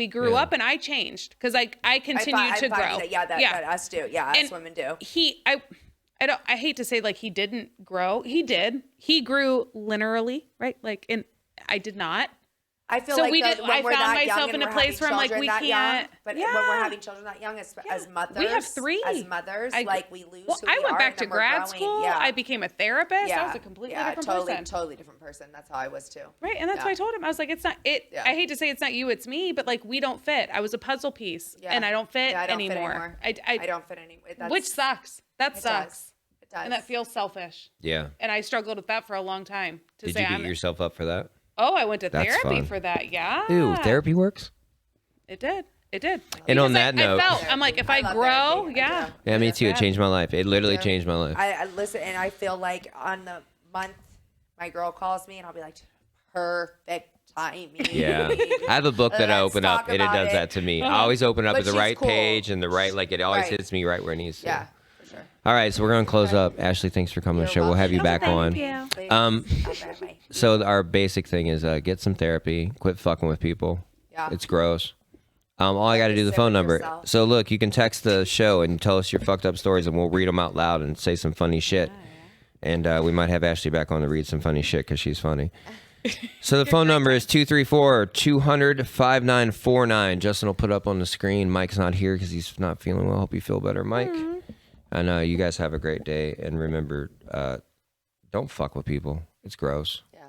grew Yeah. up, and I changed because I continued to I'm finding grow. that, yeah, that us do. Yeah, us And women do. I hate to say like he didn't grow. He did. He grew linearly, right? Like, and I did not. I feel So like we when did- we're I found that young myself and in a we're place having where I'm like, children we that can't- young, but Yeah. when we're having children that young, as mothers, We have 3. As mothers, I- like we lose. Well, who I we went are, back and to then we're grad growing. school. Yeah. I became a therapist. yeah. I was a completely yeah, different totally, person. totally different person. That's how I was too. Right. And that's Yeah. why I told him. I was like, it's not it. Yeah. I hate to say it's not you, it's me, but like we don't fit. I was a puzzle piece Yeah. and I don't fit Yeah, I don't anymore. fit anymore. I I don't fit anymore. That's, which sucks. That it sucks. does. It does. And that feels selfish. Yeah. And I struggled with that for a long time. To Did say you beat I'm, yourself up for that? oh, I went to That's therapy fun. for that. Yeah. Ooh, therapy works. It did. It did. And on Because that note- I felt, I'm like, if I love grow, therapy. yeah. Yeah, me too. It changed my life. It literally Yeah. changed my life. I listen, and I feel like on the month my girl calls me, and I'll be like, perfect timing. Yeah. I have a book that I Let's open up, talk and it about does it. that to me. I always open up But at the she's right cool. page and the right, like, it always Right. hits me right where it needs to. Yeah, for sure. All right, so we're going to close up. Ashley, thanks for coming on the show. We'll have you back on. you. Please. Okay, bye. So our basic thing is get some therapy. Quit fucking with people. Yeah. It's gross. All I got to do is the Sit phone with number. yourself. So look, you can text the show and tell us your fucked up stories, and we'll read them out loud and say some funny shit. And we might have Ashley back on to read some funny shit because she's funny. So the phone number is 234-200-5949. Justin will put up on the screen. Mike's not here because he's not feeling well. Hope you feel better, Mike. And you guys have a great day. And remember, don't fuck with people. It's gross. Yeah.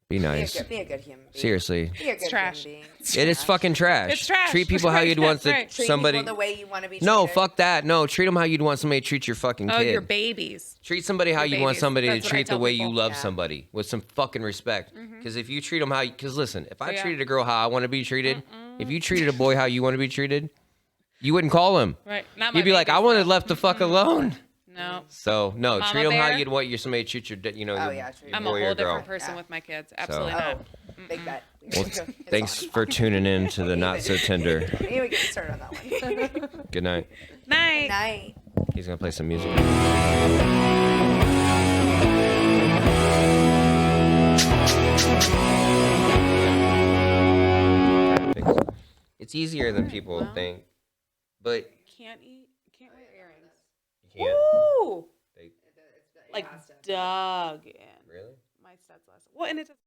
Be nice. Be a good human being. Seriously. Be a good trash. human being. It is fucking trash. It's trash. Treat people how you'd want to Right. Treat somebody. people the way you want to be No, treated. fuck that. No, treat them how you'd want somebody to treat your fucking Oh, kid. your babies. Treat somebody how you want babies. somebody to That's what I treat the tell way people. you love Yeah. somebody with some fucking respect. Because if you treat them how, because listen, if I Yeah. treated a girl how I want to be treated, if you treated a boy how you want to be treated, you wouldn't call him. Right. Not my You'd be like, I babies, wanted though. left the fuck alone. No. So no, Mama treat them how bear? you'd want somebody to treat your, your Oh, yeah, treat your I'm a boy or whole girl. different person Yeah. with my kids. Absolutely Oh, not. big bet. Well, It's thanks on. for tuning in to the Not So Tender. Maybe we can start on that one. Good night. Night. Night. He's gonna play some music. It's easier than people think, but Can't eat. Can't wear earrings. you can't. Ooh. They, Like dug in. really? My studs last. Well, and it doesn't.